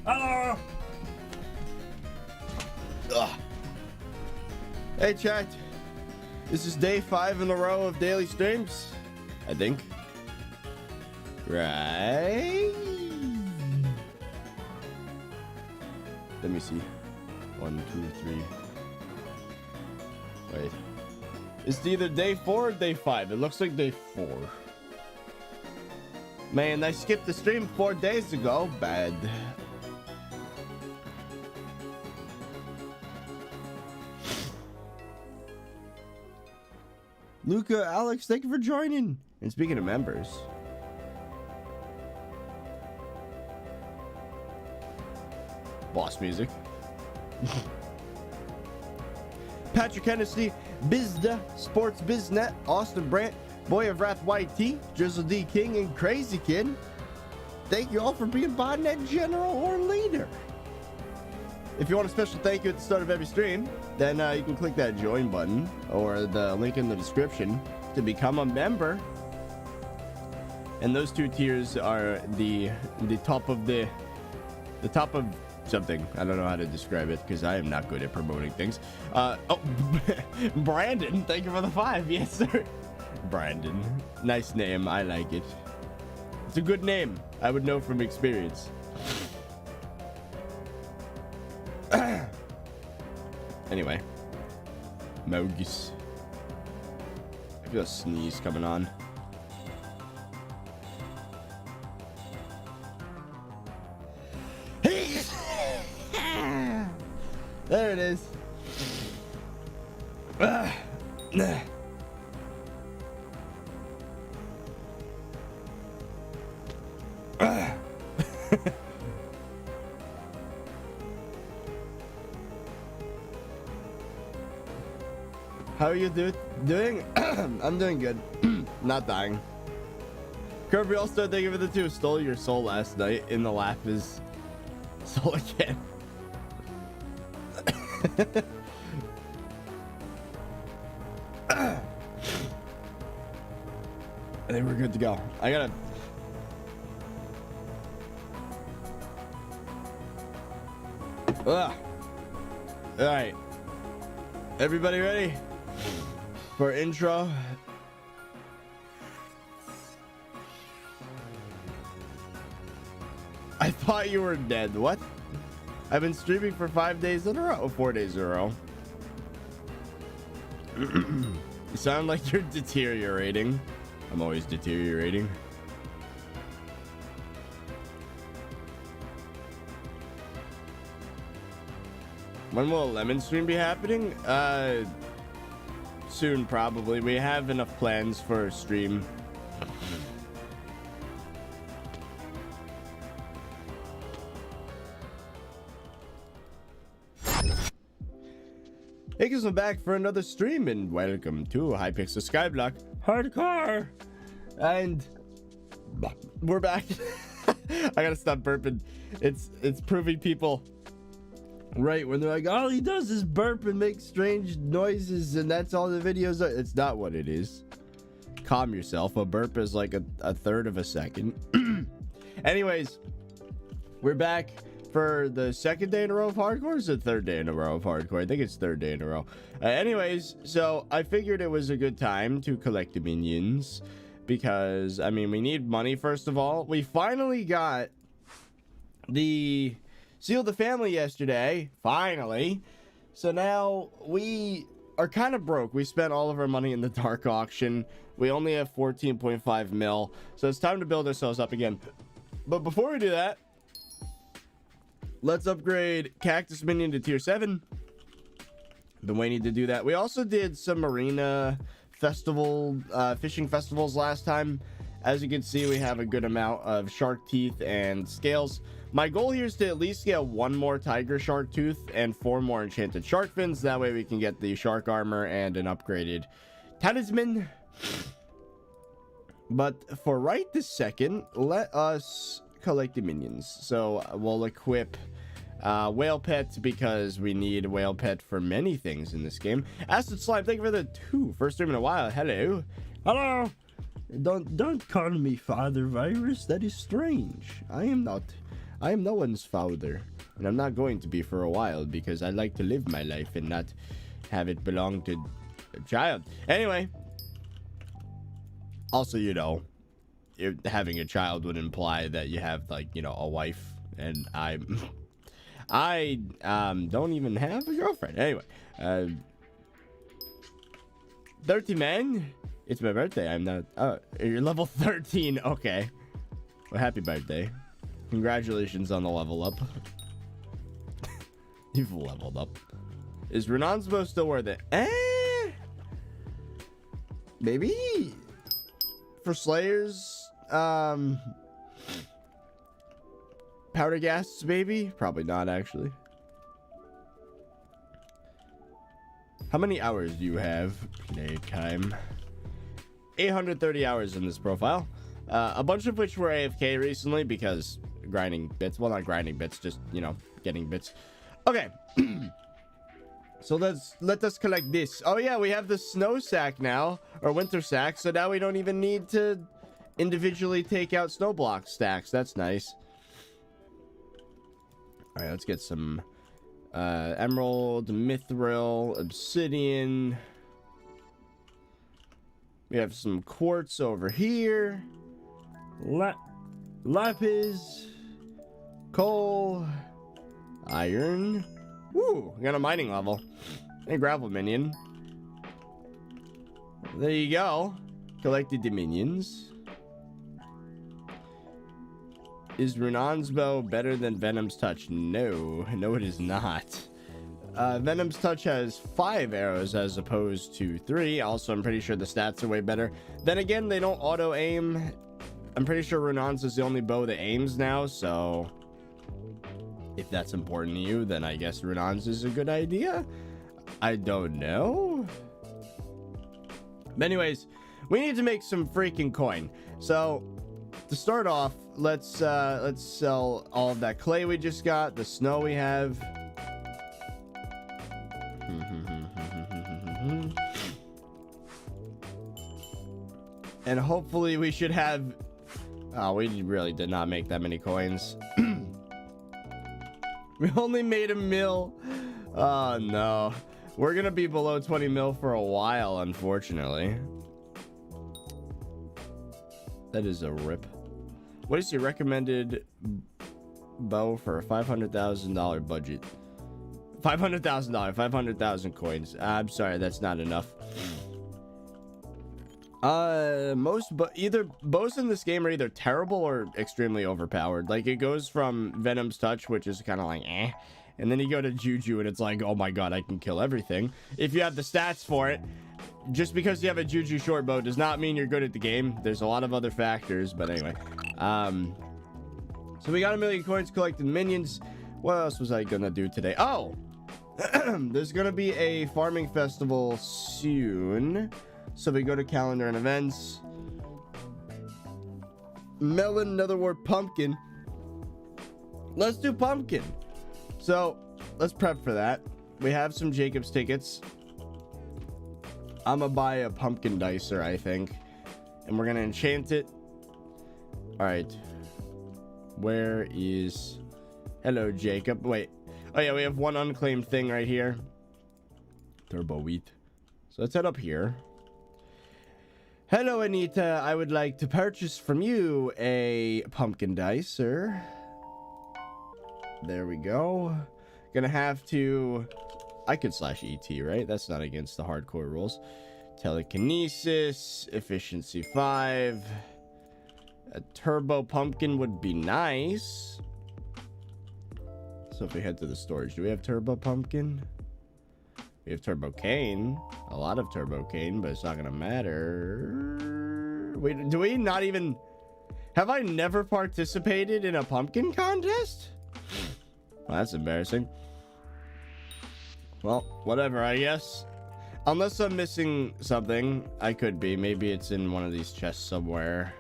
Hello. Ugh. Hey chat, this is day 5 in a row of daily streams, I think. Right? Let me see. 1, 2, 3. Wait. It's either day 4 or day 5. It looks like day 4. Man, I skipped the stream 4 days ago. Bad. Luca, Alex, thank you for joining. And speaking of members, boss music. Patrick Hennessy, Bizda, Sports Biznet, Austin Brandt, Boy of Wrath YT, Drizzle D King, and Crazy Kid. Thank you all for being botnet general or leader. If you want a special thank you at the start of every stream, then you can click that join button or the link in the description to become a member. And those 2 tiers are the top of the top of something. I don't know how to describe it because I am not good at promoting things. Oh, Brandon, thank you for the 5. Yes, sir. Brandon, nice name. I like it. It's a good name. I would know from experience. Anyway, Mogus. I feel a sneeze coming on. There it is. How are you doing? I'm doing good. Not dying. Kirby also, thank you for the 2. Stole your soul last night in the laugh is soul again. I think we're good to go. I gotta. Ugh. All right. Everybody ready for intro? I thought you were dead. What? I've been streaming for 5 days in a row. 4 days in a row. You sound like you're deteriorating. I'm always deteriorating. When will a lemon stream be happening? Soon, probably. We have enough plans for a stream. Hey guys, I'm back for another stream and welcome to Hypixel SkyBlock Hardcore. And we're back. I gotta stop burping. It's proving people right when they're like, all he does is burp and make strange noises and that's all the videos are. It's not what it is. Calm yourself. A burp is like a third of a second. Anyways, we're back for the 2nd day in a row of hardcore. Is it 3rd day in a row of hardcore? I think it's 3rd day in a row. Anyways, so I figured it was a good time to collect the minions because, I mean, we need money first of all. We finally got the Seal the Family yesterday, finally. So now we are kind of broke. We spent all of our money in the dark auction. We only have 14.5 mil. So it's time to build ourselves up again. But before we do that, let's upgrade Cactus Minion to tier 7. Been waiting to do that. We also did some marina festival, fishing festivals last time. As you can see, we have a good amount of shark teeth and scales. My goal here is to at least get 1 more tiger shark tooth and 4 more enchanted shark fins. That way we can get the shark armor and an upgraded talisman. But for right this second, let us collect the minions. So we'll equip whale pet because we need whale pet for many things in this game. Acid Slime, thank you for the 2. First stream in a while. Hello. Hello. Don't call me Father Virus. That is strange. I am not I am no one's father, and I'm not going to be for a while because I like to live my life and not have it belong to a child. Anyway, also, you know, having a child would imply that you have, like, you know, a wife, and I don't even have a girlfriend. Anyway, 30 man, it's my birthday. I'm not, you're level 13. Okay, well, happy birthday. Congratulations on the level up. You've leveled up. Is Renonsbo still worth it? Maybe for Slayers, powder gas, maybe? Probably not, actually. How many hours do you have? Playtime. 830 hours in this profile. A bunch of which were AFK recently because grinding bits. Well, not grinding bits, just, you know, getting bits. Okay. So let us collect this. Oh yeah, we have the snow sack now, or winter sack, so now we don't even need to individually take out snow block stacks. That's nice. All right, let's get some emerald, mithril, obsidian. We have some quartz over here. Lapis, coal, iron. Woo, we got a mining level. And a gravel minion. There you go. Collected dominions. Is Renonsbo better than Venom's Touch? No, it is not. Venom's Touch has 5 arrows as opposed to 3. Also, I'm pretty sure the stats are way better. Then again, they don't auto aim. I'm pretty sure Renon's is the only bow that aims now, so if that's important to you, then I guess Renon's is a good idea. I don't know. But anyways, we need to make some freaking coin. So to start off, let's sell all of that clay we just got, the snow we have. And hopefully we should have... Oh, we really did not make that many coins. We only made a mil. Oh, no. We're going to be below 20 mil for a while, unfortunately. That is a rip. What is your recommended bow for a $500,000 budget? $500,000, 500,000 coins. I'm sorry, that's not enough. Most bows in this game are either terrible or extremely overpowered. Like, it goes from Venom's Touch, which is kind of like and then you go to Juju and it's like, oh my god, I can kill everything if you have the stats for it. Just because you have a Juju short bow does not mean you're good at the game. There's a lot of other factors, but anyway. So we got 1 million coins collected minions. What else was I gonna do today? Oh, there's gonna be a farming festival soon. So we go to calendar and events. Melon, Netherwart, pumpkin. Let's do pumpkin. So let's prep for that. We have some Jacob's tickets. I'm gonna buy a pumpkin dicer, I think, and we're gonna enchant it. All right. Where is... Hello, Jacob. Wait. Oh yeah, we have one unclaimed thing right here. Turbo wheat. So let's head up here. Hello, Anita. I would like to purchase from you a pumpkin dicer. There we go. Gonna have to... I could slash ET, right? That's not against the hardcore rules. Telekinesis, efficiency 5. A turbo pumpkin would be nice. So if we head to the storage, do we have turbo pumpkin? We have turbo cane. A lot of turbo cane, but it's not gonna matter. Wait, do we not even... Have I never participated in a pumpkin contest? Well, that's embarrassing. Well, whatever, I guess. Unless I'm missing something. I could be. Maybe it's in one of these chests somewhere.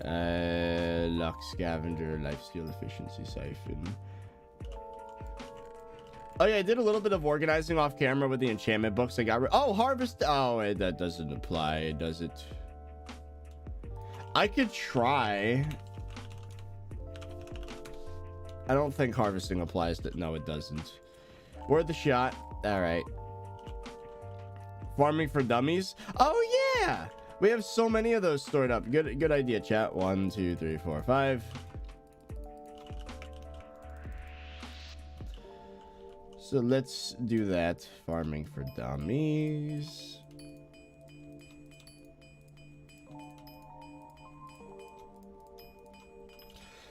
Luck scavenger, lifesteal efficiency siphon. Oh yeah, I did a little bit of organizing off camera with the enchantment books I got. Oh, harvest. Oh, that doesn't apply, does it? I could try. I don't think harvesting applies to... No, it doesn't. Worth a shot. All right. Farming for dummies. Oh, yeah. We have so many of those stored up. Good idea, chat. 1, 2, 3, 4, 5. So let's do that. Farming for dummies.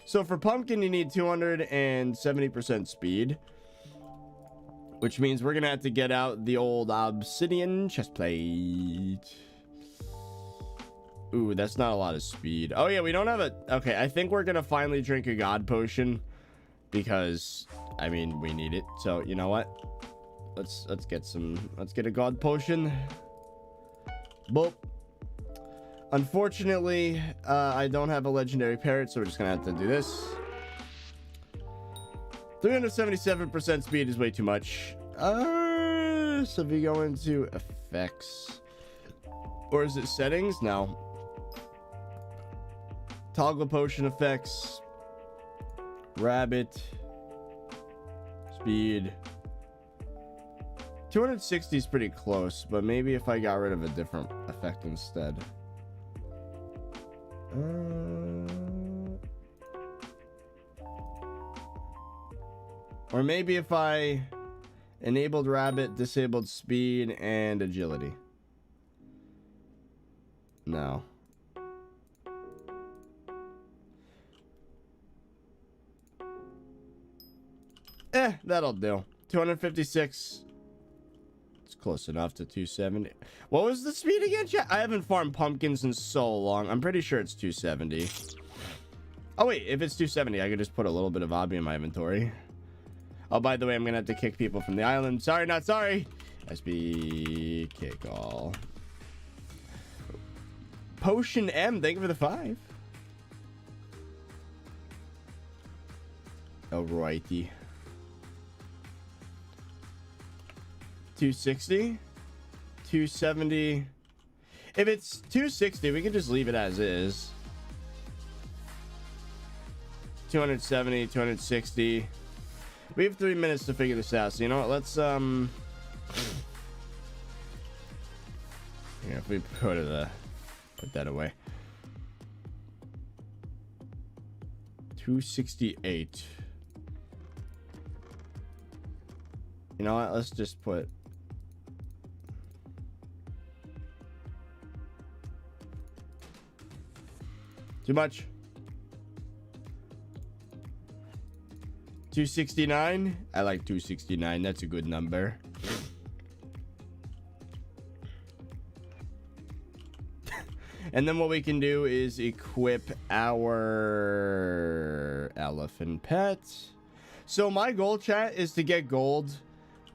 So for pumpkin, you need 270% speed, which means we're gonna have to get out the old obsidian chestplate. Ooh, that's not a lot of speed. Oh yeah, we don't have a... Okay, I think we're gonna finally drink a god potion because, I mean, we need it. So you know what? Let's get a god potion. Boop. Unfortunately, I don't have a legendary parrot, so we're just gonna have to do this. 377% speed is way too much. So if we go into effects, or is it settings? No. Toggle potion effects. Rabbit. Speed. 260 is pretty close, but maybe if I got rid of a different effect instead. Or maybe if I enabled rabbit, disabled speed and agility. No. That'll do. 256. It's close enough to 270. What was the speed again, chat? I haven't farmed pumpkins in so long. I'm pretty sure it's 270. Oh wait, if it's 270, I could just put a little bit of obby in my inventory. Oh, by the way, I'm gonna have to kick people from the island. Sorry, not sorry. SB kick all. Potion M, thank you for the 5. Alrighty. 260, 270. If it's 260, we can just leave it as is. 270, 260. We have 3 minutes to figure this out. So you know what? Let's yeah, if we put that away. 268. You know what? Let's just put... Too much. 269. I like 269. That's a good number. And then what we can do is equip our elephant pet. So my goal, chat, is to get gold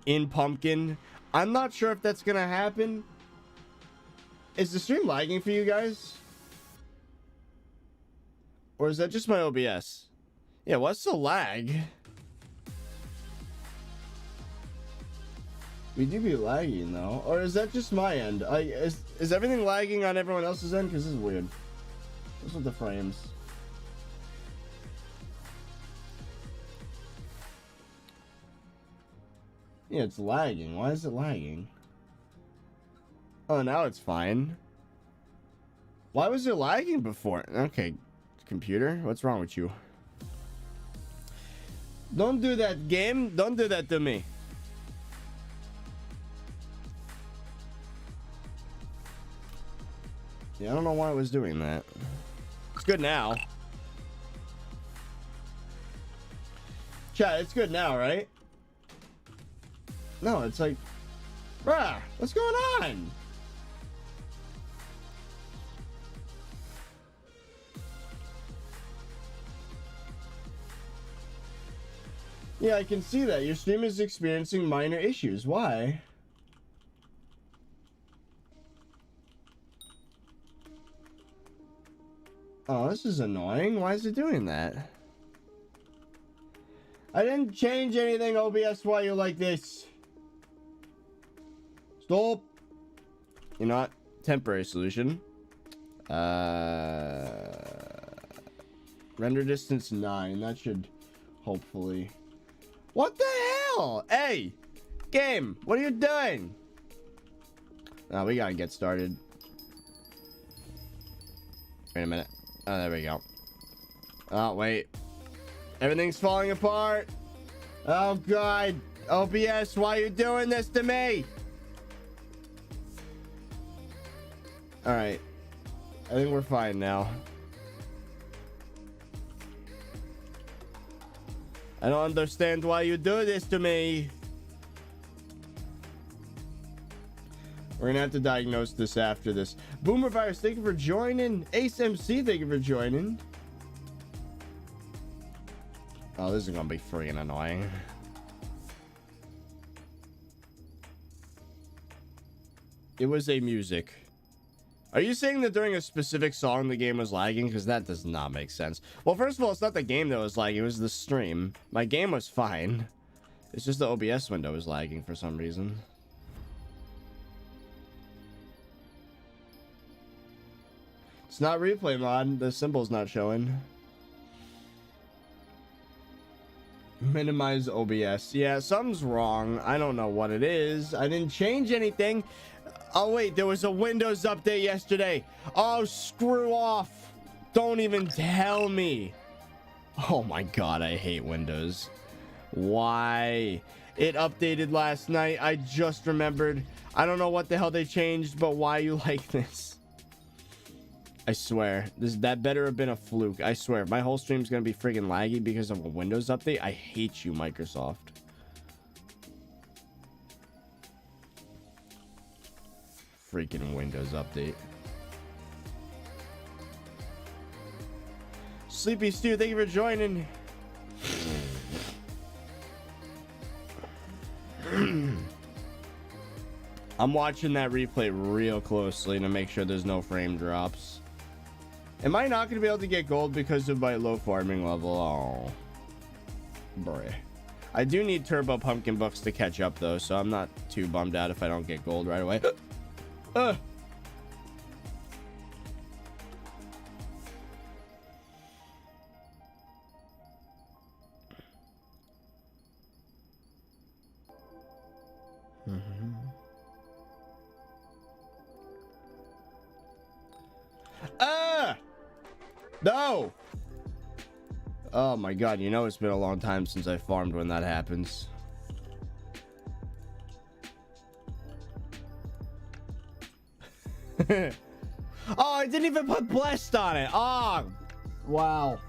in pumpkin. I'm not sure if that's gonna happen. Is the stream lagging for you guys? Or is that just my OBS? Yeah, what's the lag? We do be lagging though. Or is that just my end? Is everything lagging on everyone else's end? Because this is weird. What's with the frames? Yeah, it's lagging. Why is it lagging? Oh, now it's fine. Why was it lagging before? Okay, computer, what's wrong with you? Don't do that, game. Don't do that to me. Yeah, I don't know why it was doing that. It's good now. Chat, it's good now, right? No, it's like, bruh, what's going on? Yeah, I can see that. Your stream is experiencing minor issues. Why? Oh, this is annoying. Why is it doing that? I didn't change anything, OBS. Why you like this? Stop. You know what? Temporary solution. Render distance 9. That should Hopefully. What the hell? Hey, game, what are you doing? Oh, we gotta get started. Wait a minute. Oh, there we go. Oh, wait. Everything's falling apart. Oh, God. OBS, why are you doing this to me? All right. I think we're fine now. I don't understand why you do this to me. We're gonna have to diagnose this after this. Boomer Virus, thank you for joining. Ace MC, thank you for joining. Oh, this is gonna be freaking annoying. It was a music. Are you saying that during a specific song the game was lagging? Because that does not make sense. Well, first of all, it's not the game that was lagging, it was the stream. My game was fine. It's just the OBS window was lagging for some reason. It's not replay mod. The symbol's not showing. Minimize OBS. Yeah, something's wrong. I don't know what it is. I didn't change anything. Oh, wait. There was a Windows update yesterday. Oh, screw off. Don't even tell me. Oh, my God. I hate Windows. Why? It updated last night. I just remembered. I don't know what the hell they changed, but why you like this? I swear, that better have been a fluke. I swear, my whole stream's gonna be friggin' laggy because of a Windows update. I hate you, Microsoft. Freaking Windows update. Sleepy Stew, thank you for joining. I'm watching that replay real closely to make sure there's no frame drops. Am I not going to be able to get gold because of my low farming level? Oh, boy. I do need turbo pumpkin books to catch up though, so I'm not too bummed out if I don't get gold right away. No! Oh my God, you know it's been a long time since I farmed when that happens. Oh, I didn't even put blessed on it. Oh, wow.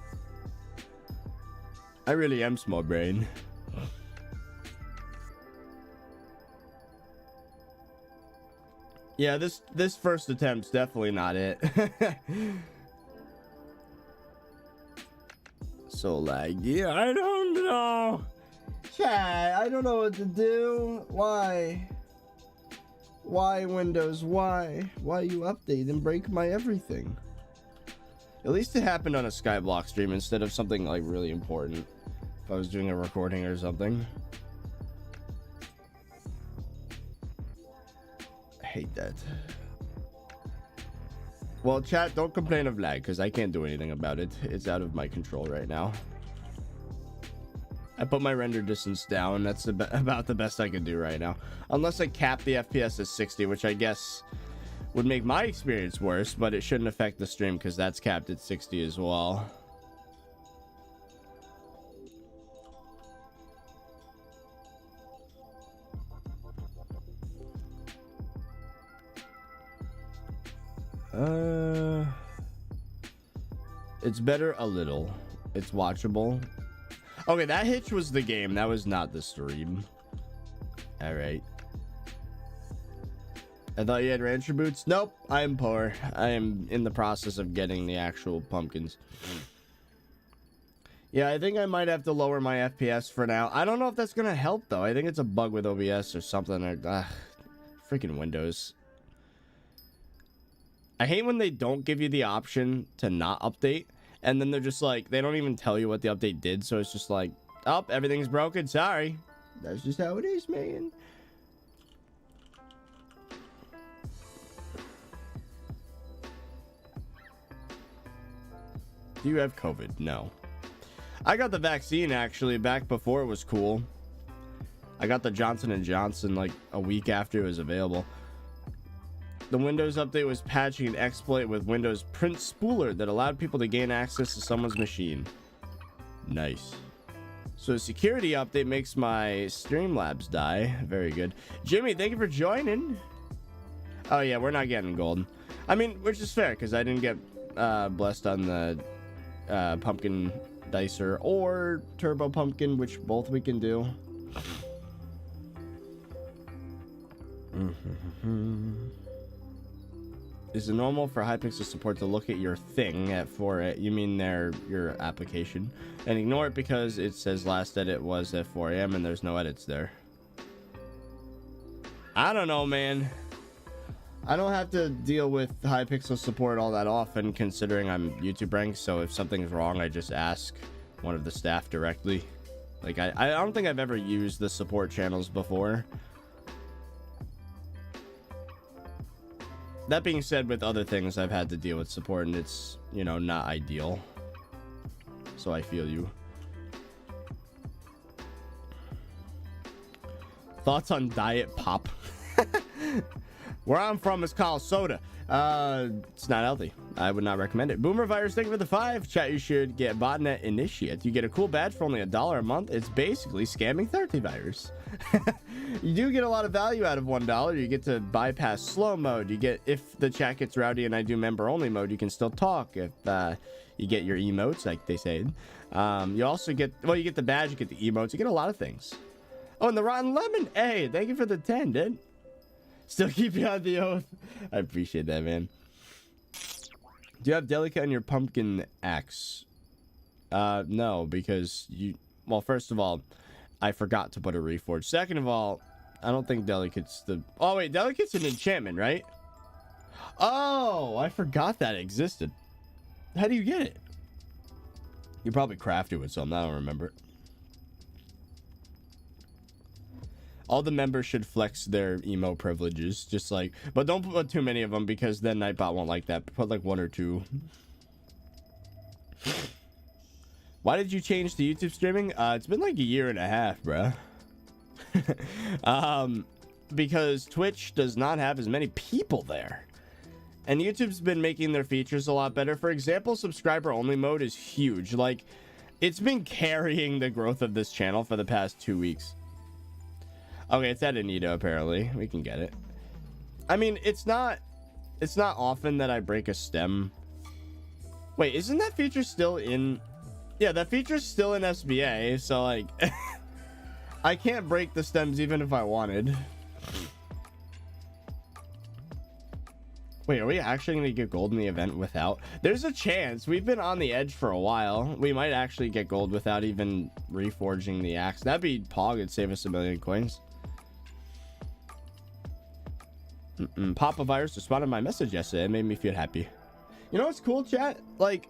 I really am small brain. Yeah, this first attempt's definitely not it. So laggy. I don't know. Chat, I don't know what to do. Why? Why, Windows? Why? Why you update and break my everything? At least it happened on a SkyBlock stream instead of something like really important. If I was doing a recording or something. I hate that. Well, chat, don't complain of lag because I can't do anything about it. It's out of my control right now. I put my render distance down. That's about the best I can do right now. Unless I cap the FPS at 60, which I guess would make my experience worse, but it shouldn't affect the stream because that's capped at 60 as well. It's better a little. It's watchable. Okay, that hitch was the game. That was not the stream. All right. I thought you had rancher boots. Nope, I am poor. I am in the process of getting the actual pumpkins. Yeah, I think I might have to lower my FPS for now. I don't know if that's gonna help though. I think it's a bug with OBS or something. Or freaking Windows. I hate when they don't give you the option to not update, and then they're just like, they don't even tell you what the update did, so it's just like, oh, everything's broken, sorry. That's just how it is, man. Do you have COVID? No. I got the vaccine actually back before it was cool. I got the Johnson & Johnson like a week after it was available. The Windows update was patching an exploit with Windows Print Spooler that allowed people to gain access to someone's machine. Nice. So a security update makes my Streamlabs die. Very good. Jimmy, thank you for joining. Oh yeah, we're not getting gold. I mean, which is fair because I didn't get blessed on the pumpkin dicer or turbo pumpkin, which both we can do. Is it normal for Hypixel support to look at your thing you mean your application, and ignore it because it says last edit was at 4 a.m. and there's no edits there? I don't know, man. I don't have to deal with Hypixel support all that often, considering I'm YouTube ranked, so if something's wrong, I just ask one of the staff directly. Like, I don't think I've ever used the support channels before. That being said, with other things, I've had to deal with support, and it's, you know, not ideal. So I feel you. Thoughts on diet pop? Where I'm from is called soda. It's not healthy. I would not recommend it. Boomer Virus, thank you for the 5. Chat, you should get Botnet Initiate. You get a cool badge for only $1 a month. It's basically scamming ThirtyVirus. You do get a lot of value out of $1. You get to bypass slow mode. You get, if the chat gets rowdy and I do member only mode, you can still talk. If you get your emotes, like they say. You also get, well, you get the badge, you get the emotes, you get a lot of things. Oh, and the Rotten Lemon. Hey, thank you for the 10, dude. Still keep you on the oath. I appreciate that, man. Do you have Delicate on your pumpkin axe? No, because you... Well, first of all, I forgot to put a reforge. Second of all, I don't think Delicate's the... Oh, wait, Delicate's an enchantment, right? Oh, I forgot that existed. How do you get it? You probably crafted with something. I don't remember. All the members should flex their emo privileges, just like, but don't put too many of them because then Nightbot won't like that. Put like 1 or 2. Why did you change to YouTube streaming? It's been like 1.5 years, bruh. Because Twitch does not have as many people there. And YouTube's been making their features a lot better. For example, subscriber only mode is huge. Like, it's been carrying the growth of this channel for the past 2 weeks. Okay, it's at Anita, apparently. We can get it. I mean, it's not often that I break a stem. Wait, isn't that feature still in... Yeah, that feature's still in SBA, so, like... I can't break the stems even if I wanted. Wait, are we actually going to get gold in the event without? There's a chance. We've been on the edge for a while. We might actually get gold without even reforging the axe. That'd be Pog. It'd save us 1 million coins. Papa Virus responded to my message yesterday. It made me feel happy. You know what's cool, chat? Like,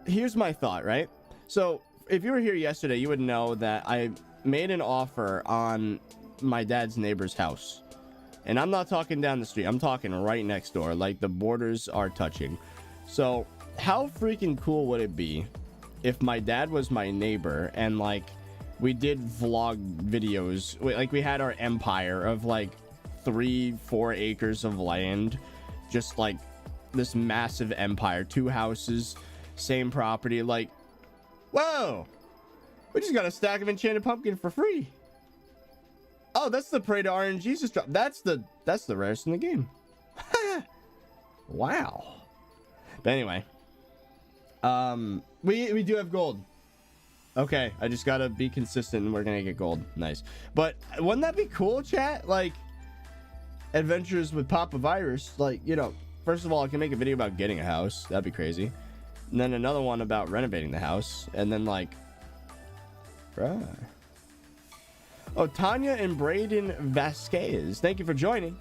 here's my thought, right? So, if you were here yesterday, you would know that I made an offer on my dad's neighbor's house. And I'm not talking down the street. I'm talking right next door. Like, the borders are touching. So, how freaking cool would it be if my dad was my neighbor and, like, we did vlog videos? Like, we had our empire of, like, 3-4 acres of land, just like this massive empire, 2 houses, same property. Like, whoa, we just got a stack of enchanted pumpkin for free. Oh, that's the Pray to RNG Jesus drop. That's the rarest in the game. Wow. But anyway, we do have gold. Okay, I just gotta be consistent and we're gonna get gold. Nice. But wouldn't that be cool, chat? Like, adventures with Papa Virus. Like, you know, first of all, I can make a video about getting a house. That'd be crazy. And then another one about renovating the house. And then, like, bruh. Oh, Tanya and Braden Vasquez, thank you for joining.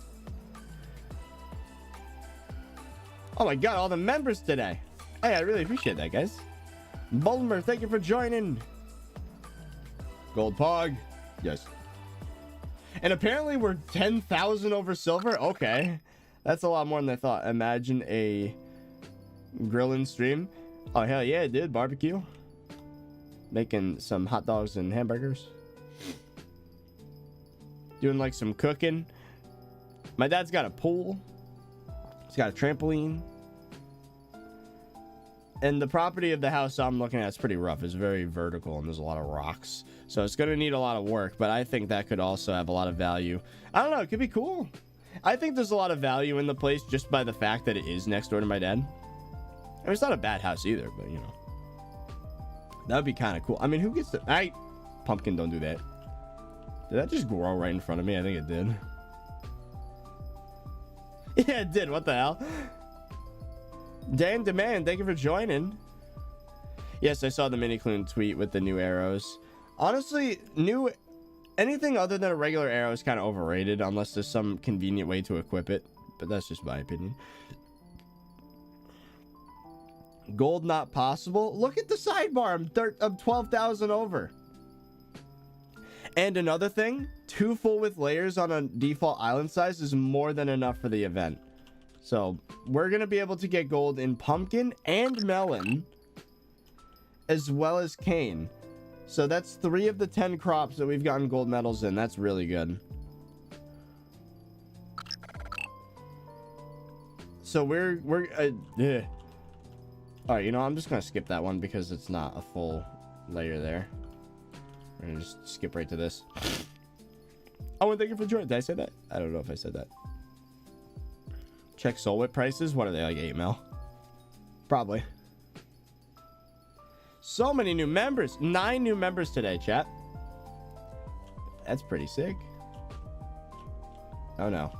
Oh my god, all the members today. Hey, I really appreciate that, guys. Bulmer, thank you for joining. Gold Pog. Yes. And apparently we're 10,000 over silver. Okay. That's a lot more than I thought. Imagine a grilling stream. Oh, hell yeah, dude. Barbecue. Making some hot dogs and hamburgers. Doing like some cooking. My dad's got a pool. He's got a trampoline. And the property of the house I'm looking at is pretty rough. It's very vertical and there's a lot of rocks. So it's going to need a lot of work, but I think that could also have a lot of value. I don't know. It could be cool. I think there's a lot of value in the place just by the fact that it is next door to my dad. I mean, it's not a bad house either, but you know. That would be kind of cool. I mean, who gets to... Pumpkin, don't do that. Did that just grow right in front of me? I think it did. Yeah, it did. What the hell? Dan Demand, thank you for joining. Yes, I saw the Minicloon tweet with the new arrows. Honestly, anything other than a regular arrow is kind of overrated unless there's some convenient way to equip it. But that's just my opinion. Gold not possible. Look at the sidebar. I'm 12,000 over. And another thing, 2 full width layers on a default island size is more than enough for the event. So we're going to be able to get gold in pumpkin and melon, as well as cane. So that's 3 of the 10 crops that we've gotten gold medals in. That's really good. So we're all right, you know, I'm just going to skip that one because it's not a full layer there. We're going to just skip right to this. Oh, and thank you for joining. Did I say that? I don't know if I said that. Check soul whip prices. What are they, like 8 mil? Probably. So many new members. 9 new members today, chat. That's pretty sick. Oh no.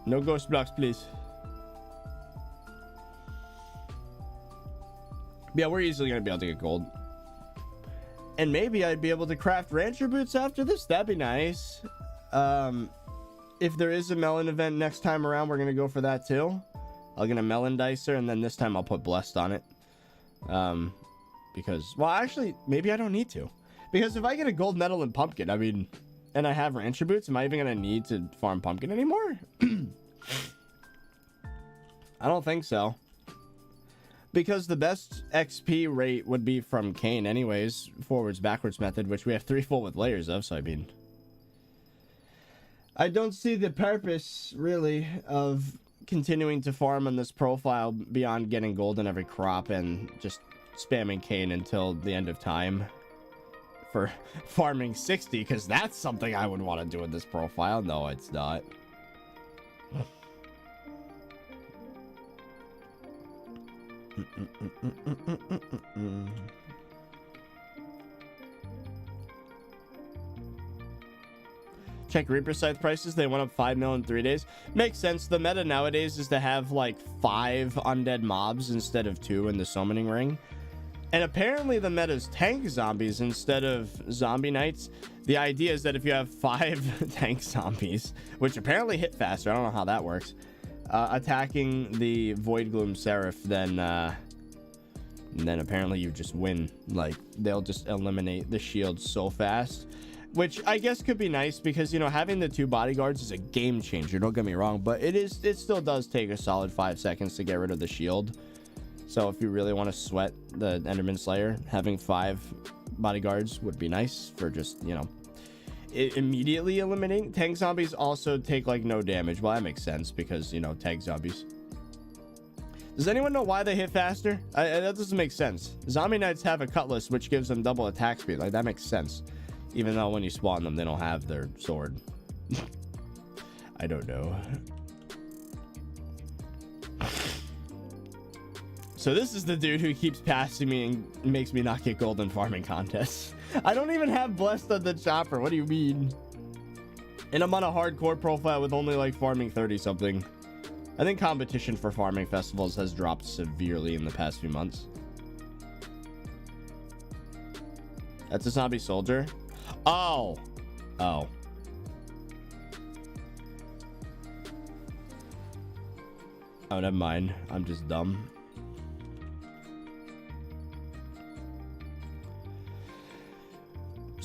No ghost blocks, please. Yeah, we're easily gonna be able to get gold. And maybe I'd be able to craft rancher boots after this. That'd be nice. If there is a melon event next time around, we're gonna go for that too. I'll get a melon dicer, and then this time I'll put blessed on it. Because, well, actually, maybe I don't need to. Because if I get a gold medal in pumpkin, I mean, and I have rancher boots, am I even gonna need to farm pumpkin anymore? I don't think so. Because the best XP rate would be from cane anyways, forwards backwards method, which we have 3 full with layers of, so I mean, I don't see the purpose really of continuing to farm on this profile beyond getting gold in every crop and just spamming cane until the end of time for farming 60, because that's something I would want to do in this profile. No, it's not. Check Reaper Scythe prices. They went up 5 mil in 3 days. Makes sense. The meta nowadays is to have like 5 undead mobs instead of 2 in the summoning ring. And apparently the meta is tank zombies instead of zombie knights. The idea is that if you have 5 tank zombies, which apparently hit faster, I don't know how that works, attacking the Void Gloom Seraph, then apparently you just win. Like, they'll just eliminate the shield so fast. Which I guess could be nice because, you know, having the 2 bodyguards is a game changer. Don't get me wrong, but it still does take a solid 5 seconds to get rid of the shield. So if you really want to sweat the Enderman Slayer, having 5 bodyguards would be nice for just, you know, immediately eliminating. Tank zombies also take like no damage. Well, that makes sense because, you know, tank zombies. Does anyone know why they hit faster? That doesn't make sense. Zombie knights have a cutlass which gives them double attack speed. Like, that makes sense. Even though when you spawn them, they don't have their sword. I don't know. So this is the dude who keeps passing me and makes me not get gold in farming contests. I don't even have blessed on the chopper. What do you mean? And I'm on a hardcore profile with only like farming 30 something. I think competition for farming festivals has dropped severely in the past few months. That's a zombie soldier. Oh. Oh. Oh, never mind. I'm just dumb.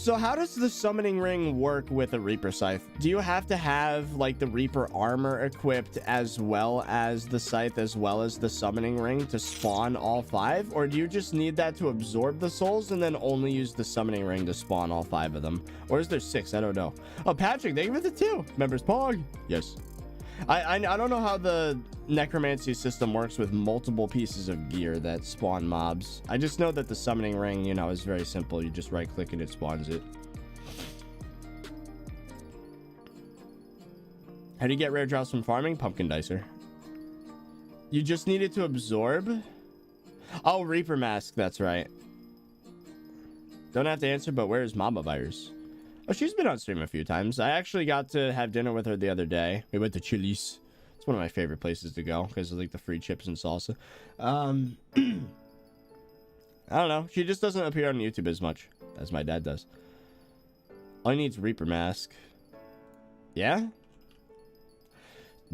So how does the summoning ring work with a Reaper scythe? Do you have to have like the Reaper armor equipped as well as the scythe as well as the summoning ring to spawn all 5? Or do you just need that to absorb the souls and then only use the summoning ring to spawn all 5 of them? Or is there 6? I don't know. Oh, Patrick, thank you for the 2. Members Pog. Yes. I don't know how the necromancy system works with multiple pieces of gear that spawn mobs. I just know that the summoning ring, you know, is very simple. You just right click and it spawns it. How do you get rare drops from farming? Pumpkin dicer. You just need it to absorb? Oh, Reaper mask. That's right. Don't have to answer, but where is Mama Virus? Oh, she's been on stream a few times. I actually got to have dinner with her the other day. We went to Chili's. It's one of my favorite places to go because of like the free chips and salsa. I don't know. She just doesn't appear on YouTube as much as my dad does. All he needs Reaper mask. Yeah?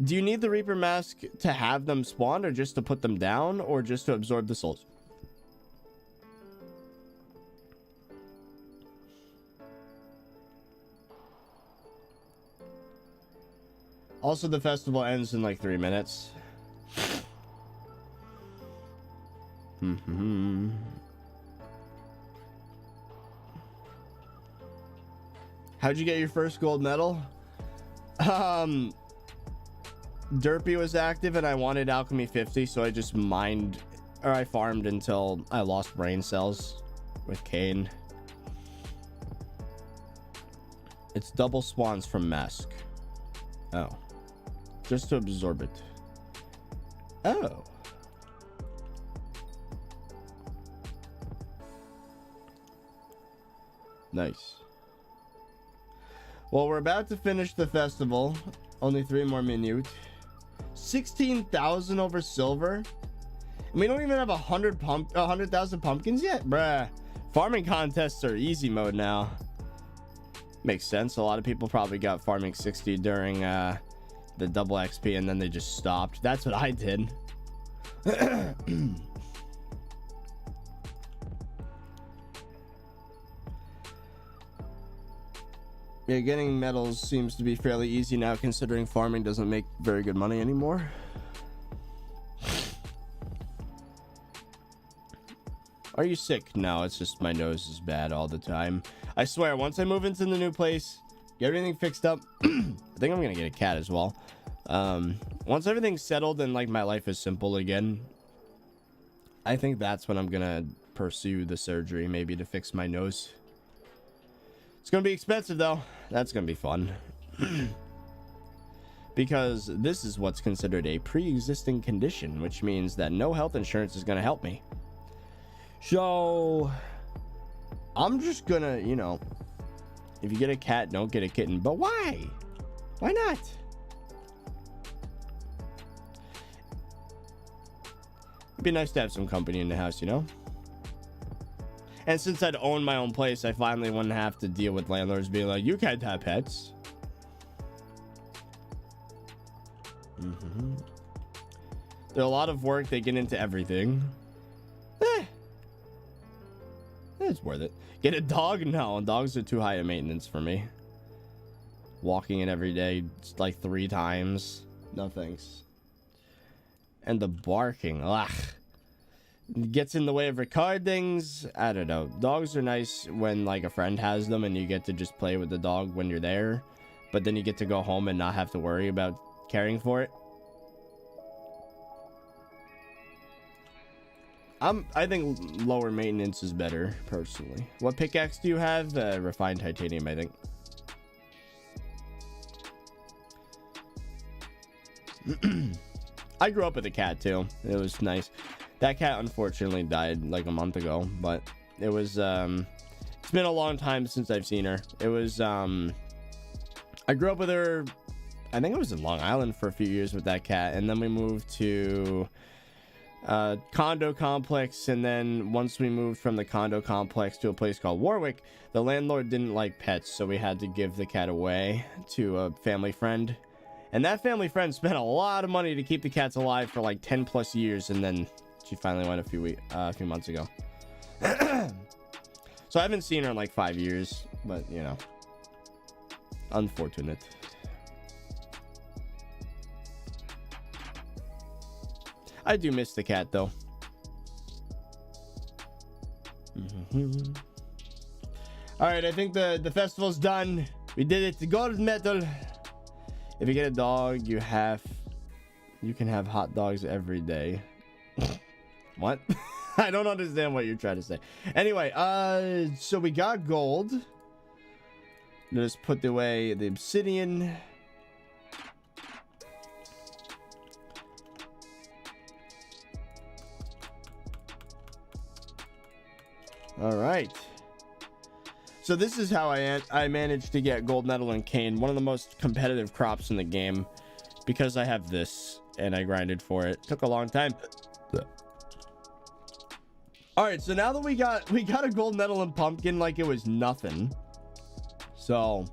Do you need the Reaper mask to have them spawn or just to put them down or just to absorb the souls? Also, the festival ends in like 3 minutes. How'd you get your first gold medal? Derpy was active and I wanted alchemy 50, so I just mined, or I farmed until I lost brain cells with Kane. It's double spawns from mask. Oh. Just to absorb it. Oh. Nice. Well, we're about to finish the festival. Only 3 more minutes. 16,000 over silver. And we don't even have 100,000 pumpkins yet, bruh. Farming contests are easy mode now. Makes sense. A lot of people probably got farming 60 during the double XP and then they just stopped. That's what I did. Yeah, getting medals seems to be fairly easy now considering farming doesn't make very good money anymore. Are you sick? No, it's just my nose is bad all the time. I swear, once I move into the new place, get everything fixed up, I think I'm gonna get a cat as well. Once everything's settled and like my life is simple again, I think that's when I'm gonna pursue the surgery, maybe to fix my nose. It's gonna be expensive though. That's gonna be fun. Because this is what's considered a pre-existing condition, which means that no health insurance is gonna help me. So I'm just gonna, you know, if you get a cat, don't get a kitten. But why? Why not? It'd be nice to have some company in the house, you know? And since I'd own my own place, I finally wouldn't have to deal with landlords being like, you can't have pets. There's a lot of work. They get into everything. It's worth it. Get a dog? No, dogs are too high a maintenance for me. Walking it every day, like 3 times. No thanks. And the barking, ugh, gets in the way of recordings. I don't know. Dogs are nice when like a friend has them and you get to just play with the dog when you're there, but then you get to go home and not have to worry about caring for it. I think lower maintenance is better personally. What pickaxe do you have? Refined titanium, I think. I grew up with a cat too. It was nice. That cat unfortunately died like a month ago, but it was it's been a long time since I've seen her. It was I grew up with her. I think I was in Long Island for a few years with that cat, and then we moved to condo complex, and then once we moved from the condo complex to a place called Warwick, the landlord didn't like pets, so we had to give the cat away to a family friend, and that family friend spent a lot of money to keep the cats alive for like 10 plus years, and then she finally went a few months ago. So I haven't seen her in like 5 years, but you know, unfortunate. I do miss the cat though. All right, I think the festival's done. We did it. The gold medal. If you get a dog, you can have hot dogs every day. What? I don't understand what you're trying to say. Anyway, so we got gold. Let's put away the obsidian. All right. So this is how I managed to get gold medal and cane, one of the most competitive crops in the game, because I have this and I grinded for it. Took a long time. All right, so now that we got a gold medal and pumpkin like it was nothing. So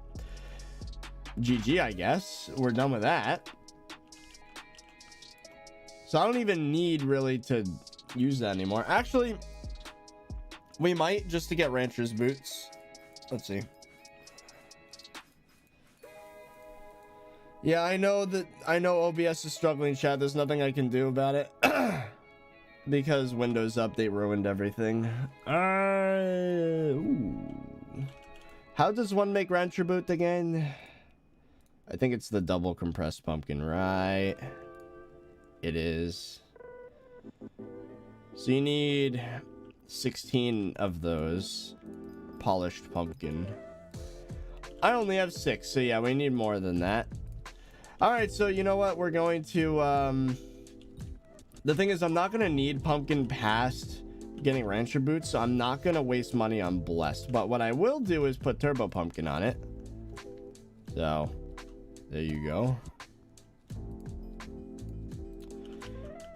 GG, I guess. We're done with that. So I don't even need really to use that anymore. Actually, we might, just to get rancher's boots. Let's see. Yeah, I know OBS is struggling, chat. There's nothing I can do about it. Because Windows Update ruined everything. How does one make rancher boot again? I think it's the double compressed pumpkin, right? It is. So you need 16 of those. Polished pumpkin. I only have 6, so yeah, we need more than that. All right, so you know what, we're going to the thing is, I'm not gonna need pumpkin past getting rancher boots, so I'm not gonna waste money on blessed. But what I will do is put turbo pumpkin on it. So there you go.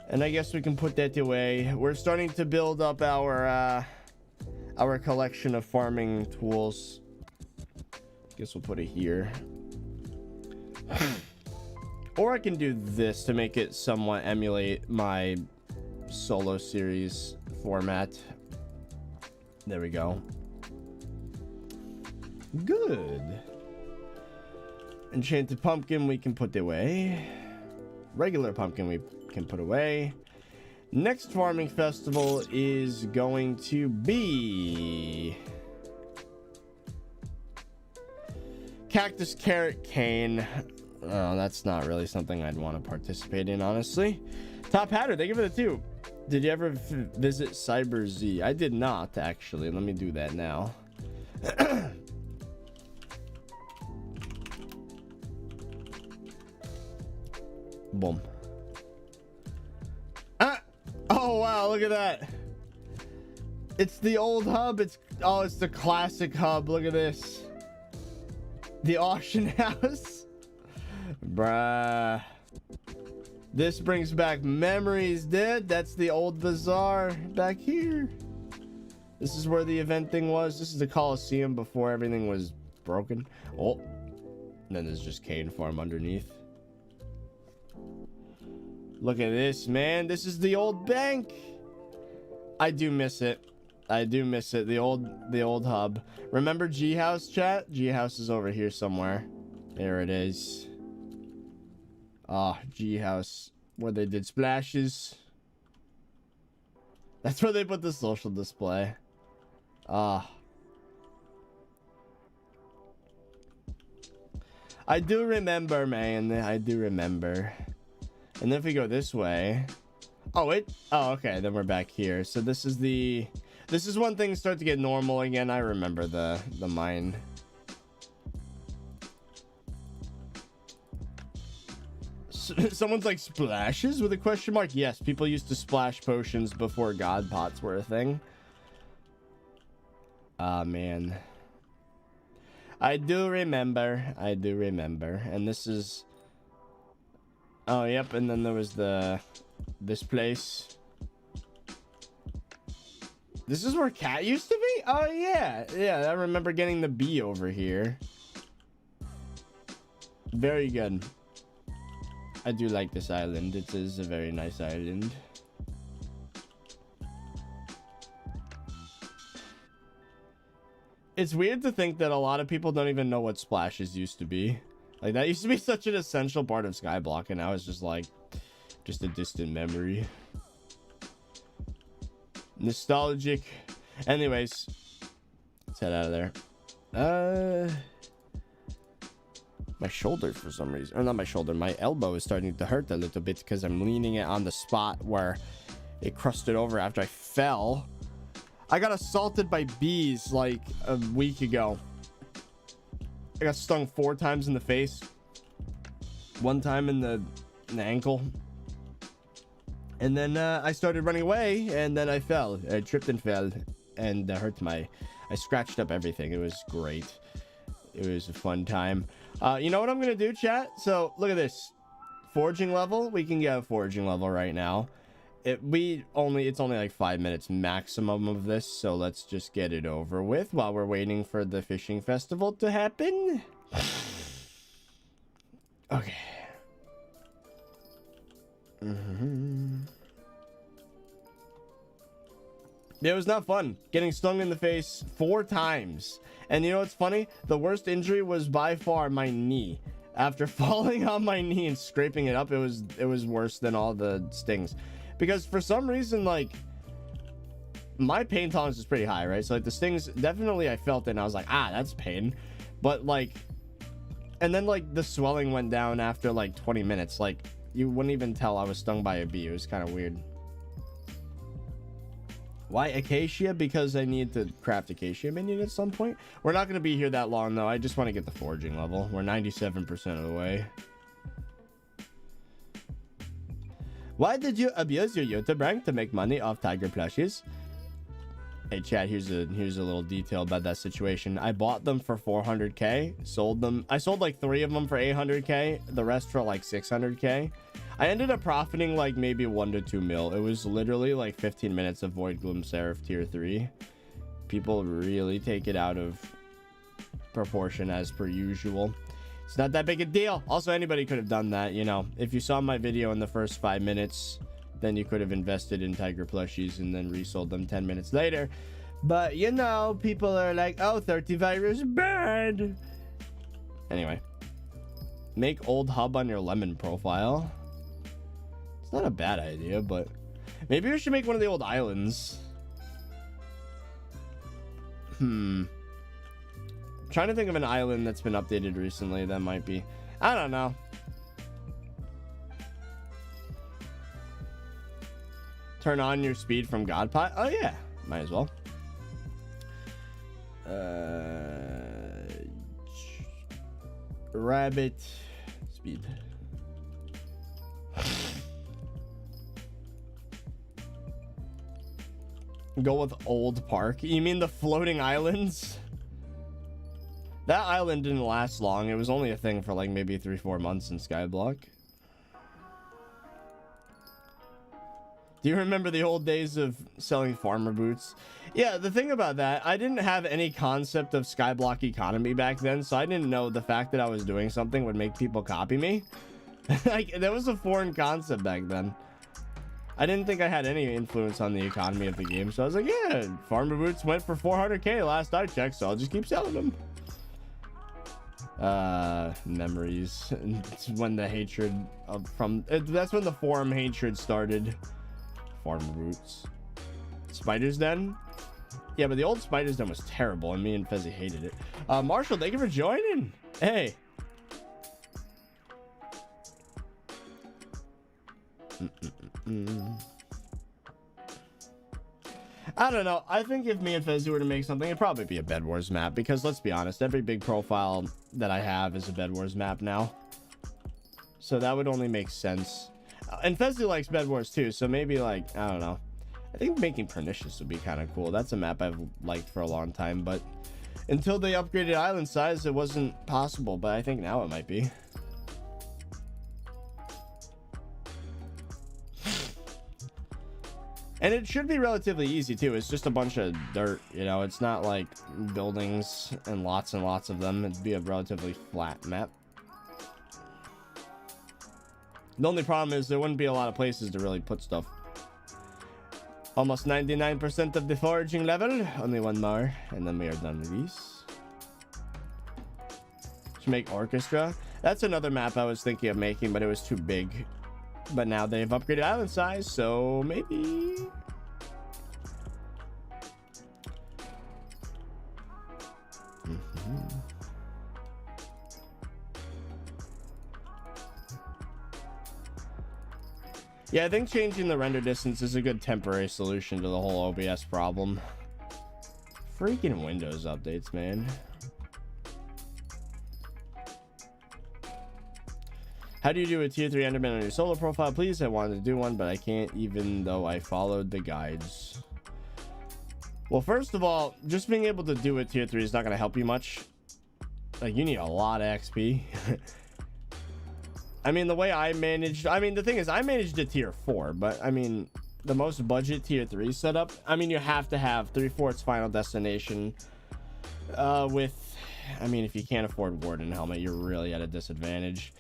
And I guess we can put that away. We're starting to build up our collection of farming tools. Guess we'll put it here. Or I can do this to make it somewhat emulate my solo series format. There we go. Good. Enchanted pumpkin we can put away. Regular pumpkin we can put away. Next farming festival is going to be cactus, carrot, cane. Oh, that's not really something I'd want to participate in, honestly. Top Hatter, they give it a 2. Did you ever visit Cyber Z? I did not, actually. Let me do that now. Boom. Oh wow, look at that. It's the old hub. It's the classic hub. Look at this. The auction house. Bruh. This brings back memories, dude. That's the old bazaar back here. This is where the event thing was. This is the Coliseum before everything was broken. Oh. And then there's just cane farm underneath. Look at this, man. This is the old bank. I do miss it. I do miss it. The old hub. Remember G House, chat? G House is over here somewhere. There it is. Ah, G House, where they did splashes. That's where they put the social display. Ah. I do remember, man. I do remember. And then if we go this way, oh wait, oh okay, then we're back here. So this is when things start to get normal again. I remember the mine. Someone's like, splashes with a question mark? Yes, people used to splash potions before god pots were a thing. Ah man, I do remember. And this is, oh yep, and then there was this place. This is where Cat used to be? Oh yeah, I remember getting the bee over here. Very good. I do like this island. It is a very nice island. it's weird to think that a lot of people don't even know what splashes used to be. Like, that used to be such an essential part of SkyBlock, and now it's just like, just a distant memory. Nostalgic. Anyways, let's head out of there. My shoulder, for some reason, or not my shoulder, my elbow is starting to hurt a little bit because I'm leaning it on the spot where it crusted over after I fell. I got assaulted by bees like a week ago. I got stung 4 times in the face, 1 time in the ankle, and then I started running away, and then I fell. I tripped and fell, and I scratched up everything. It was great. It was a fun time. You know what I'm gonna do, chat? So look at this foraging level. We can get a foraging level right now. It's only like 5 minutes maximum of this, so let's just get it over with while we're waiting for the fishing festival to happen. Okay. It was not fun getting stung in the face 4 times. And you know what's funny? The worst injury was by far my knee. After falling on my knee and scraping it up, it was worse than all the stings. Because for some reason, like, my pain tolerance is pretty high, right? So like the stings, definitely I felt it and I was like, ah, that's pain. But like, and then like the swelling went down after like 20 minutes. Like, you wouldn't even tell I was stung by a bee. It was kind of weird. Why acacia? Because I need to craft acacia minion at some point. We're not going to be here that long though. I just want to get the foraging level. We're 97% of the way. Why did you abuse your YouTube rank to make money off tiger plushies? Hey chat, here's a little detail about that situation. I bought them for 400k, sold them. I sold like 3 of them for 800k, the rest for like 600k. I ended up profiting like maybe 1 to 2 mil. It was literally like 15 minutes of Void Gloom Seraph tier 3. People really take it out of proportion as per usual. It's not that big a deal. Also, anybody could have done that, you know. If you saw my video in the first 5 minutes, then you could have invested in tiger plushies and then resold them 10 minutes later. But, you know, people are like, oh, ThirtyVirus bad. Anyway. Make old hub on your lemon profile. It's not a bad idea, but maybe we should make one of the old islands. Trying to think of an island that's been updated recently. That might be, I don't know. Turn on your speed from Godpot. Oh yeah, might as well. Rabbit speed. Go with old park. You mean the floating islands? That island didn't last long. It was only a thing for like maybe 3-4 months in SkyBlock. Do you remember the old days of selling farmer boots? Yeah, the thing about that, I didn't have any concept of SkyBlock economy back then, so I didn't know the fact that I was doing something would make people copy me. Like, that was a foreign concept back then. I didn't think I had any influence on the economy of the game, so I was like, yeah, farmer boots went for 400k last I checked, so I'll just keep selling them. Memories. It's when the hatred that's when the forum hatred started. Farm roots. Spider's Den? Yeah, but the old Spider's Den was terrible, and me and Fezzy hated it. Marshall, thank you for joining. Hey. I don't know. I think if me and Fezzy were to make something, it'd probably be a Bed Wars map, because let's be honest, every big profile that I have is a Bed Wars map now. So that would only make sense. And Fezzy likes Bed Wars too, so maybe, like, I don't know. I think making Pernicious would be kind of cool. That's a map I've liked for a long time, but until they upgraded island size, it wasn't possible, but I think now it might be. And it should be relatively easy too. It's just a bunch of dirt, you know. It's not like buildings and lots of them. It'd be a relatively flat map. The only problem is there wouldn't be a lot of places to really put stuff. Almost 99% of the foraging level. Only one more, and then we are done with these. To make orchestra. That's another map I was thinking of making, but it was too big. But now they've upgraded island size, so maybe. Yeah, I think changing the render distance is a good temporary solution to the whole OBS problem. Freaking Windows updates, man. How do you do a tier 3 Enderman on your solo profile? Please, I wanted to do one, but I can't even though I followed the guides. Well, first of all, just being able to do a tier 3 is not going to help you much. Like, you need a lot of XP. I mean, the way I managed, I mean, the thing is, I managed a tier 4, but I mean, the most budget tier 3 setup, I mean, you have to have 3/4 final destination with, I mean, if you can't afford Warden Helmet, you're really at a disadvantage.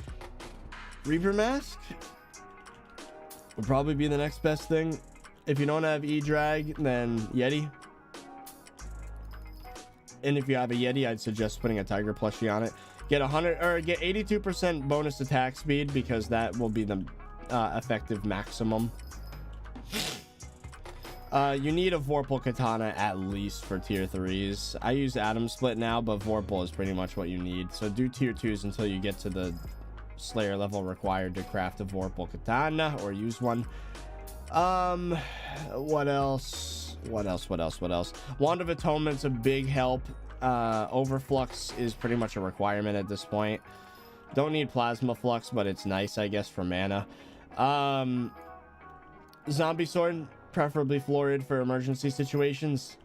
Reaper Mask would probably be the next best thing. If you don't have E-Drag, then Yeti. And if you have a Yeti, I'd suggest putting a Tiger plushie on it. Get 100 or get 82% bonus attack speed, because that will be the effective maximum. You need a Vorpal Katana at least for tier 3s. I use Atom Split now, but Vorpal is pretty much what you need. So do tier 2s until you get to the Slayer level required to craft a Vorpal Katana or use one. What else? Wand of Atonement's a big help. Overflux is pretty much a requirement at this point. Don't need Plasma Flux, but it's nice, I guess, for mana. Zombie Sword, preferably Florid for emergency situations.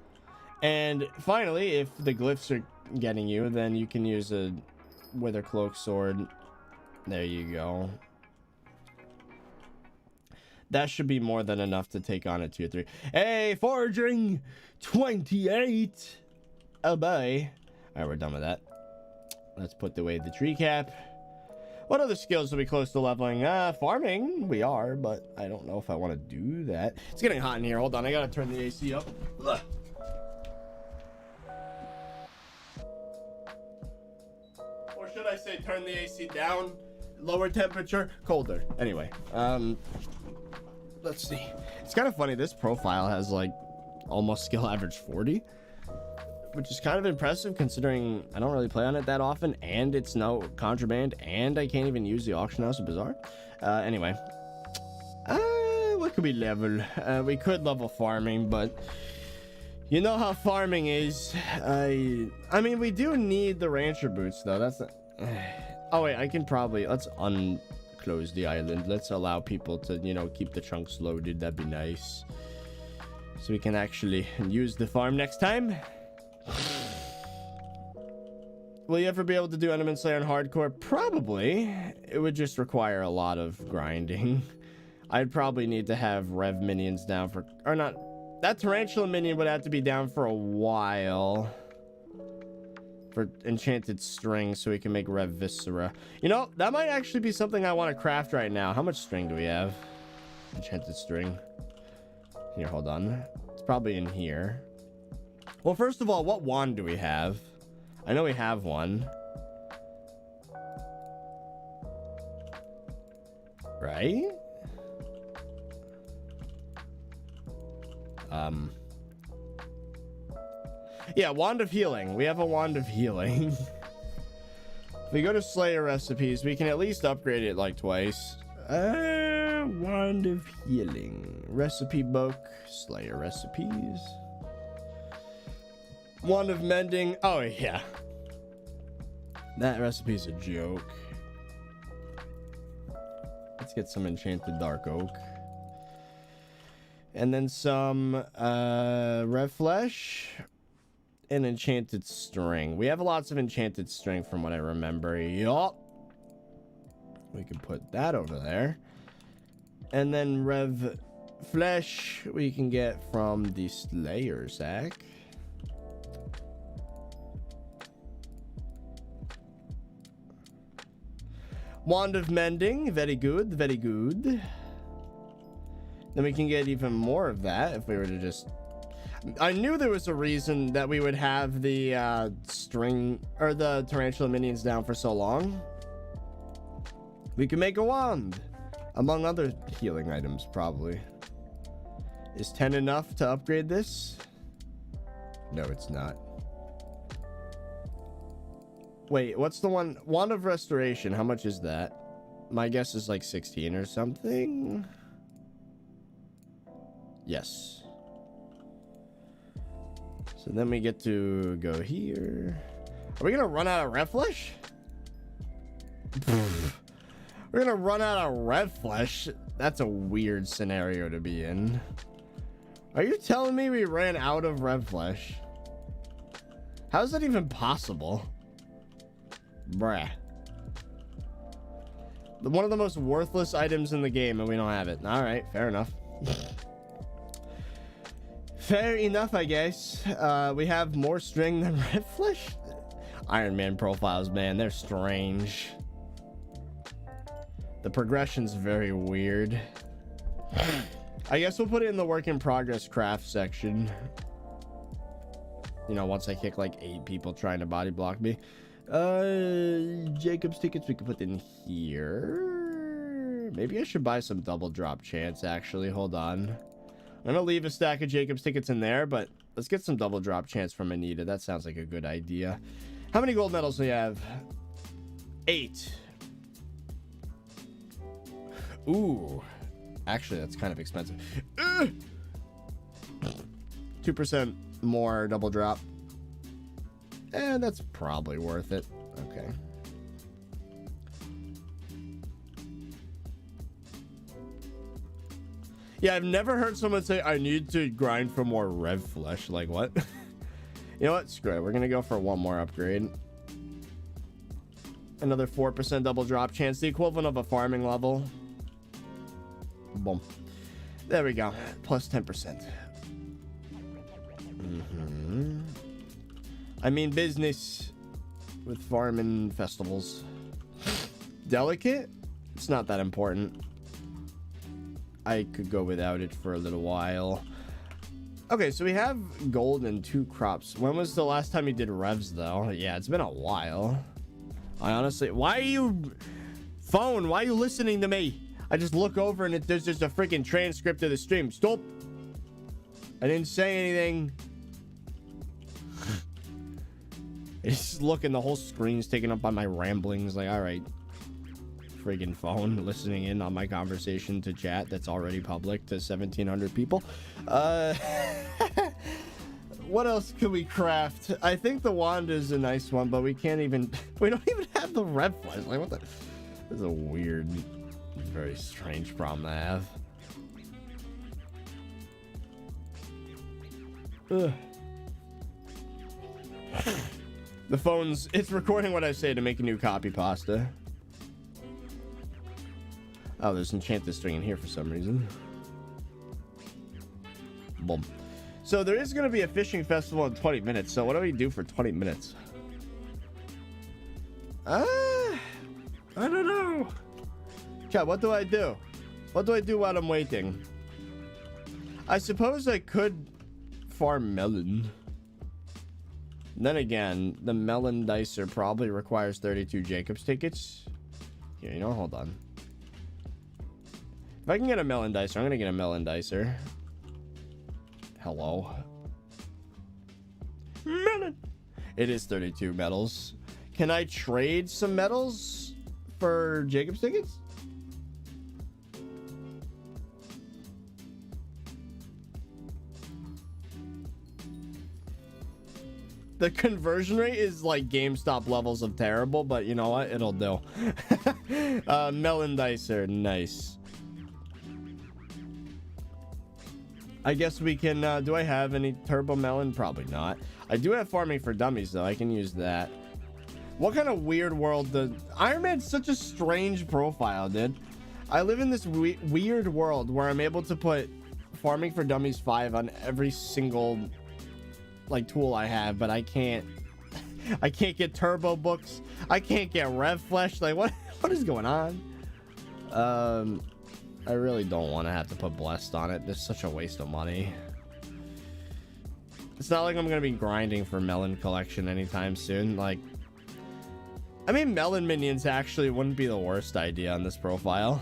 And finally, if the glyphs are getting you, then you can use a Wither Cloak Sword. There you go. That should be more than enough to take on a tier 3. Hey, foraging 28. Oh boy. All right, we're done with that. Let's put away the tree cap. What other skills will be close to leveling? Farming, we are, but I don't know if I want to do that. It's getting hot in here. Hold on, I gotta turn the AC up. Ugh. Or should I say turn the AC down? Lower temperature, colder. Anyway, let's see. It's kind of funny. This profile has like almost skill average 40, which is kind of impressive considering I don't really play on it that often, and it's no contraband, and I can't even use the auction house of Bazaar. Anyway, what could we level? We could level farming, but you know how farming is. I mean, we do need the rancher boots though. That's not. Oh wait, I can probably, let's unclose the island. Let's allow people to, you know, keep the chunks loaded. That'd be nice. So we can actually use the farm next time. Will you ever be able to do Enderman Slayer on hardcore? Probably. It would just require a lot of grinding. I'd probably need to have Rev minions down for, or not, that Tarantula minion would have to be down for a while. For enchanted string, so we can make Rev Viscera. You know, that might actually be something I want to craft right now. How much string do we have? Enchanted string. Here, hold on. It's probably in here. Well, first of all, what wand do we have? I know we have one. Right? Yeah, Wand of Healing. We have a Wand of Healing. If we go to Slayer recipes, we can at least upgrade it like twice. Wand of Healing. Recipe book. Slayer recipes. Wand of Mending. Oh, yeah. That recipe's a joke. Let's get some enchanted dark oak. And then some Rev Flesh. And enchanted string. We have lots of enchanted string from what I remember. Yup. We can put that over there. And then Rev Flesh we can get from the Slayer sack. Wand of Mending. Very good. Very good. Then we can get even more of that if we were to just... I knew there was a reason that we would have the string or the tarantula minions down for so long. We can make a wand, among other healing items, probably. Is 10 enough to upgrade this? No, it's not. Wait, what's the one? Wand of Restoration. How much is that? My guess is like 16 or something. Yes. So then we get to go here. Are we gonna run out of red flesh? We're gonna run out of red flesh. That's a weird scenario to be in. Are you telling me we ran out of red flesh? How is that even possible? Bruh. One of the most worthless items in the game and we don't have it. All right, fair enough. Fair enough, I guess. We have more string than red flesh. Iron Man profiles, man, they're strange. The progression's very weird. I guess we'll put it in the work in progress craft section. You know, once I kick like 8 people trying to body block me. Jacob's tickets we can put in here. Maybe I should buy some double drop chance, actually. Hold on. I'm gonna leave a stack of Jacob's tickets in there, but let's get some double drop chance from Anita. That sounds like a good idea. How many gold medals do we have? 8. Ooh. Actually, that's kind of expensive. 2% more double drop. And that's probably worth it. Okay. Yeah, I've never heard someone say, I need to grind for more red flesh. Like, what? You know what? Screw it. We're going to go for one more upgrade. Another 4% double drop chance. The equivalent of a farming level. Boom. There we go. Plus 10%. I mean business with farming festivals. Delicate? It's not that important. I could go without it for a little while. Okay, so we have gold and 2 crops. When was the last time you did revs, though? Yeah, it's been a while. I honestly... Why are you... Phone, why are you listening to me? I just look over and there's just a freaking transcript of the stream. Stop. I didn't say anything. It's just looking, the whole screen's taken up by my ramblings. Like, all right. Friggin' phone listening in on my conversation to chat that's already public to 1,700 people. What else can we craft? I think the wand is a nice one, but we can't even... We don't even have the red flesh. Like, what the... This is a weird... Very strange problem to have. Ugh. The phone's... It's recording what I say to make a new copy pasta. Oh, there's enchanted string in here for some reason. Boom. So there is going to be a fishing festival in 20 minutes. So what do we do for 20 minutes? I don't know. Chat, what do I do? What do I do while I'm waiting? I suppose I could farm melon. Then again, the melon dicer probably requires 32 Jacob's tickets. Here, you know, hold on. If I can get a melon dicer, I'm gonna get a melon dicer. Hello. Melon. It is 32 medals. Can I trade some medals for Jacob's tickets? The conversion rate is like GameStop levels of terrible, but you know what? It'll do. Melon dicer, nice. I guess we can, do I have any turbo melon? Probably not. I do have farming for dummies though. I can use that. What kind of weird world does... Iron Man's such a strange profile, dude. I live in this weird world where I'm able to put farming for dummies 5 on every single... like tool I have, but I can't get turbo books. I can't get rev flesh. Like what is going on? I really don't want to have to put blessed on it. It's such a waste of money. It's not like I'm going to be grinding for melon collection anytime soon. Like, I mean, melon minions actually wouldn't be the worst idea on this profile.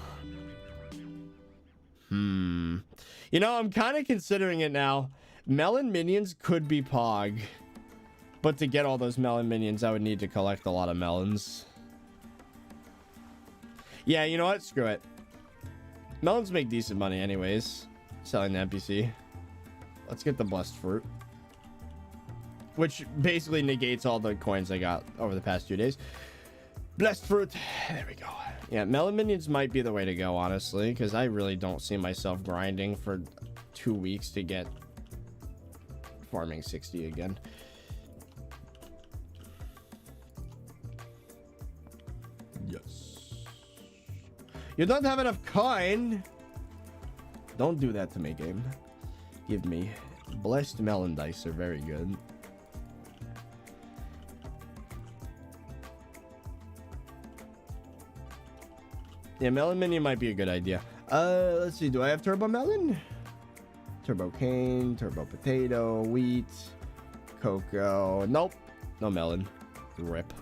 You know, I'm kind of considering it now. Melon minions could be Pog. But to get all those melon minions, I would need to collect a lot of melons. Yeah, you know what? Screw it. Melons make decent money anyways. Selling the NPC. Let's get the blessed fruit. Which basically negates all the coins I got over the past 2 days. Blessed fruit. There we go. Yeah, melon minions might be the way to go, honestly, because I really don't see myself grinding for 2 weeks to get farming 60 again. Yes. You don't have enough coin. Don't do that to me, game. Give me blessed melon dice are very good. Yeah, melon minion might be a good idea. Let's see. Do I have turbo melon? Turbo cane, turbo potato, wheat, cocoa. Nope. No melon. Rip.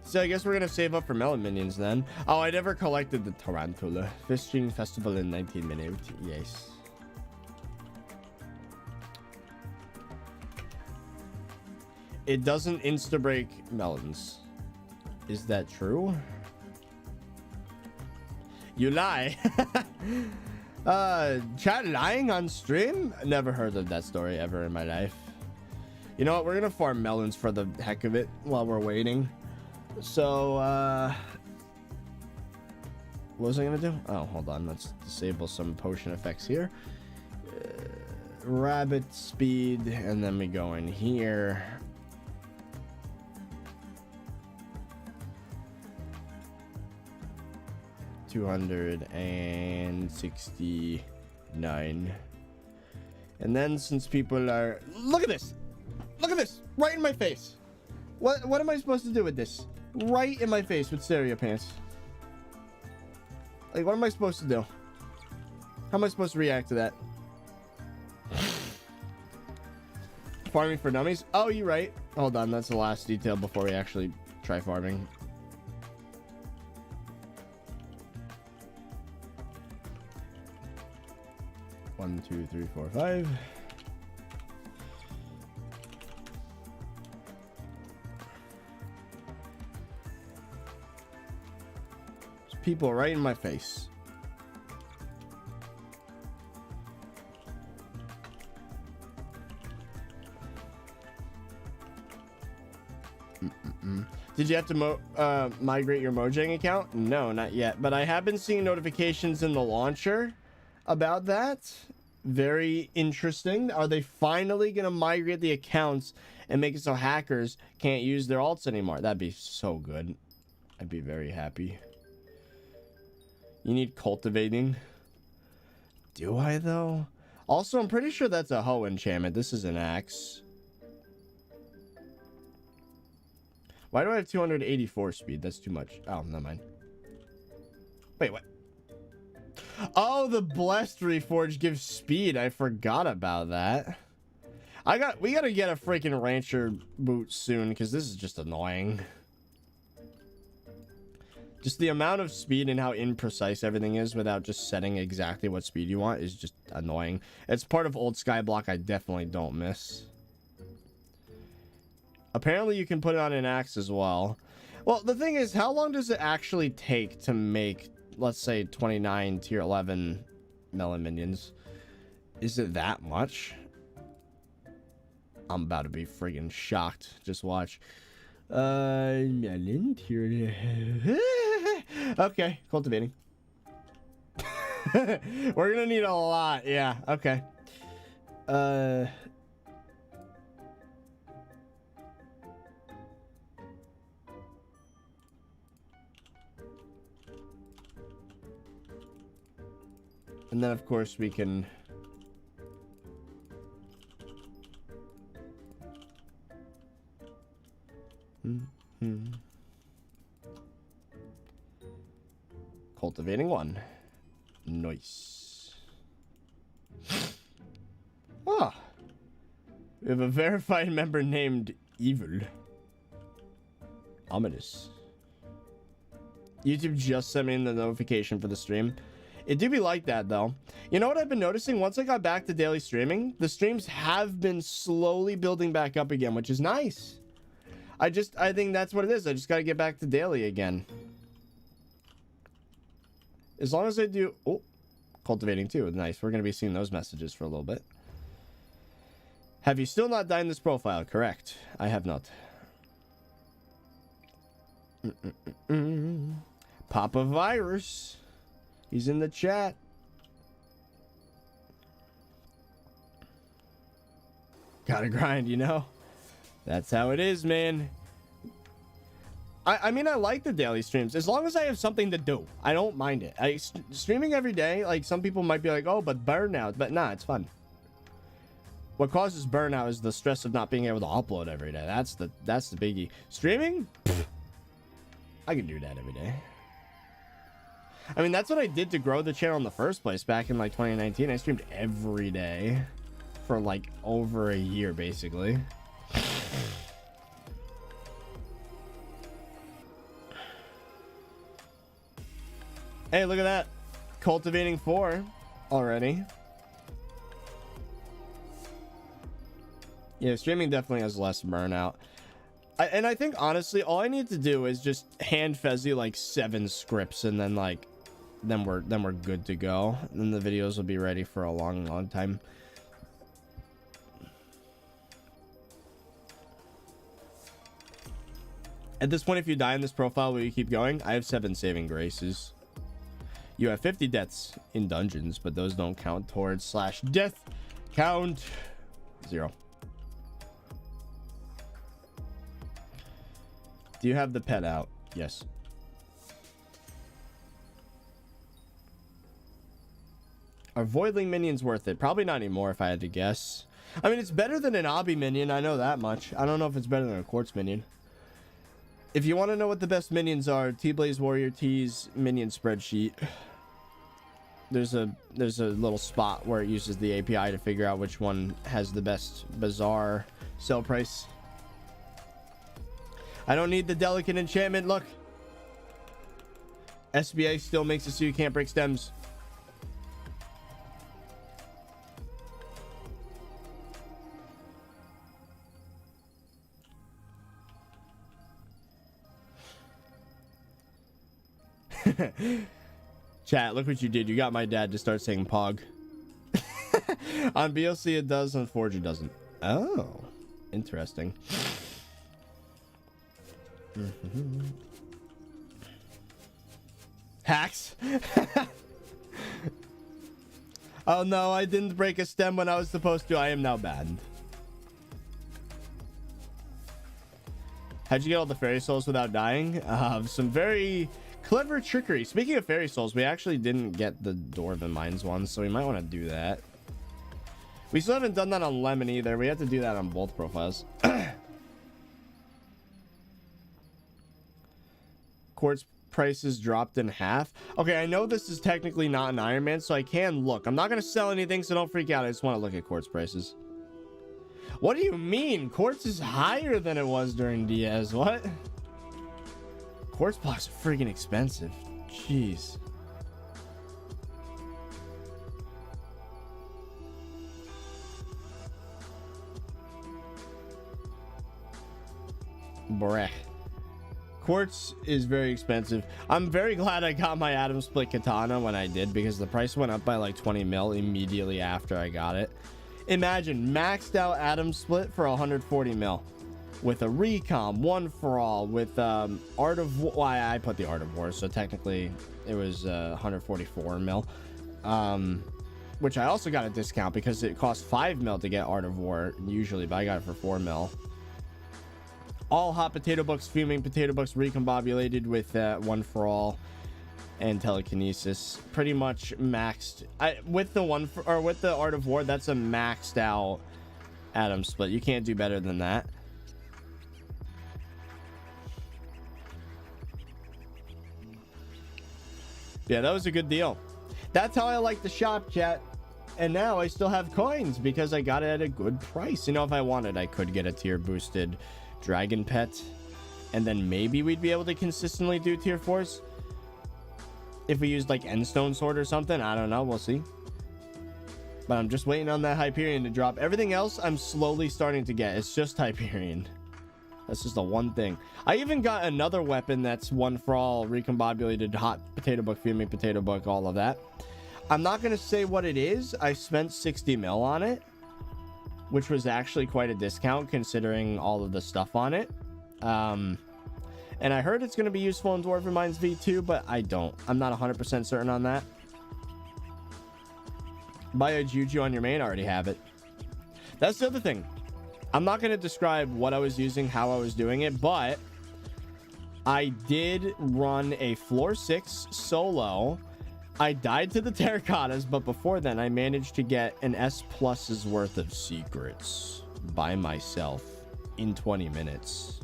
So I guess we're gonna save up for melon minions then. Oh, I never collected the tarantula. Fishing festival in 19 minutes. Yes. It doesn't insta-break melons. Is that true? You lie. Chat lying on stream? Never heard of that story ever in my life. You know what? We're gonna farm melons for the heck of it while we're waiting. So, what was I gonna do? Oh, hold on. Let's disable some potion effects here. Rabbit speed, and then we go in here. $269. And then since people are... Look at this! Look at this! Right in my face! What am I supposed to do with this? Right in my face with Stereo Pants. Like, what am I supposed to do? How am I supposed to react to that? Farming for dummies? Oh, you're right. Hold on, that's the last detail before we actually try farming. One, two, three, four, five. There's people right in my face. Did you have to migrate your Mojang account? No, not yet. But I have been seeing notifications in the launcher about that. Very interesting. Are they finally going to migrate the accounts and make it so hackers can't use their alts anymore? That'd be so good. I'd be very happy. You need cultivating. Do I, though? Also, I'm pretty sure that's a hoe enchantment. This is an axe. Why do I have 284 speed? That's too much. Oh, never mind. Wait, what? Oh, the blessed reforge gives speed. I forgot about that. We gotta get a freaking rancher boot soon because this is just annoying. Just the amount of speed and how imprecise everything is without just setting exactly what speed you want is just annoying. It's part of old SkyBlock I definitely don't miss. Apparently you can put it on an axe as well. Well, the thing is, how long does it actually take to make, let's say, 29 tier 11 melon minions? Is it that much? I'm about to be friggin' shocked. Just watch. Melon tier... Okay, cultivating. We're gonna need a lot. Yeah, okay. And then, of course, we can... Cultivating 1. Nice. Ah. We have a verified member named Evil. Ominous. YouTube just sent me the notification for the stream. It do be like that, though. You know what I've been noticing? Once I got back to daily streaming, the streams have been slowly building back up again, which is nice. I think that's what it is. I just got to get back to daily again. As long as I do... Oh, cultivating too. Nice. We're going to be seeing those messages for a little bit. Have you still not dined this profile? Correct. I have not. Papa Virus. He's in the chat. Gotta grind, you know? That's how it is, man. I mean, I like the daily streams. As long as I have something to do, I don't mind it. Streaming every day, like, some people might be like, oh, but burnout. But nah, it's fun. What causes burnout is the stress of not being able to upload every day. That's the biggie. Streaming? Pfft. I can do that every day. I mean, that's what I did to grow the channel in the first place back in like 2019. I streamed every day for like over a year, basically. Hey, look at that. Cultivating 4 already. Yeah, streaming definitely has less burnout. And I think, honestly, all I need to do is just hand Fezzy like 7 scripts, and then like then we're good to go. And then the videos will be ready for a long time. At this point, if you die in this profile, will you keep going? I have 7 saving graces. You have 50 deaths in dungeons, but those don't count towards /death count 0. Do you have the pet out? Yes. Are Voidling minions worth it? Probably not anymore, if I had to guess. I mean, it's better than an Obby minion. I know that much. I don't know if it's better than a Quartz minion. If you want to know what the best minions are, T-Blaze Warrior T's minion spreadsheet. There's a little spot where it uses the API to figure out which one has the best bizarre sell price. I don't need the delicate enchantment. Look. SBA still makes it so you can't break stems. Chat, look what you did. You got my dad to start saying Pog. On BLC it does, on Forge it doesn't. Oh, interesting. Hacks. Oh no, I didn't break a stem when I was supposed to. I am now banned. How'd you get all the fairy souls without dying? Some very clever trickery. Speaking of fairy souls, we actually didn't get the Dwarven Mines one, so we might want to do that. We still haven't done that on Lemon either. We have to do that on both profiles. Quartz prices dropped in half. Okay, I know this is technically not an Iron Man, so I can look. I'm not going to sell anything, so don't freak out. I just want to look at quartz prices. What do you mean? Quartz is higher than it was during Diaz. What? Quartz blocks are freaking expensive. Jeez. Breh. Quartz is very expensive. I'm very glad I got my Atom Split Katana when I did, because the price went up by like 20 mil immediately after I got it. Imagine maxed out Atom Split for 140 mil with a recom, one for all, with Art of War. Well, I put the Art of War, so technically it was 144 mil, which I also got a discount because it cost 5 mil to get Art of War usually, but I got it for 4 mil. All hot potato books, fuming potato books, recombobulated with one for all and telekinesis. Pretty much maxed. With the with the Art of War, that's a maxed out Atom Split. You can't do better than that. Yeah, that was a good deal. That's how I like the shop, chat. And now I still have coins because I got it at a good price. You know, if I wanted, I could get a tier boosted dragon pet. And then maybe we'd be able to consistently do tier 4s. If we used like Endstone Sword or something. I don't know. We'll see. But I'm just waiting on that Hyperion to drop. Everything else I'm slowly starting to get. It's just Hyperion. That's just the one thing. I even got another weapon that's one for all, recombobulated, hot potato book, fuming potato book, all of that. I'm not going to say what it is. I spent 60 mil on it, which was actually quite a discount considering all of the stuff on it. And I heard it's going to be useful in Dwarven Mines V2, but I'm not 100% certain on that. Buy a Juju on your main. I already have it. That's the other thing. I'm not going to describe what I was using, how I was doing it, but I did run a floor 6 solo. I died to the terracottas, but before then I managed to get an S+'s worth of secrets by myself in 20 minutes.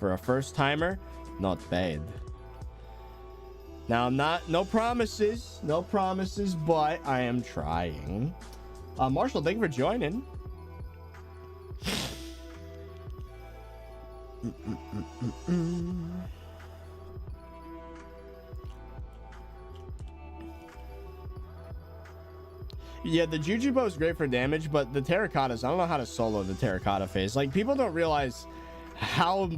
For a first timer, not bad. Now no promises, but I am trying. Marshall, thank you for joining. Yeah, the Juju bow is great for damage, but the terracottas, I don't know how to solo the terracotta phase. Like, people don't realize how,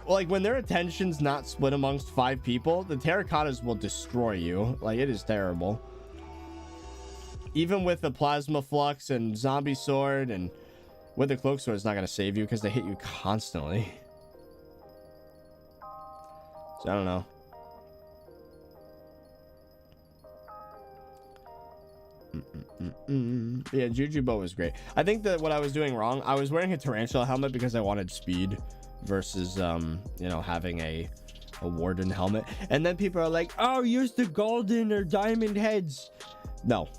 like, when their attention's not split amongst 5 people, the terracottas will destroy you. Like, it is terrible. Even with the plasma flux and zombie sword, and with the cloak sword, it's not going to save you because they hit you constantly. So I don't know. Yeah, Juju bow was great. I think that what I was doing wrong, I was wearing a tarantula helmet because I wanted speed versus you know, having a warden helmet. And then people are like, oh, use the golden or diamond heads. No.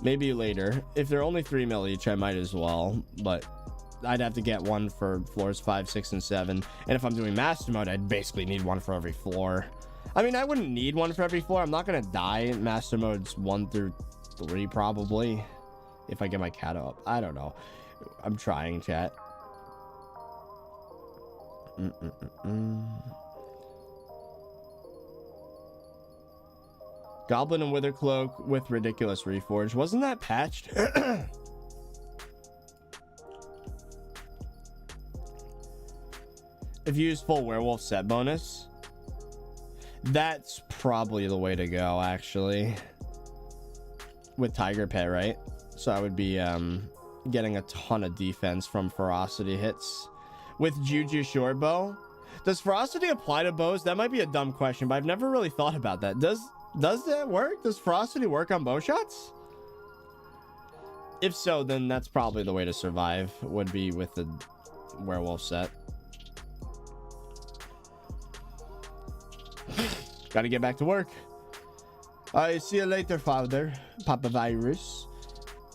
Maybe later. If they're only 3 mil each, I might as well, but I'd have to get one for floors 5, 6, and 7. And if I'm doing master mode, I'd basically need one for every floor. I mean, I wouldn't need one for every floor. I'm not gonna die in master modes 1 through 3 probably, if I get my cat up. I don't know. I'm trying, chat. Goblin and Wither Cloak with ridiculous reforge. Wasn't that patched? If you use full werewolf set bonus, that's probably the way to go, actually. With Tiger Pet, right? So I would be getting a ton of defense from ferocity hits. With Juju short bow, does ferocity apply to bows? That might be a dumb question, but I've never really thought about that. Does that work? Does ferocity work on bow shots? If so, then that's probably the way to survive, would be with the werewolf set. Gotta get back to work. See you later, father. Papa Virus.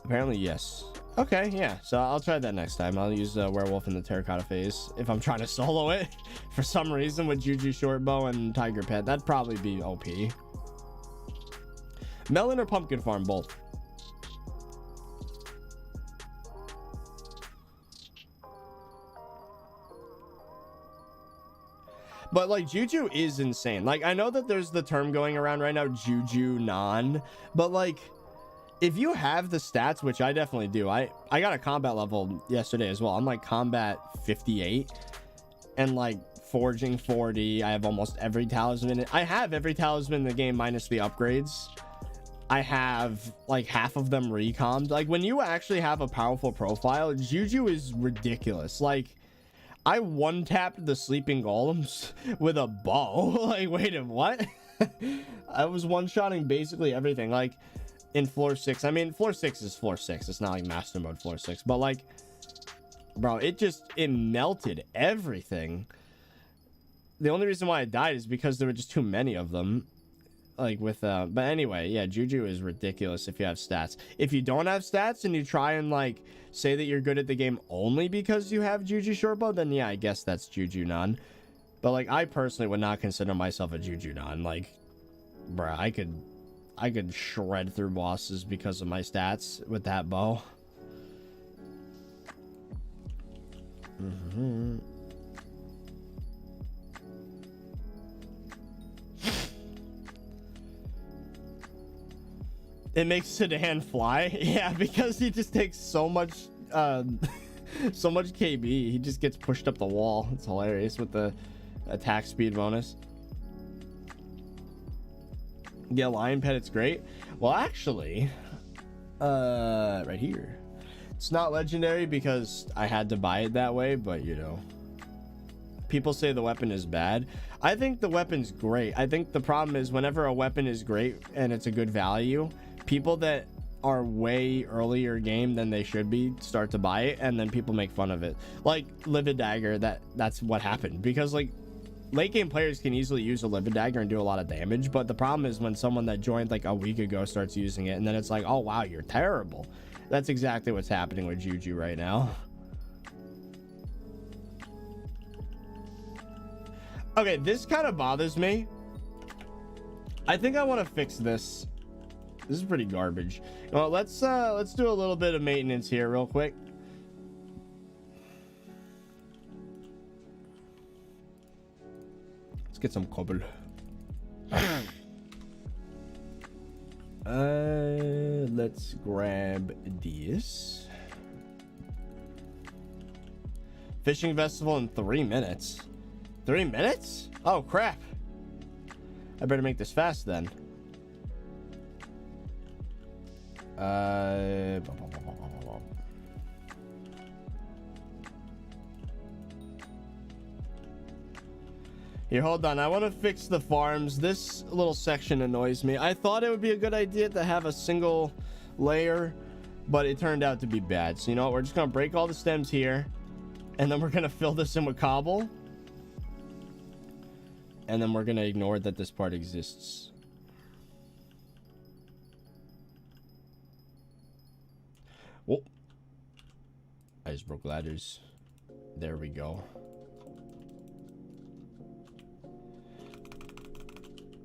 Apparently, yes. Okay, yeah. So I'll try that next time. I'll use werewolf in the terracotta phase if I'm trying to solo it for some reason with Juju short bow and Tiger Pet. That'd probably be OP. Melon or pumpkin farm, both. But like, Juju is insane. Like, I know that there's the term going around right now, Juju non, but like, if you have the stats, which I definitely do, I got a combat level yesterday as well. I'm like combat 58 and like forging 40. I have almost every talisman. I have every talisman in the game minus the upgrades. I have like half of them recommed. Like, when you actually have a powerful profile, Juju is ridiculous. Like, I one-tapped the sleeping golems with a bow. Like, wait, what? I was one-shotting basically everything. Like, in floor 6. I mean, floor 6 is floor 6. It's not like master mode floor 6. But, like, bro, it melted everything. The only reason why I died is because there were just too many of them. Like, with, but anyway, yeah, Juju is ridiculous if you have stats. If you don't have stats and you try and, like, say that you're good at the game only because you have Juju short bow, then yeah, I guess that's Juju non. But like, I personally would not consider myself a Juju Don. Like, bruh, I could shred through bosses because of my stats with that bow. It makes Sedan fly. Yeah, because he just takes so much so much KB. He just gets pushed up the wall. It's hilarious with the attack speed bonus. Yeah, lion pet, it's great. Well, actually, right here, it's not legendary because I had to buy it that way, but you know, people say the weapon is bad. I think the weapon's great. I think the problem is whenever a weapon is great and it's a good value, people that are way earlier game than they should be start to buy it, and then people make fun of it. Like Livid Dagger, that's what happened, because like late game players can easily use a Livid Dagger and do a lot of damage, but the problem is when someone that joined like a week ago starts using it, and then it's like, oh wow, you're terrible. That's exactly what's happening with Juju right now. Okay, this kind of bothers me. I think I want to fix this. This is pretty garbage. Well, let's do a little bit of maintenance here real quick. Let's get some cobble. Let's grab this. Fishing festival in 3 minutes. 3 minutes? Oh crap. I better make this fast then. Here, hold on. I want to fix the farms. This little section annoys me. I thought it would be a good idea to have a single layer, but it turned out to be bad. So you know what? We're just gonna break all the stems here, and then we're gonna fill this in with cobble, and then we're gonna ignore that this part exists. Oh, I just broke ladders. There we go.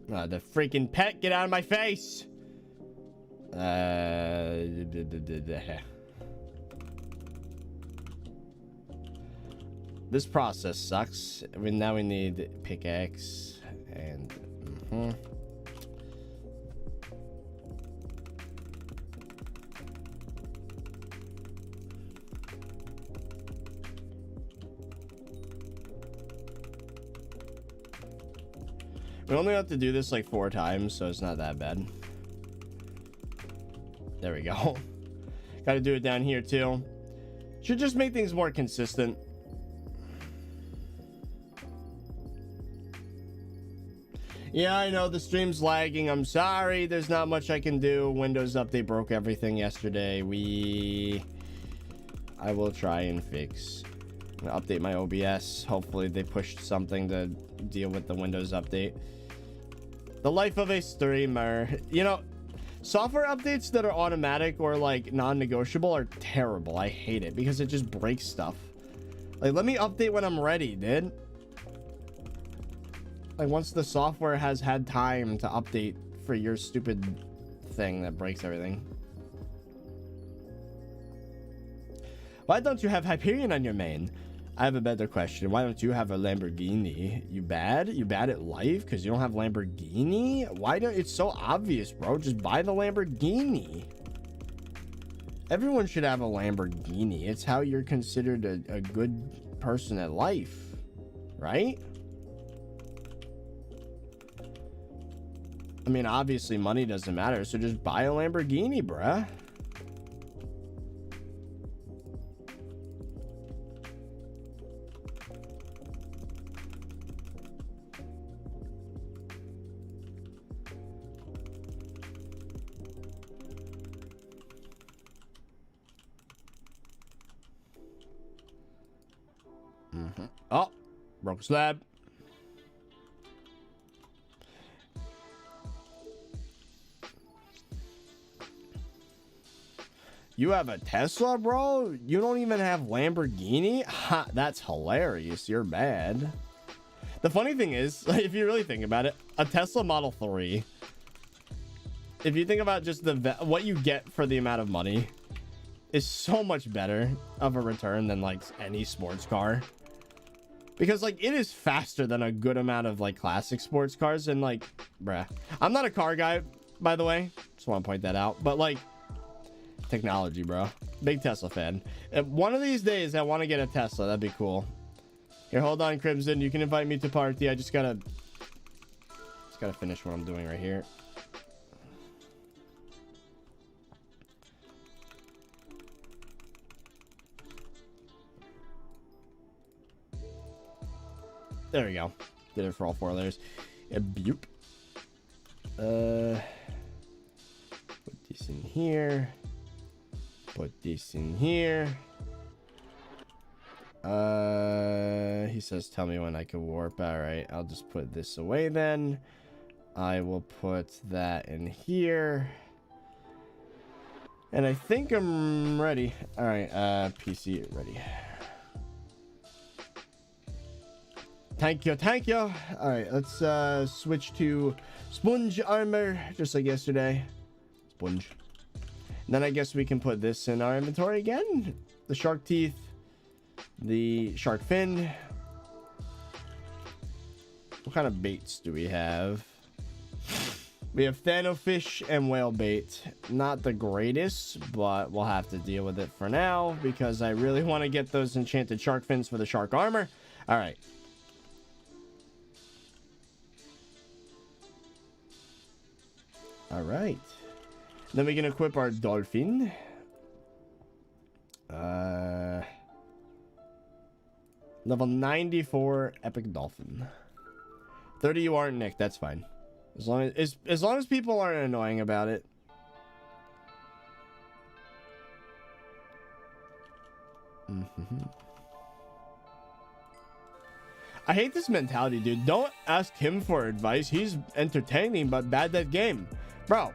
The freaking pet, get out of my face. This process sucks. Now we need pickaxe and we only have to do this like 4 times, so it's not that bad. There we go. Got to do it down here too. Should just make things more consistent. Yeah, I know the stream's lagging. I'm sorry. There's not much I can do. Windows update broke everything yesterday. I will try and fix. I'm gonna update my OBS. Hopefully they pushed something to deal with the Windows update. The life of a streamer. You know, software updates that are automatic or like non-negotiable are terrible. I hate it because it just breaks stuff. Like, let me update when I'm ready, dude. Like, once the software has had time to update for your stupid thing that breaks everything. Why don't you have Hyperion on your main? I have a better question. Why don't you have a Lamborghini? You bad? You bad at life because you don't have Lamborghini? Why don't... It's so obvious, bro. Just buy the Lamborghini. Everyone should have a Lamborghini. It's how you're considered a good person at life, right? I mean, obviously money doesn't matter, so just buy a Lamborghini, bruh. Oh, broke a slab. You have a Tesla, bro? You don't even have Lamborghini? Ha, that's hilarious. You're bad. The funny thing is, if you really think about it, a Tesla Model 3, if you think about just what you get for the amount of money, is so much better of a return than like any sports car. Because like it is faster than a good amount of like classic sports cars. And like, bruh, I'm not a car guy, by the way. Just want to point that out. But like, technology, bro. Big Tesla fan. If one of these days I want to get a Tesla, that'd be cool. Here, hold on, Crimson. You can invite me to party. I just gotta finish what I'm doing right here. There we go. Did it for all 4 layers. Yeah, boop. Put this in here. Put this in here. He says, tell me when I can warp. All right, I'll just put this away then. I will put that in here. And I think I'm ready. All right, PC ready. Thank you, thank you. All right, let's switch to sponge armor, just like yesterday. Sponge. And then I guess we can put this in our inventory again. The shark teeth, the shark fin. What kind of baits do we have? We have Thanofish and whale bait. Not the greatest, but we'll have to deal with it for now because I really want to get those enchanted shark fins for the shark armor. All right. All right. Then we can equip our dolphin. Level 94 epic dolphin. 30 you aren't, Nick. That's fine. As long as people aren't annoying about it. I hate this mentality, dude. Don't ask him for advice. He's entertaining but bad at game. Bro,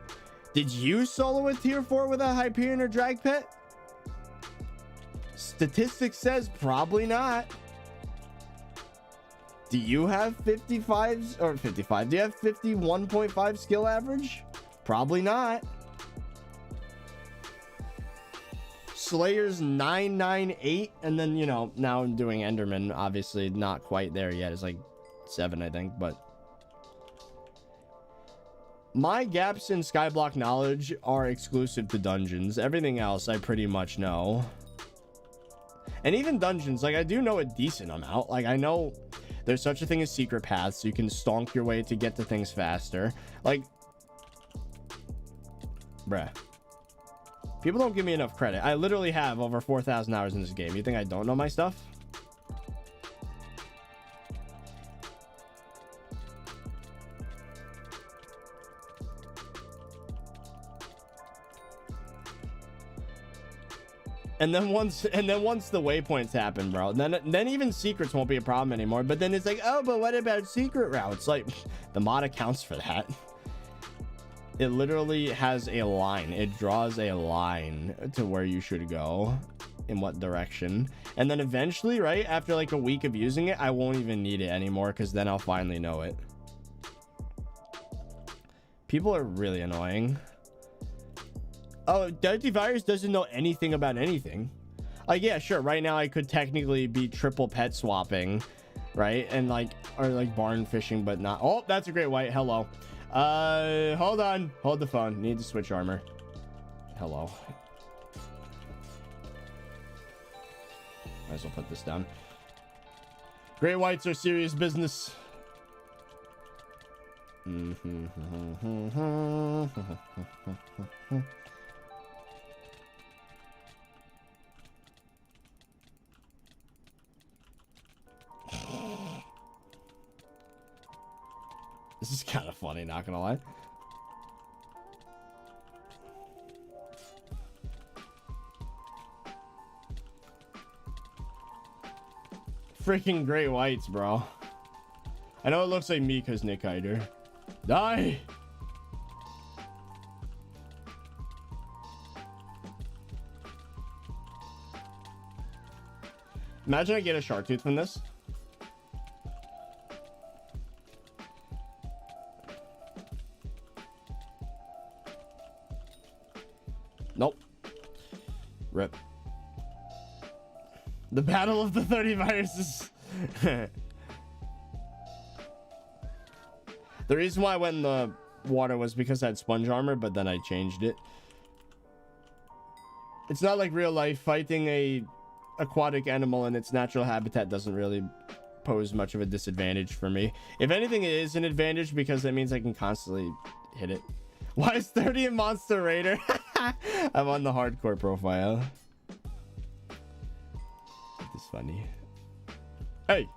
did you solo a tier 4 with a Hyperion or drag pet? Statistics says probably not. Do you have 55s or 55? Do you have 51.5 skill average? Probably not. Slayer's 998, and then, you know, now I'm doing Enderman. Obviously not quite there yet. It's like 7, I think, but my gaps in SkyBlock knowledge are exclusive to dungeons. Everything else I pretty much know. And even dungeons, like I do know a decent amount. Like I know there's such a thing as secret paths. So you can stonk your way to get to things faster. Like, bruh. People don't give me enough credit. I literally have over 4,000 hours in this game. You think I don't know my stuff? And then once the waypoints happen, bro, then even secrets won't be a problem anymore. But then it's like, oh, but what about secret routes? Like, the mod accounts for that. It literally has a line. It draws a line to where you should go, in what direction. And then eventually, right after like a week of using it, I won't even need it anymore because then I'll finally know it. People are really annoying. Oh, ThirtyVirus doesn't know anything about anything. Like, yeah, sure. Right now, I could technically be triple pet swapping, right? And like, or like barn fishing, but not. Oh, that's a great white. Hello. Hold on. Hold the phone. Need to switch armor. Hello. Might as well put this down. Great whites are serious business. This is kind of funny, not gonna lie. Freaking great whites, bro. I know it looks like me because Nick Hyder. Die! Imagine I get a shark tooth from this. Nope. Rip. The battle of the 30viruses. The reason why I went in the water was because I had sponge armor, but then I changed it. It's not like real life. Fighting a aquatic animal in its natural habitat doesn't really pose much of a disadvantage for me. If anything, it is an advantage because that means I can constantly hit it. Why is 30 a Monster Raider? I'm on the hardcore profile. It's funny. Hey!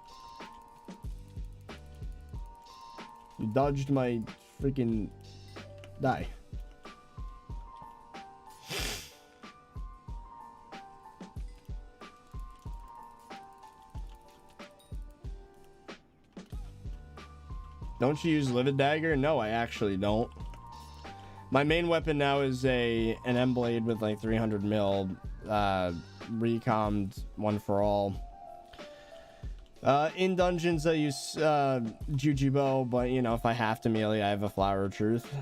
You dodged my freaking die. Don't you use Livid Dagger? No, I actually don't. My main weapon now is an M-Blade with like 300 mil, recommed one for all. In dungeons I use Jujibo, but you know, if I have to melee, I have a Flower of Truth.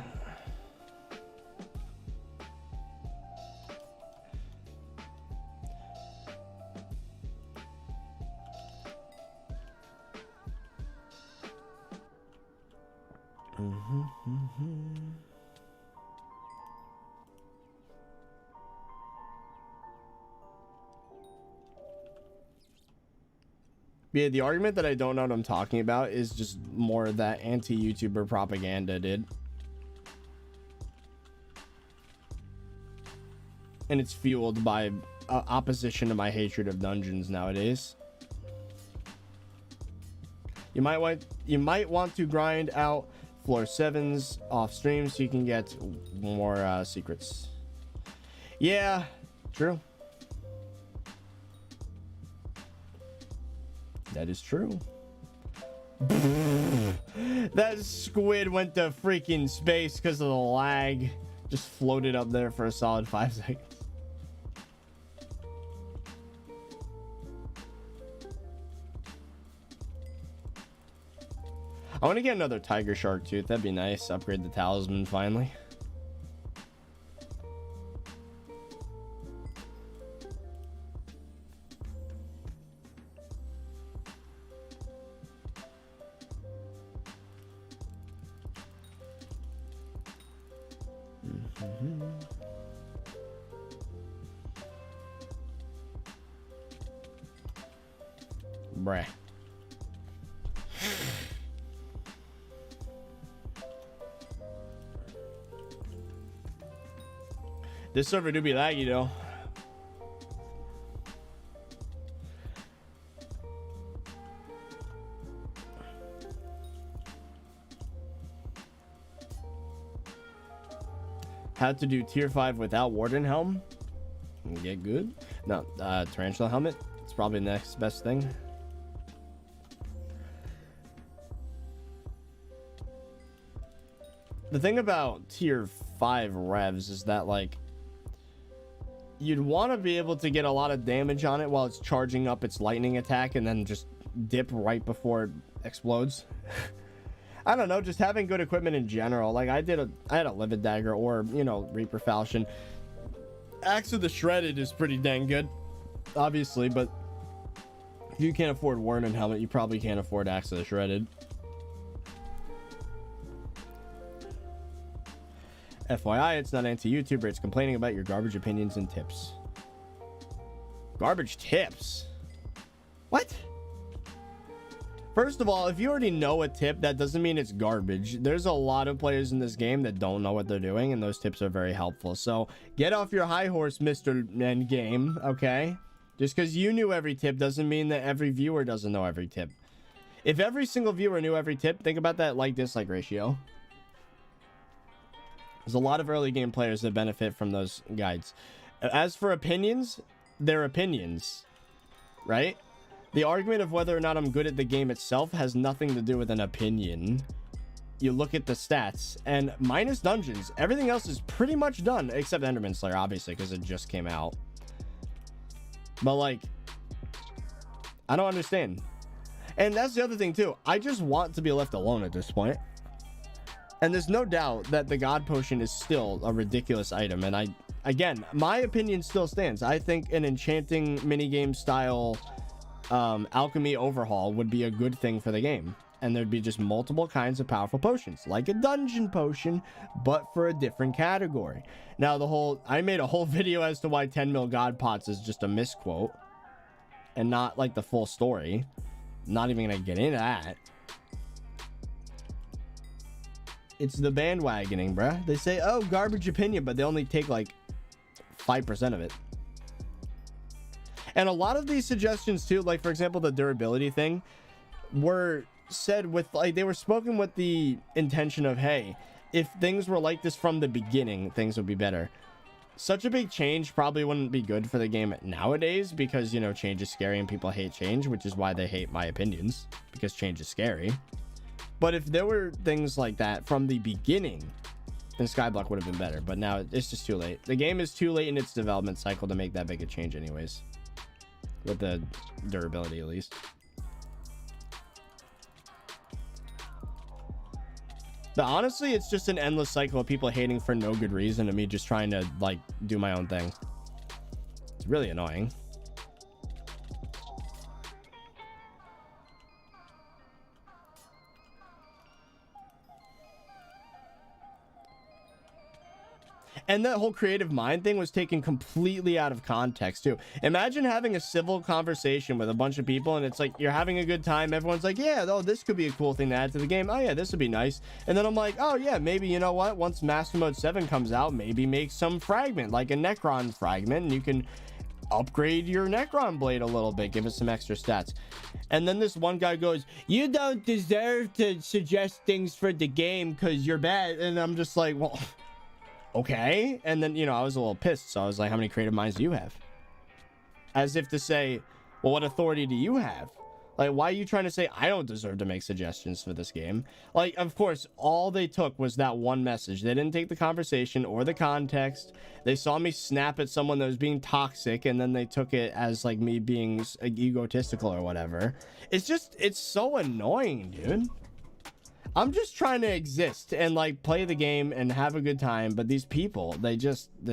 Yeah, the argument that I don't know what I'm talking about is just more that anti-YouTuber propaganda did. And it's fueled by opposition to my hatred of dungeons nowadays. You might want to grind out floor 7s off stream so you can get more secrets. Yeah, true. That is true. That squid went to freaking space because of the lag. Just floated up there for a solid 5 seconds. I want to get another tiger shark tooth. That'd be nice. Upgrade the talisman finally. Bruh. This server do be laggy though. How to do tier 5 without Warden Helm? Get good? No, Tarantula Helmet. It's probably the next best thing. The thing about tier 5 revs is that like you'd want to be able to get a lot of damage on it while it's charging up its lightning attack and then just dip right before it explodes. I don't know, just having good equipment in general. Like I had a Livid Dagger or, you know, Reaper Falchion. Axe of the Shredded is pretty dang good, obviously, but if you can't afford Warden Helmet, you probably can't afford Axe of the Shredded. FYI, it's not anti-YouTuber, it's complaining about your garbage opinions and tips. Garbage tips? What? First of all, if you already know a tip, that doesn't mean it's garbage. There's a lot of players in this game that don't know what they're doing, and those tips are very helpful. So get off your high horse, Mr. Endgame, okay? Just because you knew every tip doesn't mean that every viewer doesn't know every tip. If every single viewer knew every tip, think about that like-dislike ratio. There's a lot of early game players that benefit from those guides. As for opinions, they're opinions, right? The argument of whether or not I'm good at the game itself has nothing to do with an opinion. You look at the stats, and minus dungeons, everything else is pretty much done, except Enderman Slayer, obviously, because it just came out. But, like, I don't understand. And that's the other thing, too. I just want to be left alone at this point. And there's no doubt that the God Potion is still a ridiculous item, and again, my opinion still stands. I think an enchanting minigame style alchemy overhaul would be a good thing for the game. And there'd be just multiple kinds of powerful potions, like a dungeon potion, but for a different category. Now, I made a whole video as to why 10 mil god pots is just a misquote and not like the full story. Not even gonna get into that. It's the bandwagoning, bruh. They say, oh, garbage opinion, but they only take like 5% of it. And a lot of these suggestions too, like for example, the durability thing, were said with like, they were spoken with the intention of, hey, if things were like this from the beginning, things would be better. Such a big change probably wouldn't be good for the game nowadays because, you know, change is scary and people hate change, which is why they hate my opinions, because change is scary. But if there were things like that from the beginning, then SkyBlock would have been better. But now it's just too late. The game is too late in its development cycle to make that big a change anyways. With the durability, at least. But honestly, it's just an endless cycle of people hating for no good reason and me just trying to, like, do my own thing. It's really annoying. And that whole creative mind thing was taken completely out of context too. Imagine having a civil conversation with a bunch of people and it's like you're having a good time. Everyone's like, yeah, oh, this could be a cool thing to add to the game. Oh yeah, this would be nice. And then I'm like, oh yeah, maybe, you know what, once Master Mode 7 comes out, maybe make some fragment, like a Necron fragment, and you can upgrade your Necron blade a little bit, give it some extra stats. And then this one guy goes, you don't deserve to suggest things for the game because you're bad. And I'm just like, well, okay. And then, you know, I was a little pissed, so I was like, how many creative minds do you have? As if to say, well, what authority do you have? Like, why are you trying to say I don't deserve to make suggestions for this game? Like, of course, all they took was that one message. They didn't take the conversation or the context. They saw me snap at someone that was being toxic, and then they took it as like me being egotistical or whatever. It's just, it's so annoying, dude. I'm just trying to exist and like play the game and have a good time, but these people, they're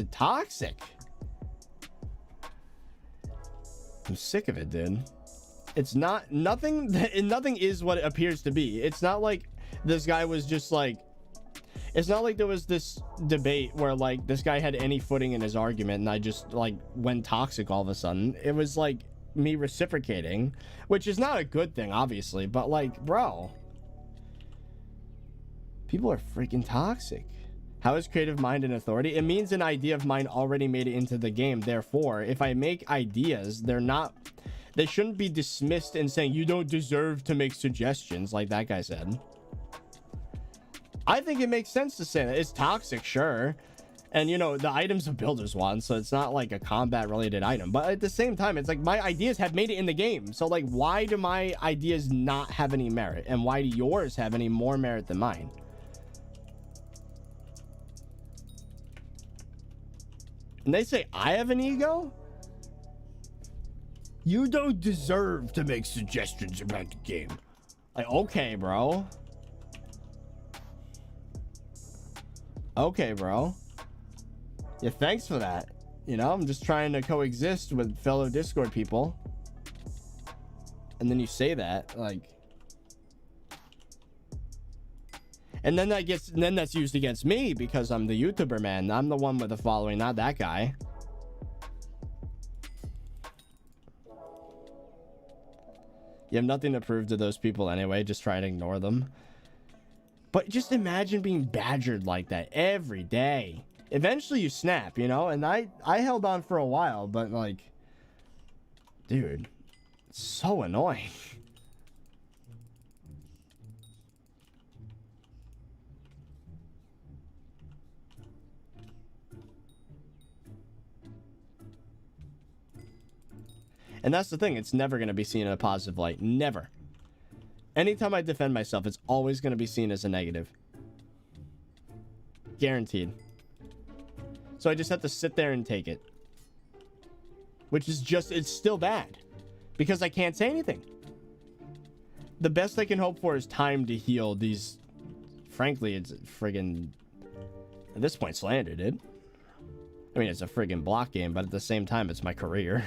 toxic. I'm sick of it, dude. It's not, nothing is what it appears to be. It's not like this guy was just like, it's not like there was this debate where like this guy had any footing in his argument and I just like went toxic all of a sudden. It was like me reciprocating, which is not a good thing, obviously, but like, bro, people are freaking toxic. How is creative mind an authority? It means an idea of mine already made it into the game. Therefore, if I make ideas, they shouldn't be dismissed and saying you don't deserve to make suggestions like that guy said. I think it makes sense to say that. It's toxic, sure. And you know, the item's a builder's one, so it's not like a combat related item. But at the same time, it's like my ideas have made it in the game. So like, why do my ideas not have any merit? And why do yours have any more merit than mine? And they say I have an ego? You don't deserve to make suggestions about the game. Like, okay, bro. Okay, bro. Yeah, thanks for that. You know, I'm just trying to coexist with fellow Discord people. And then you say that, like... And then that's used against me because I'm the YouTuber, man. I'm the one with the following, not that guy. You have nothing to prove to those people anyway. Just try to ignore them. But just imagine being badgered like that every day. Eventually you snap, you know? And I held on for a while, but like... Dude, it's so annoying. And that's the thing, it's never going to be seen in a positive light. Never. Anytime I defend myself, it's always going to be seen as a negative. Guaranteed. So I just have to sit there and take it. Which is just, it's still bad. Because I can't say anything. The best I can hope for is time to heal these... Frankly, it's friggin... At this point, slander, dude. I mean, it's a friggin' block game, but at the same time, it's my career.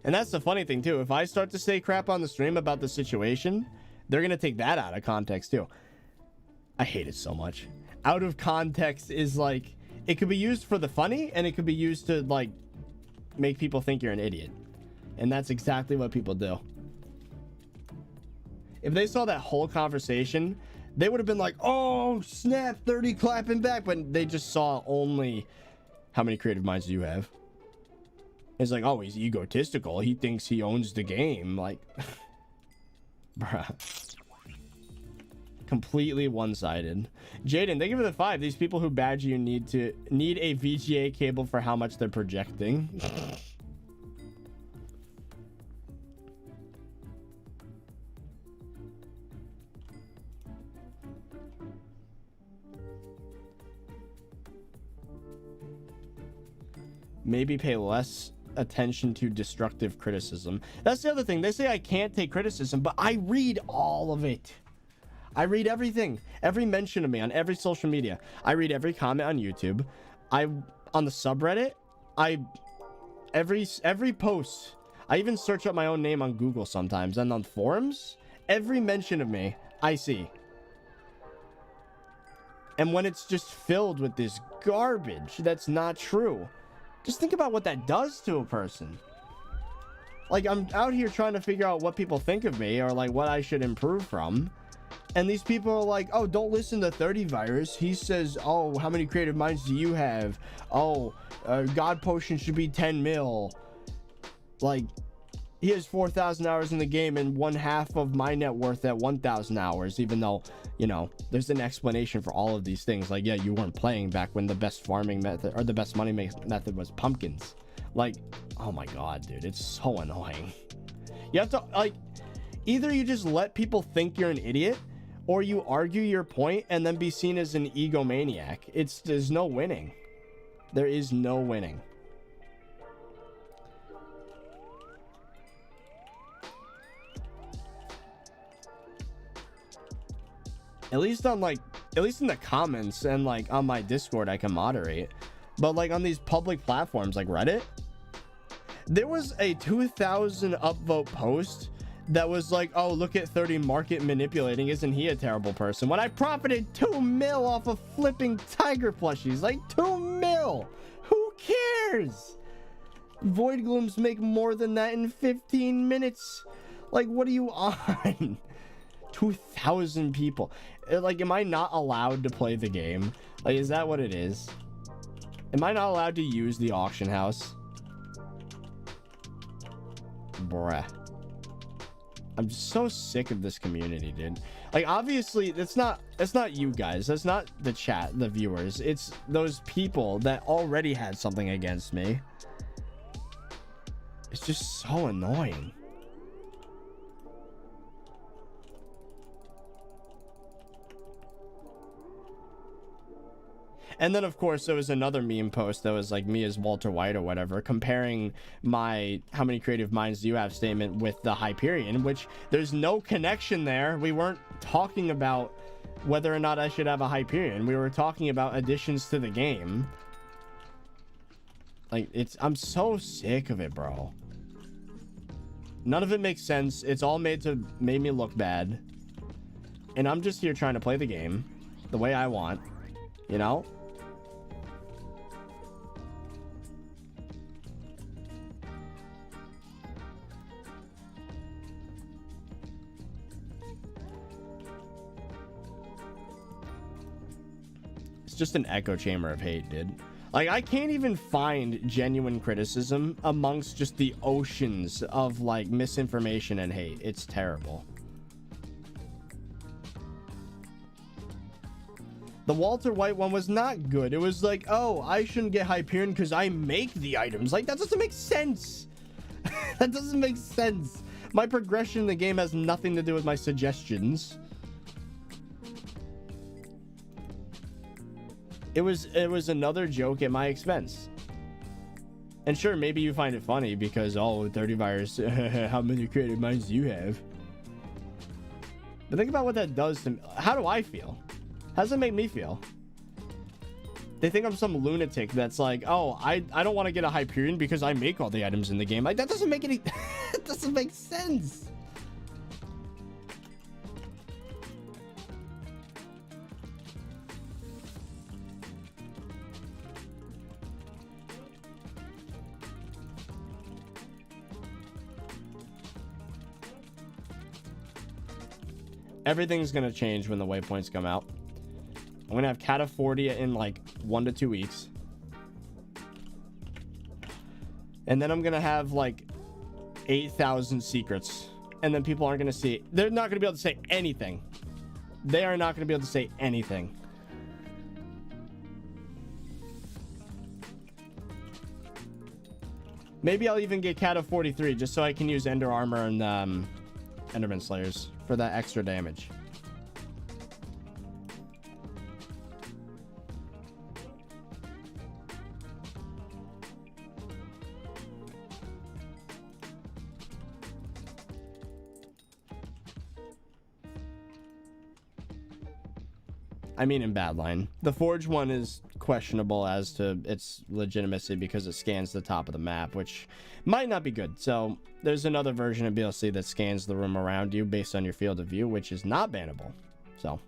And that's the funny thing too. If I start to say crap on the stream about the situation, they're gonna take that out of context too. I hate it so much. Out of context is like, it could be used for the funny, and it could be used to like make people think you're an idiot. And that's exactly what people do. If they saw that whole conversation, they would have been like, oh snap, 30 clapping back, but they just saw only how many creative minds do you have. It's like, oh, he's egotistical. He thinks he owns the game. Like, bruh. Completely one-sided. Jaden, thank you for the 5. These people who badge you need a VGA cable for how much they're projecting. Maybe pay less attention to destructive criticism. That's the other thing. They say I can't take criticism, but I read all of it. I read everything, every mention of me on every social media. I read every comment on YouTube. On the subreddit, every post. I even search up my own name on Google sometimes, and on forums, every mention of me I see. And when it's just filled with this garbage that's not true, just think about what that does to a person. Like, I'm out here trying to figure out what people think of me, or like what I should improve from. And these people are like, oh, don't listen to ThirtyVirus. He says, oh, how many creative minds do you have? Oh, God Potion should be 10 mil. Like, he has 4,000 hours in the game and 1/2 of my net worth at 1,000 hours, even though, you know, there's an explanation for all of these things. Like, yeah, you weren't playing back when the best farming method or the best money method was pumpkins. Like, oh my God, dude, it's so annoying. You have to, like, either you just let people think you're an idiot, or you argue your point and then be seen as an egomaniac. There's no winning. There is no winning. At least in the comments and like on my Discord, I can moderate. But like on these public platforms like Reddit, there was a 2,000 upvote post that was like, oh, look at 30 market manipulating. Isn't he a terrible person? When I profited 2 mil off of flipping tiger plushies, like 2 mil. Who cares? Void Glooms make more than that in 15 minutes. Like, what are you on? 2,000 people. Like, am I not allowed to play the game? Like, is that what it is? Am I not allowed to use the auction house? Bruh. I'm so sick of this community, dude. Like, obviously, that's not you guys. That's not the chat, the viewers. It's those people that already had something against me. It's just so annoying. And then, of course, there was another meme post that was like me as Walter White or whatever, comparing my how many creative minds do you have statement with the Hyperion, which there's no connection there. We weren't talking about whether or not I should have a Hyperion. We were talking about additions to the game. Like, I'm so sick of it, bro. None of it makes sense. It's all made me look bad. And I'm just here trying to play the game the way I want, you know? Just an echo chamber of hate, dude. Like, I can't even find genuine criticism amongst just the oceans of like misinformation and hate. It's terrible. The Walter White one was not good. It was like, oh, I shouldn't get Hyperion because I make the items. Like, that doesn't make sense. That doesn't make sense. My progression in the game has nothing to do with my suggestions. It was another joke at my expense. And sure, maybe you find it funny because, oh, ThirtyVirus, how many creative minds do you have? But think about what that does to me. How do I feel? How does it make me feel? They think I'm some lunatic that's like, oh, I don't want to get a Hyperion because I make all the items in the game. Like, that doesn't make any... It doesn't make sense. Everything's gonna change when the waypoints come out. I'm gonna have Cata 40 in like 1 to 2 weeks, and then I'm gonna have like 8,000 secrets, and then people aren't gonna see it. They're not gonna be able to say anything. They are not gonna be able to say anything. Maybe I'll even get Cata 43 just so I can use Ender Armor and Enderman Slayers for that extra damage. I mean, in Badline. The Forge one is questionable as to its legitimacy because it scans the top of the map, which might not be good. So there's another version of BLC that scans the room around you based on your field of view, which is not bannable. So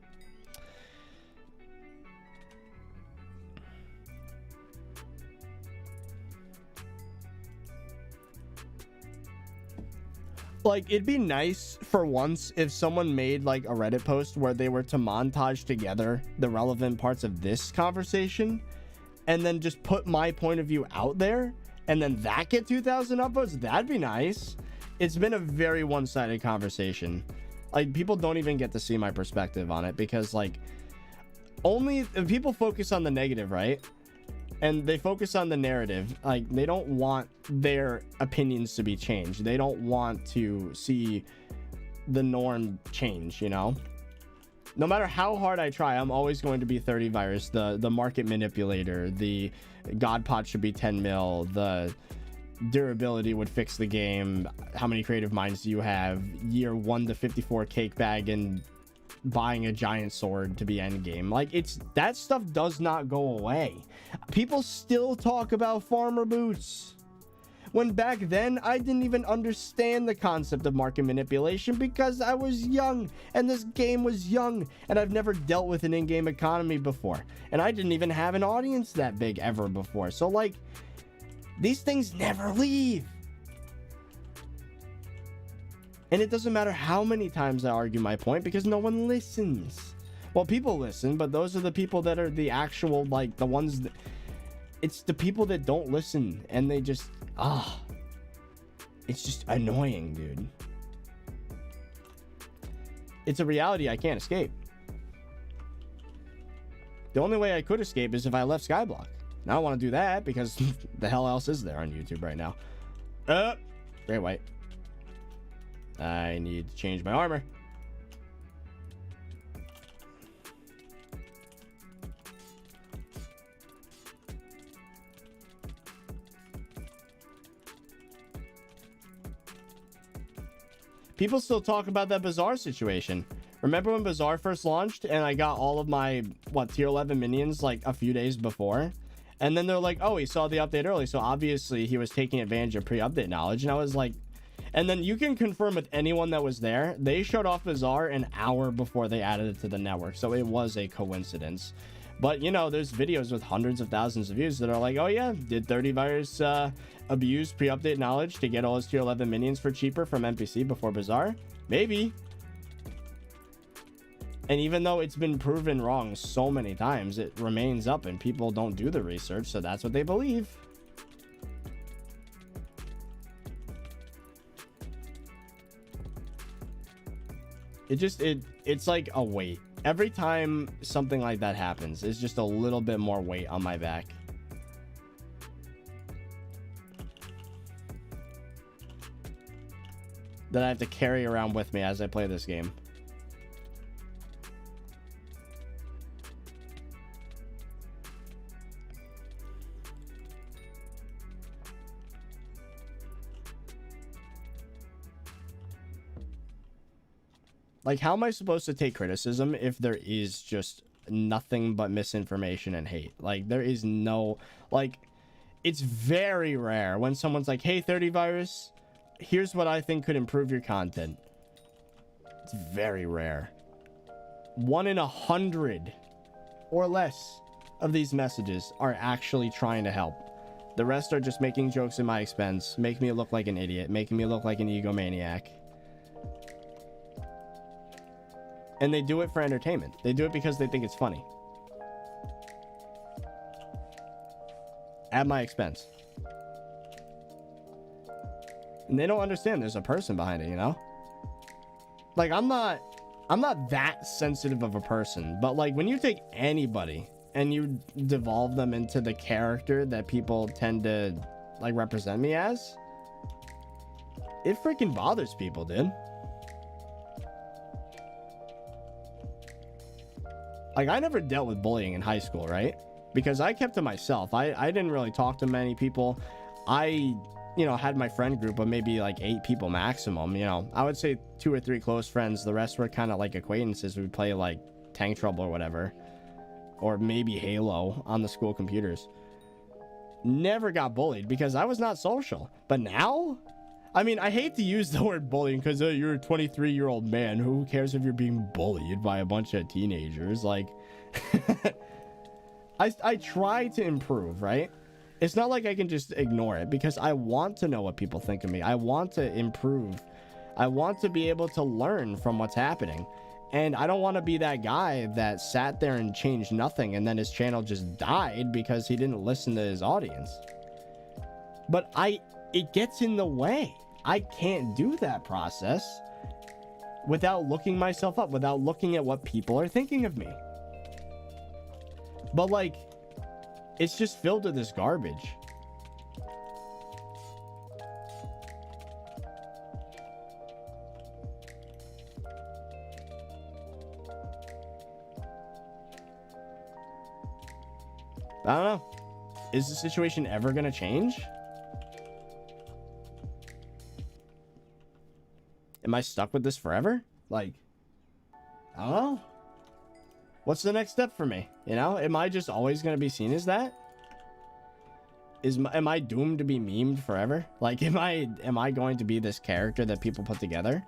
like, it'd be nice for once if someone made like a Reddit post where they were to montage together the relevant parts of this conversation and then just put my point of view out there and then that get 2,000 upvotes. That'd be nice. It's been a very one-sided conversation. Like, people don't even get to see my perspective on it because, like, only people focus on the negative, right? And they focus on the narrative. Like, they don't want their opinions to be changed. They don't want to see the norm change, you know? No matter how hard I try, I'm always going to be ThirtyVirus, the market manipulator, the God pot should be 10 mil, the durability would fix the game, how many creative minds do you have, year 1 to 54 cake bag, and buying a giant sword to be endgame. Like, it's that stuff does not go away. People still talk about farmer boots, when back then I didn't even understand the concept of market manipulation because I was young and this game was young and I've never dealt with an in-game economy before, and I didn't even have an audience that big ever before. So, like, these things never leave. And it doesn't matter how many times I argue my point because no one listens. Well, people listen, but those are the people that are the actual, like, the ones that... It's the people that don't listen and they just... It's just annoying, dude. It's a reality I can't escape. The only way I could escape is if I left SkyBlock. Now I don't want to do that because the hell else is there on YouTube right now? Great white. I need to change my armor. People still talk about that Bazaar situation. Remember when Bazaar first launched and I got all of my, what, tier 11 minions like a few days before? And then they're like, oh, he saw the update early, so obviously he was taking advantage of pre-update knowledge. And I was like... And then you can confirm with anyone that was there, they showed off Bazaar an hour before they added it to the network. So it was a coincidence. But, you know, there's videos with hundreds of thousands of views that are like, oh yeah, did ThirtyVirus abuse pre-update knowledge to get all his tier 11 minions for cheaper from NPC before Bazaar? Maybe. And even though it's been proven wrong so many times, it remains up and people don't do the research, so that's what they believe. It's like a weight. Every time something like that happens, it's just a little bit more weight on my back. That I have to carry around with me as I play this game. Like, how am I supposed to take criticism if there is just nothing but misinformation and hate? Like, there is no, like, it's very rare when someone's like, hey, 30Virus, here's what I think could improve your content. It's very rare. 1 in 100 or less of these messages are actually trying to help. The rest are just making jokes at my expense, make me look like an idiot, making me look like an egomaniac. And they do it for entertainment. They do it because they think it's funny. At my expense. And they don't understand there's a person behind it, you know? Like, I'm not that sensitive of a person, but like when you take anybody and you devolve them into the character that people tend to like represent me as, it freaking bothers people, dude. Like, I never dealt with bullying in high school, right? Because I kept to myself. I didn't really talk to many people. I, you know, had my friend group of maybe like 8 people maximum, you know. I would say 2 or 3 close friends. The rest were kind of like acquaintances. We'd play like Tank Trouble or whatever. Or maybe Halo on the school computers. Never got bullied because I was not social. But now, I mean, I hate to use the word bullying because you're a 23-year-old man. Who cares if you're being bullied by a bunch of teenagers? Like, I try to improve, right? It's not like I can just ignore it because I want to know what people think of me. I want to improve. I want to be able to learn from what's happening. And I don't want to be that guy that sat there and changed nothing and then his channel just died because he didn't listen to his audience. But it gets in the way. I can't do that process without looking myself up, without looking at what people are thinking of me. But like, it's just filled with this garbage. I don't know. Is the situation ever going to change? Am I stuck with this forever? Like, I don't know. What's the next step for me? You know, am I just always going to be seen as that? Am I doomed to be memed forever? Like, am I going to be this character that people put together?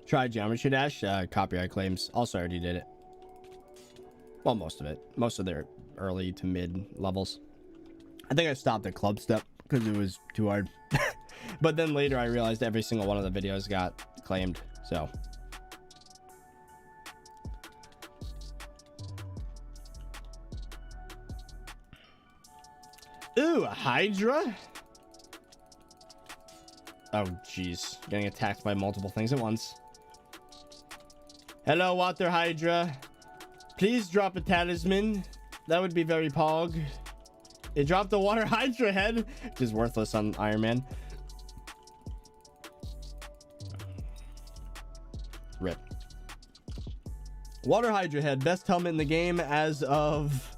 Try Geometry Dash, copyright claims. Also already did it. Well, most of it. Most of their early to mid levels. I think I stopped at Club Step because it was too hard. But then later I realized every single one of the videos got claimed, so. Ooh, a Hydra? Oh, jeez. Getting attacked by multiple things at once. Hello, Water Hydra. Please drop a talisman. That would be very pog. It dropped the Water Hydra head, which is worthless on Iron Man. Rip. Water Hydra head, best helmet in the game as of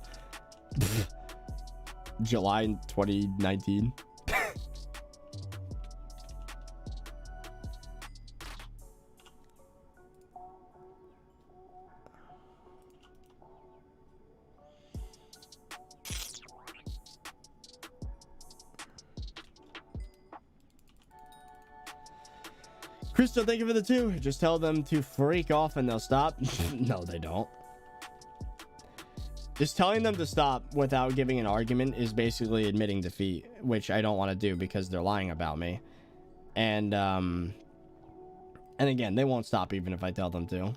July 2019. Crystal, thank you for the 2. Just tell them to freak off and they'll stop. No, they don't. Just telling them to stop without giving an argument is basically admitting defeat, which I don't want to do because they're lying about me. And again, they won't stop even if I tell them to.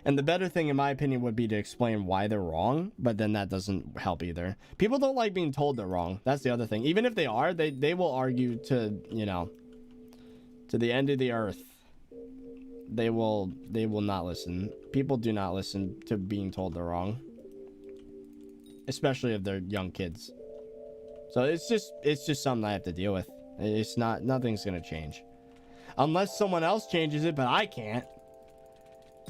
And the better thing, in my opinion, would be to explain why they're wrong, but then that doesn't help either. People don't like being told they're wrong. That's the other thing. Even if they are, they will argue to, you know, to the end of the earth. They will not listen. People do not listen to being told they're wrong. especially if they're young kids. So it's just something I have to deal with. It's not, nothing's gonna change unless someone else changes it, but I can't,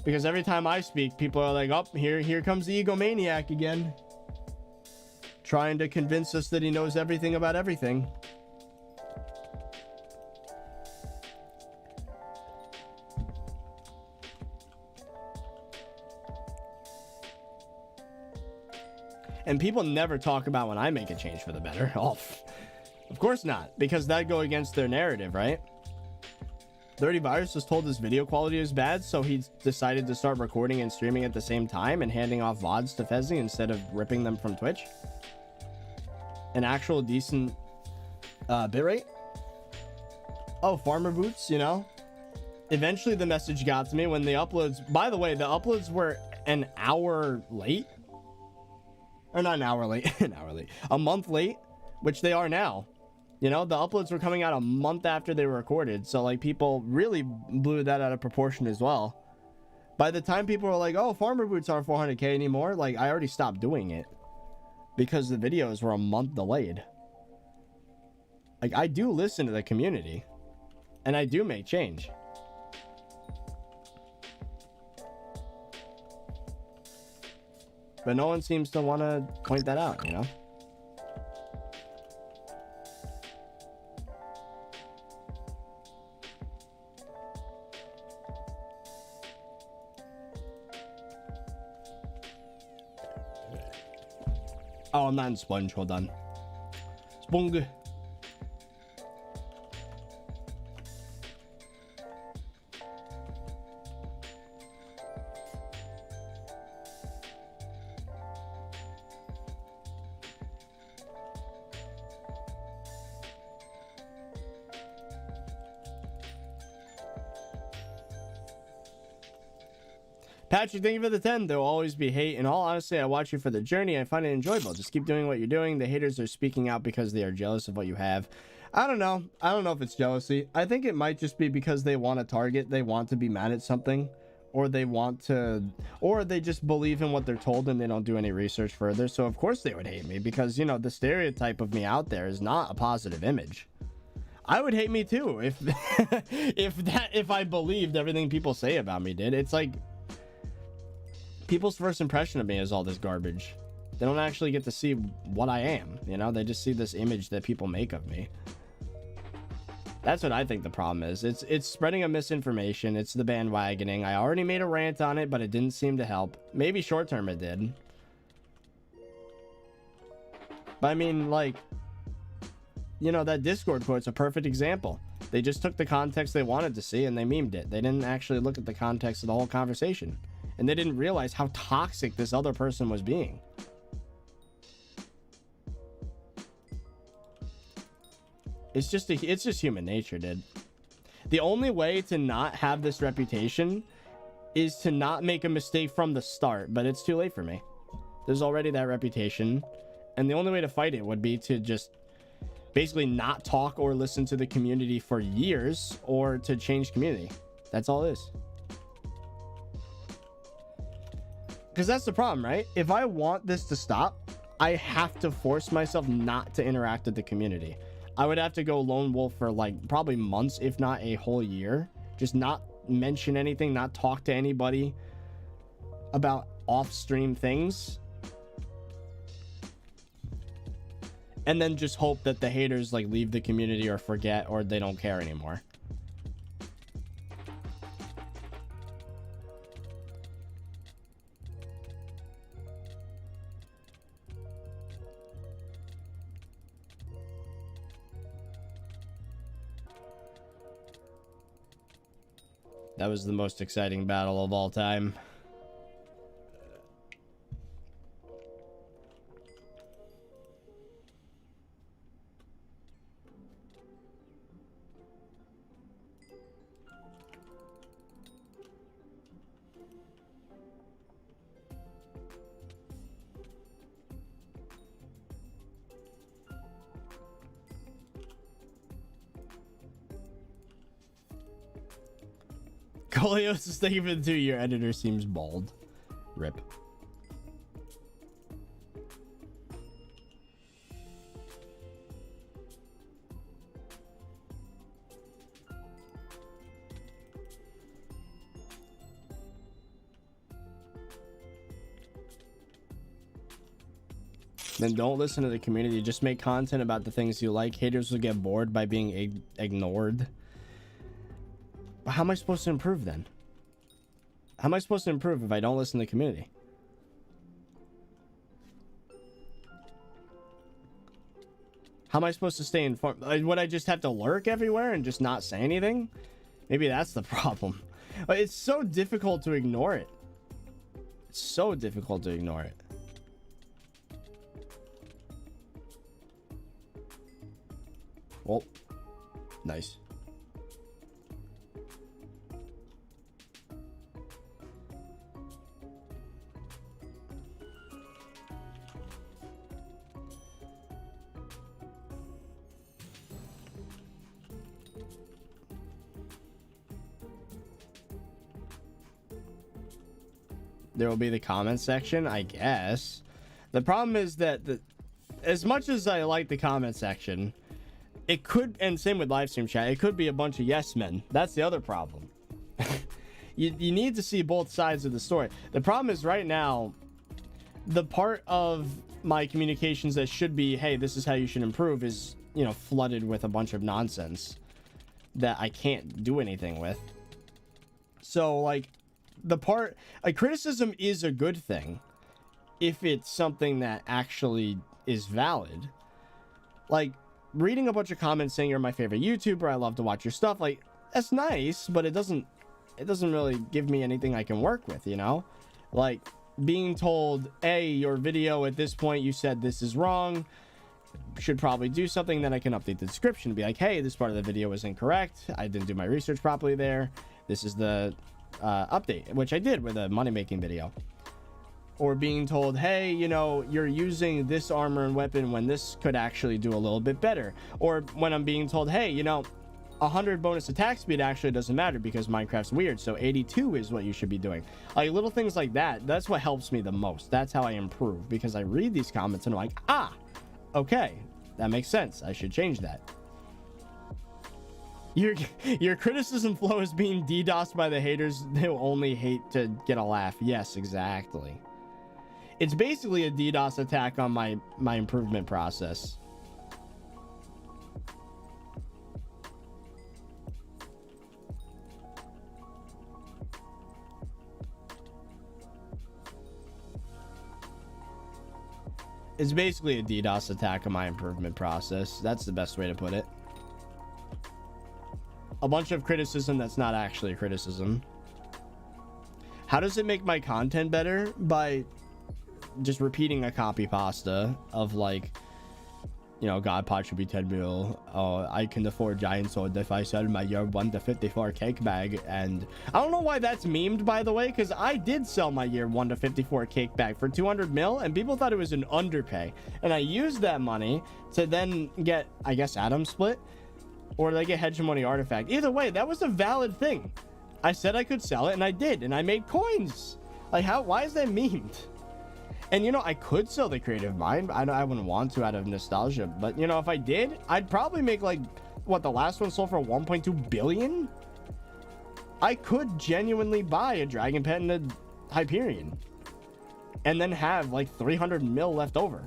because every time I speak, people are like, oh, here comes the egomaniac again, trying to convince us that he knows everything about everything. And people never talk about when I make a change for the better. Oh, of course not, because that'd go against their narrative, right? ThirtyVirus was told his video quality is bad, so he decided to start recording and streaming at the same time and handing off VODs to Fezzi instead of ripping them from Twitch. An actual decent bitrate. Oh, farmer boots, you know? Eventually the message got to me when the uploads... By the way, the uploads were an hour late. Or not an hour late, an hour late. A month late, which they are now. You know, the uploads were coming out a month after they were recorded. So, like, people really blew that out of proportion as well. By the time people were like, oh, farmer boots aren't 400k anymore, like, I already stopped doing it. Because the videos were a month delayed. Like, I do listen to the community. And I do make change. But no one seems to want to point that out, you know? Oh, I'm not in Sponge. Hold on. Sponge. Patrick, thank you for the 10. There'll always be hate. In all honesty, I watch you for the journey. I find it enjoyable. Just keep doing what you're doing. The haters are speaking out because they are jealous of what you have. I don't know. I don't know if it's jealousy. I think it might just be because they want to target. They want to be mad at something. Or they want to... Or they just believe in what they're told and they don't do any research further. So, of course, they would hate me. Because, you know, the stereotype of me out there is not a positive image. I would hate me too if... if I believed everything people say about me did. It's like... People's first impression of me is all this garbage. They don't actually get to see what I am, you know? They just see this image that people make of me. That's what I think the problem is. It's spreading of misinformation. It's the bandwagoning. I already made a rant on it, but it didn't seem to help. Maybe short term it did. But I mean, like, you know, that Discord quote's a perfect example. They just took the context they wanted to see and they memed it. They didn't actually look at the context of the whole conversation. And they didn't realize how toxic this other person was being. It's just human nature, dude. The only way to not have this reputation is to not make a mistake from the start, but it's too late for me. There's already that reputation, and the only way to fight it would be to just basically not talk or listen to the community for years, or to change community. That's all it is. Because that's the problem, right? If I want this to stop, I have to force myself not to interact with the community. I would have to go lone wolf for like probably months, if not a whole year. Just not mention anything, not talk to anybody about off-stream things. And then just hope that the haters like leave the community or forget, or they don't care anymore. That was the most exciting battle of all time. Coleo's thank you for the 2 year. Editor seems bald. Rip. Then don't listen to the community. Just make content about the things you like. Haters will get bored by being ignored. But how am I supposed to improve then? How am I supposed to improve if I don't listen to the community? How am I supposed to stay informed? Would I just have to lurk everywhere and just not say anything? Maybe that's the problem. It's so difficult to ignore it. It's so difficult to ignore it. Well, nice. There will be the comment section, I guess. The problem is that as much as I like the comment section, it could, and same with live stream chat, it could be a bunch of yes men. That's the other problem. you need to see both sides of the story. The problem is right now, the part of my communications that should be, hey, this is how you should improve, is, you know, flooded with a bunch of nonsense that I can't do anything with. So, like, the part, a criticism is a good thing if it's something that actually is valid. Like, reading a bunch of comments saying you're my favorite YouTuber, I love to watch your stuff, like, that's nice, but it doesn't really give me anything I can work with, you know? Like, being told, hey, your video at this point, you said this is wrong, should probably do something, then I can update the description and be like, hey, this part of the video was incorrect, I didn't do my research properly there, this is the update, which I did with a money making video. Or being told, hey, you know, you're using this armor and weapon when this could actually do a little bit better. Or when I'm being told, hey, you know, 100 bonus attack speed actually doesn't matter because Minecraft's weird, so 82 is what you should be doing. Like, little things like that, that's what helps me the most. That's how I improve, because I read these comments and I'm like, ah, okay, that makes sense, I should change that. Your criticism flow is being DDoSed by the haters who only hate to get a laugh. Yes, exactly. It's basically a DDoS attack on my improvement process. It's basically a DDoS attack on my improvement process. That's the best way to put it. A bunch of criticism that's not actually a criticism. How does it make my content better? By just repeating a copy pasta of, like, you know, God Pod should be 10 mil. Oh, I can afford giant sword if I sell my year 1 to 54 cake bag. And I don't know why that's memed, by the way, because I did sell my year 1 to 54 cake bag for 200 mil and people thought it was an underpay. And I used that money to then get, I guess, Atom Split, or like a hegemony artifact. Either way, that was a valid thing. I said I could sell it and I did, and I made coins. Like, how, why is that memed? And, you know, I could sell the creative mind. I wouldn't want to out of nostalgia, but, you know, if I did, I'd probably make, like, what, the last one sold for 1.2 billion. I could genuinely buy a dragon pet and a Hyperion and then have like 300 mil left over.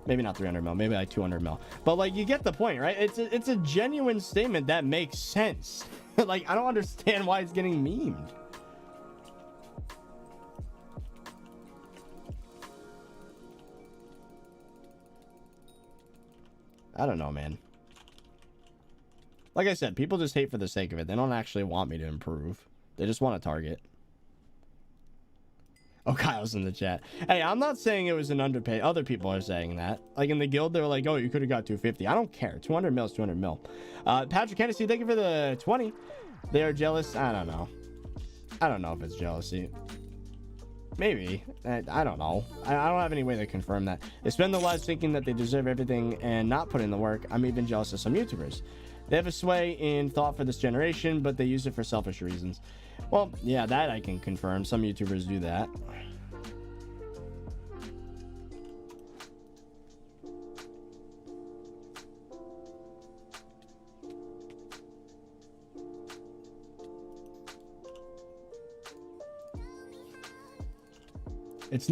Maybe not 300 mil, maybe like 200 mil, but like, you get the point, right? It's a genuine statement that makes sense. Like, I don't understand why it's getting memed. I don't know, man. Like I said, people just hate for the sake of it. They don't actually want me to improve. They just want a target. Oh, Kyle's in the chat. Hey, I'm not saying it was an underpay. Other people are saying that. Like, in the guild, they were like, oh, you could have got 250. I don't care. 200 mil is 200 mil. Patrick Hennessy, thank you for the 20. They are jealous. I don't know. I don't know if it's jealousy. Maybe. I don't know. I don't have any way to confirm that. They spend their lives thinking that they deserve everything and not put in the work. I'm even jealous of some YouTubers. They have a sway in thought for this generation, but they use it for selfish reasons. Well, yeah, that I can confirm. Some YouTubers do that. It's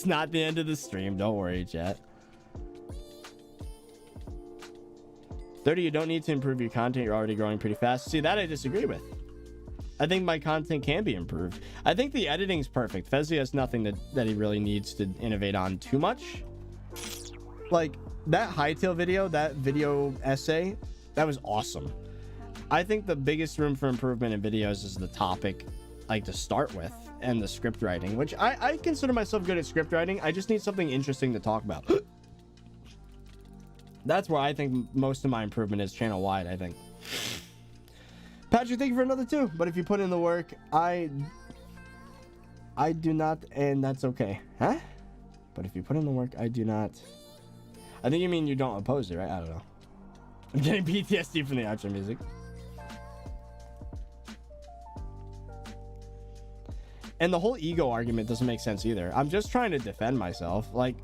not the end of the stream. Don't worry, chat. 30, you don't need to improve your content. You're already growing pretty fast. See, that I disagree with. I think my content can be improved. I think the editing's perfect. Fezzy has nothing that he really needs to innovate on too much. Like, that hightail video, that video essay, that was awesome. I think the biggest room for improvement in videos is the topic, like, to start with, and the script writing, which I consider myself good at script writing. I just need something interesting to talk about. That's where I think most of my improvement is channel wide, I think. Patrick, thank you for another 2. But if you put in the work, I do not, and that's okay. Huh? But if you put in the work, I do not. I think you mean you don't oppose it, right? I don't know. I'm getting PTSD from the outro music. And the whole ego argument doesn't make sense either. I'm just trying to defend myself. Like,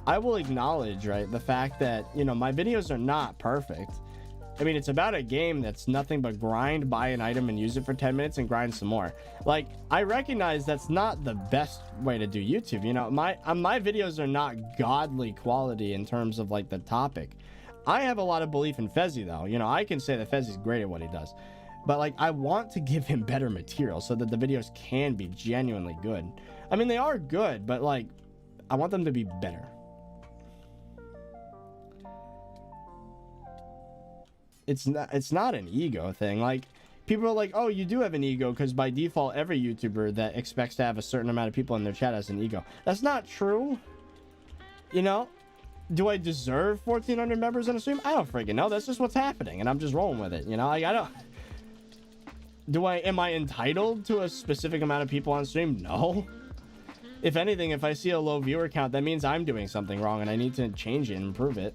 I will acknowledge, right, the fact that, you know, my videos are not perfect. I mean, it's about a game that's nothing but grind, buy an item, and use it for 10 minutes and grind some more. Like, I recognize that's not the best way to do YouTube. You know, my videos are not godly quality in terms of, like, the topic. I have a lot of belief in Fezzy, though. You know, I can say that Fezzy's great at what he does. But, like, I want to give him better material so that the videos can be genuinely good. I mean, they are good, but, like, I want them to be better. It's not an ego thing. Like, people are like, oh, you do have an ego, because by default every YouTuber that expects to have a certain amount of people in their chat has an ego. That's not true. You know, do I deserve 1,400 members on a stream? I don't freaking know. That's just what's happening, and I'm just rolling with it. You know, like, I don't. Am I entitled to a specific amount of people on stream? No. If anything, if I see a low viewer count, that means I'm doing something wrong and I need to change it and improve it.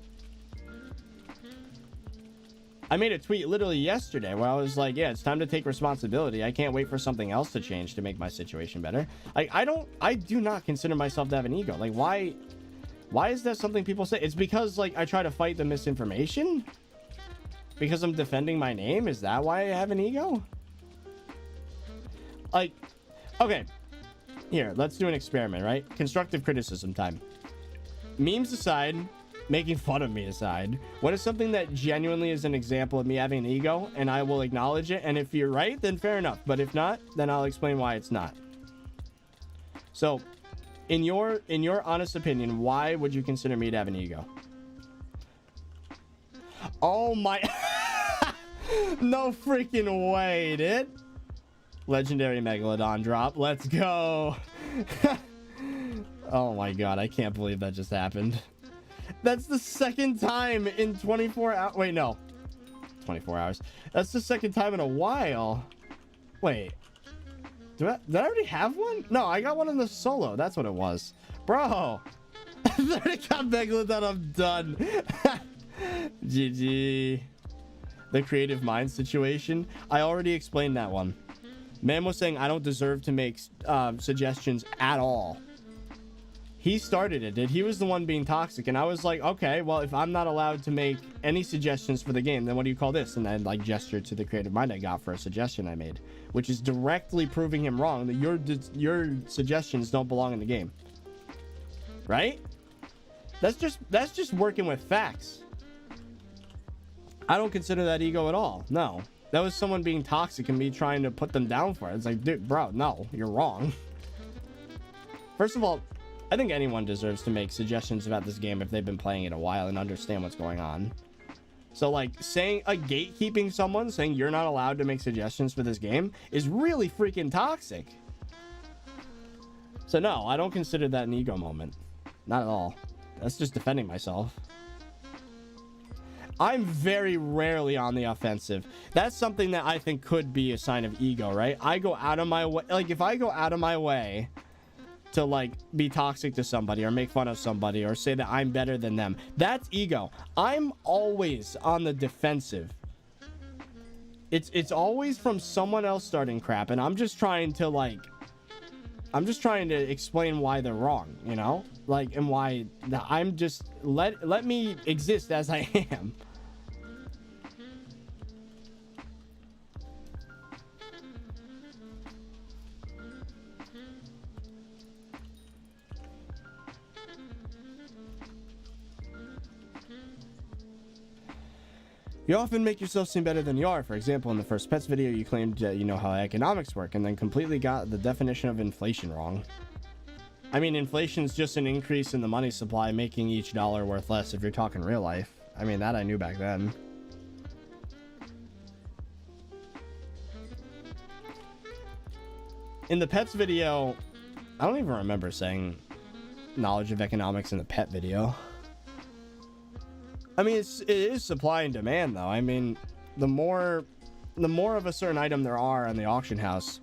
I made a tweet literally yesterday where I was like, yeah, it's time to take responsibility. I can't wait for something else to change to make my situation better. Like, I do not consider myself to have an ego. Like, why is that something people say? It's because, like, I try to fight the misinformation? Because I'm defending my name? Is that why I have an ego? Like, okay, here, let's do an experiment, right? Constructive criticism time. Memes aside, making fun of me aside, what is something that genuinely is an example of me having an ego, and I will acknowledge it, and if you're right, then fair enough, but if not, then I'll explain why it's not. So, in your honest opinion, why would you consider me to have an ego? Oh my... No freaking way, dude. Legendary Megalodon drop. Let's go. Oh my god, I can't believe that just happened. That's the second time in 24 hours. Wait, no. 24 hours. That's the second time in a while. Wait. Did I already have one? No, I got one in the solo. That's what it was. Bro. 30 got Megalodon. I'm done. GG. The creative mind situation. I already explained that one. Man was saying I don't deserve to make suggestions at all. He started it, dude. He was the one being toxic, and I was like, okay, well, if I'm not allowed to make any suggestions for the game, then what do you call this? And I like gestured to the creative mind I got for a suggestion I made, which is directly proving him wrong, that your suggestions don't belong in the game, right? That's just working with facts. I don't consider that ego at all. No, that was someone being toxic and me trying to put them down for it. It's like, dude, bro, no, you're wrong. First of all, I think anyone deserves to make suggestions about this game if they've been playing it a while and understand what's going on. So, like, saying gatekeeping someone, saying you're not allowed to make suggestions for this game is really freaking toxic. So no, I don't consider that an ego moment. Not at all. That's just defending myself. I'm very rarely on the offensive. That's something that I think could be a sign of ego, right? I go out of my way. Like, if I go out of my way to, like, be toxic to somebody or make fun of somebody or say that I'm better than them, that's ego. I'm always on the defensive. It's always from someone else starting crap, and I'm just trying to explain why they're wrong, you know? Like, and why I'm just let me exist as I am. You often make yourself seem better than you are. For example, in the first pets video, you claimed you know how economics work and then completely got the definition of inflation wrong. I mean, inflation is just an increase in the money supply, making each dollar worth less if you're talking real life. I mean, that I knew back then. In the pets video, I don't even remember saying knowledge of economics in the pet video. I mean, it is supply and demand, though. I mean, the more of a certain item there are on the auction house,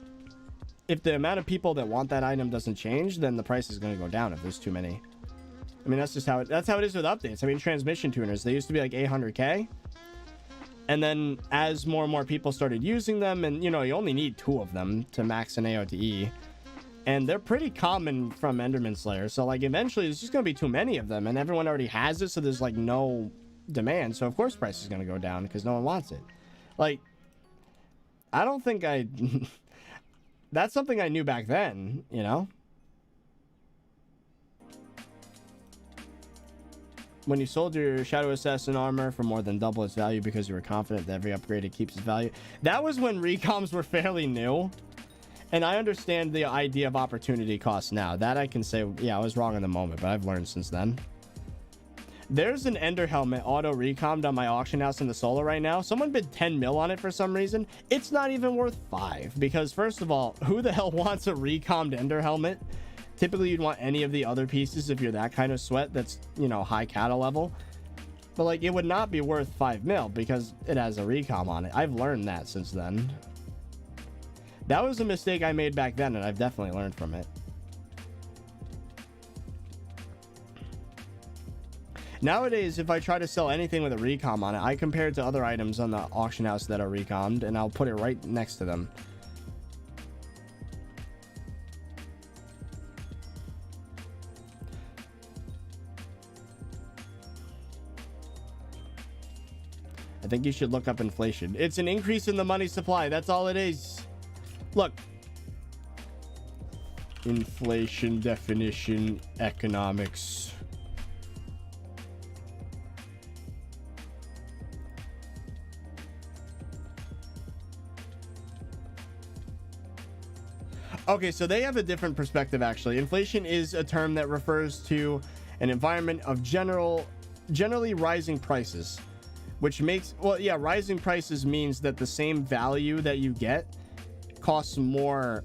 if the amount of people that want that item doesn't change, then the price is going to go down if there's too many. I mean, that's just how it is with updates. I mean, transmission tuners, they used to be like 800K. And then as more and more people started using them, and you know, you only need 2 of them to max an AOTE. And they're pretty common from Enderman Slayer. So like eventually there's just going to be too many of them and everyone already has it. So there's like no demand. So of course price is going to go down because no one wants it. Like, I don't think that's something I knew back then, you know? When you sold your Shadow Assassin armor for more than double its value because you were confident that every upgrade it keeps its value. That was when recoms were fairly new. And I understand the idea of opportunity cost now. That I can say, yeah, I was wrong in the moment, but I've learned since then. There's an Ender helmet auto recommed on my auction house in the solo right now. Someone bid 10 mil on it for some reason. It's not even worth 5 because first of all, who the hell wants a recommed Ender helmet? Typically you'd want any of the other pieces if you're that kind of sweat that's, you know, high cata level. But like it would not be worth 5 mil because it has a recom on it. I've learned that since then. That was a mistake I made back then and I've definitely learned from it. Nowadays, if I try to sell anything with a recom on it, I compare it to other items on the auction house that are recommed, and I'll put it right next to them. I think you should look up inflation. It's an increase in the money supply. That's all it is. Look. Inflation definition, economics. Okay, so they have a different perspective, actually. Inflation is a term that refers to an environment of generally rising prices, which makes, well, yeah, rising prices means that the same value that you get costs more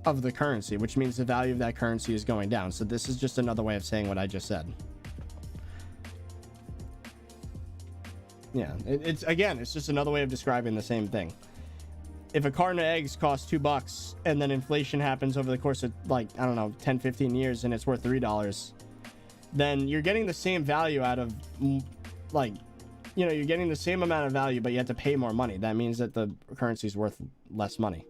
of the currency, which means the value of that currency is going down. So this is just another way of saying what I just said. Yeah, it's just another way of describing the same thing. If a carton of eggs costs $2 and then inflation happens over the course of like, I don't know, 10, 15 years and it's worth $3, then you're getting the same value out of like, you know, you're getting the same amount of value, but you have to pay more money. That means that the currency is worth less money.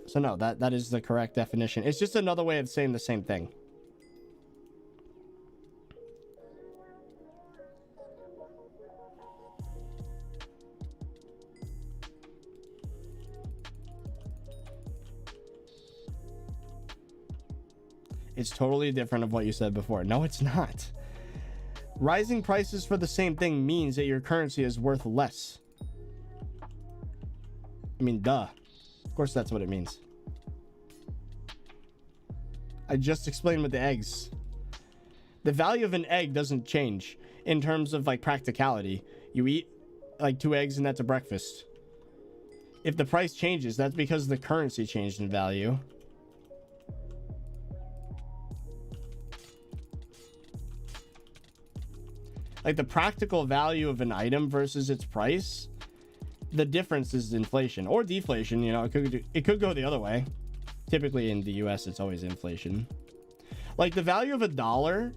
So no, that is the correct definition. It's just another way of saying the same thing. It's totally different of what you said before. No, it's not. Rising prices for the same thing means that your currency is worth less. I mean, duh. Of course that's what it means. I just explained with the eggs. The value of an egg doesn't change in terms of like practicality. You eat like 2 eggs and that's a breakfast. If the price changes, that's because the currency changed in value. Like the practical value of an item versus its price, the difference is inflation or deflation. You know, it could go the other way. Typically in the US, it's always inflation. Like the value of $1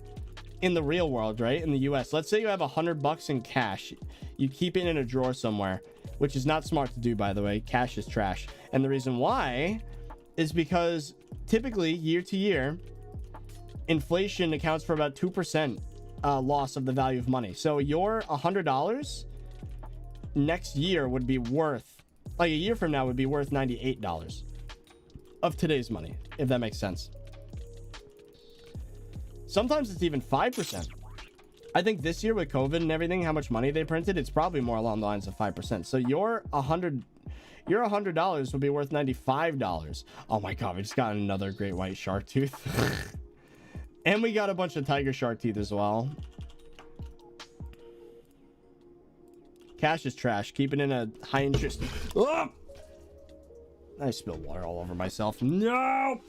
in the real world, right? In the US, let's say you have $100 in cash. You keep it in a drawer somewhere, which is not smart to do, by the way. Cash is trash. And the reason why is because typically year to year, inflation accounts for about 2% loss of the value of money. So your $100 next year would be worth, like a year from now would be worth $98 of today's money, if that makes sense. Sometimes it's even 5%. I think this year with COVID and everything, how much money they printed, it's probably more along the lines of 5%. So your $100 would be worth $95. Oh my god, we just got another great white shark tooth. And we got a bunch of tiger shark teeth as well. Cash is trash. Keep it in a high interest. Oh! I spilled water all over myself. No!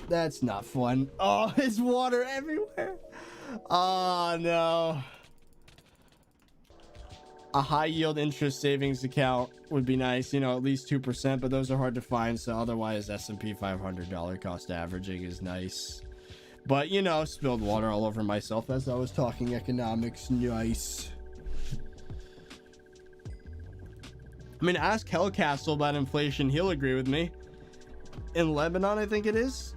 That's not fun. Oh, there's water everywhere. Oh, no. A high yield interest savings account would be nice. You know, at least 2%, but those are hard to find. So otherwise, S&P 500 dollar cost averaging is nice. But, you know, spilled water all over myself as I was talking economics. Nice. I mean, ask Hellcastle about inflation. He'll agree with me. In Lebanon, I think it is,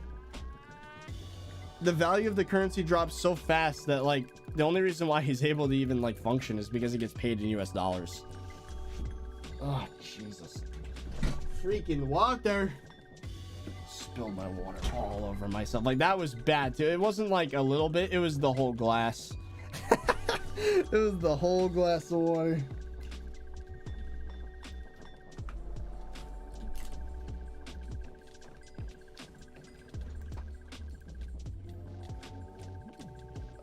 the value of the currency drops so fast that, like, the only reason why he's able to even, like, function is because he gets paid in US dollars. Oh, Jesus. Freaking water. Spilled my water all over myself. Like, that was bad, too. It wasn't, like, a little bit. It was the whole glass. It was the whole glass of water.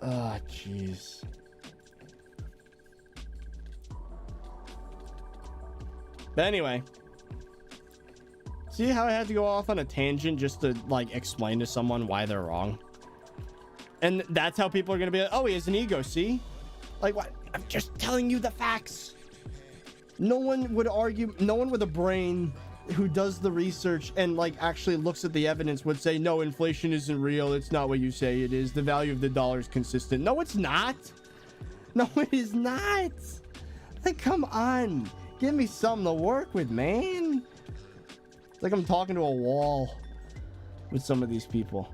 Oh, jeez. But anyway, see how I had to go off on a tangent just to, like, explain to someone why they're wrong? And that's how people are gonna be like, oh, he has an ego, see? Like, what? I'm just telling you the facts. No one would argue, no one with a brain who does the research and, like, actually looks at the evidence would say, no, inflation isn't real. It's not what you say it is. The value of the dollar is consistent. No, it's not. No, it is not. Like, come on. Give me something to work with, man. It's like I'm talking to a wall with some of these people.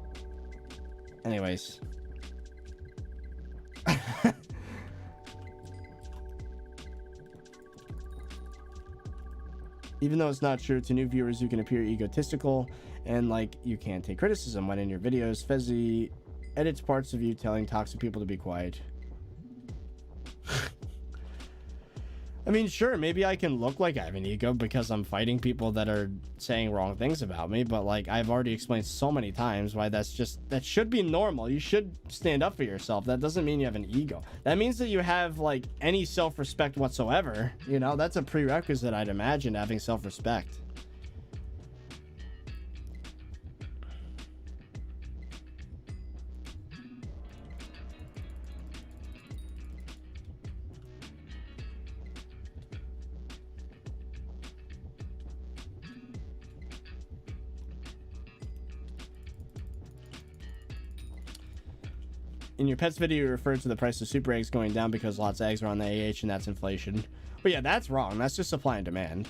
Anyways. Even though it's not true, to new viewers you can appear egotistical and like you can't take criticism. When in your videos, Fezzi edits parts of you telling toxic people to be quiet. I mean, sure, maybe I can look like I have an ego because I'm fighting people that are saying wrong things about me, but like I've already explained so many times why that should be normal. You should stand up for yourself. That doesn't mean you have an ego. That means that you have like any self-respect whatsoever. You know, that's a prerequisite, I'd imagine, having self-respect. In your pets video, you referred to the price of super eggs going down because lots of eggs are on the AH and that's inflation. But yeah, that's wrong. That's just supply and demand.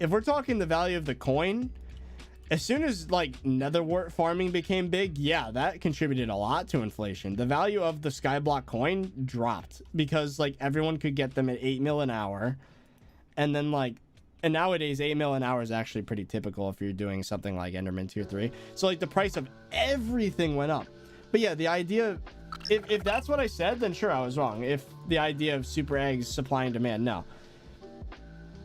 If we're talking the value of the coin, as soon as like netherwort farming became big, yeah, that contributed a lot to inflation. The value of the SkyBlock coin dropped because like everyone could get them at 8 mil an hour. And then like, and nowadays 8 mil an hour is actually pretty typical if you're doing something like Enderman tier 3. So like the price of everything went up. But yeah, the idea, if that's what I said, then sure, I was wrong. If the idea of super eggs, supply and demand, no.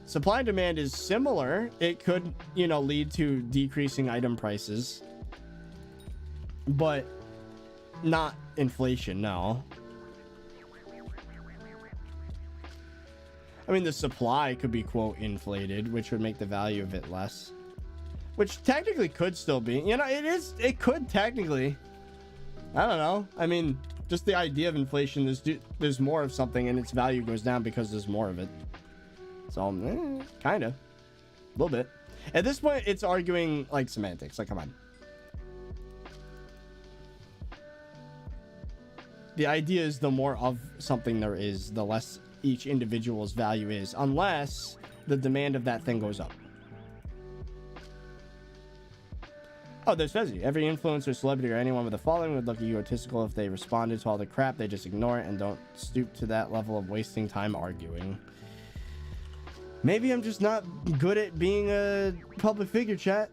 Supply and demand is similar. It could, you know, lead to decreasing item prices, but not inflation, no. I mean, the supply could be, quote, inflated, which would make the value of it less. Which technically could still be. You know, it could technically. I don't know. I mean, just the idea of inflation, there's more of something and its value goes down because there's more of it. So, kind of. A little bit. At this point, it's arguing, like, semantics. Like, come on. The idea is the more of something there is, the less each individual's value is, unless the demand of that thing goes up. Oh, there's Fezzi. Every influencer, celebrity, or anyone with a following would look egotistical if they responded to all the crap. They just ignore it and don't stoop to that level of wasting time arguing. Maybe I'm just not good at being a public figure, chat.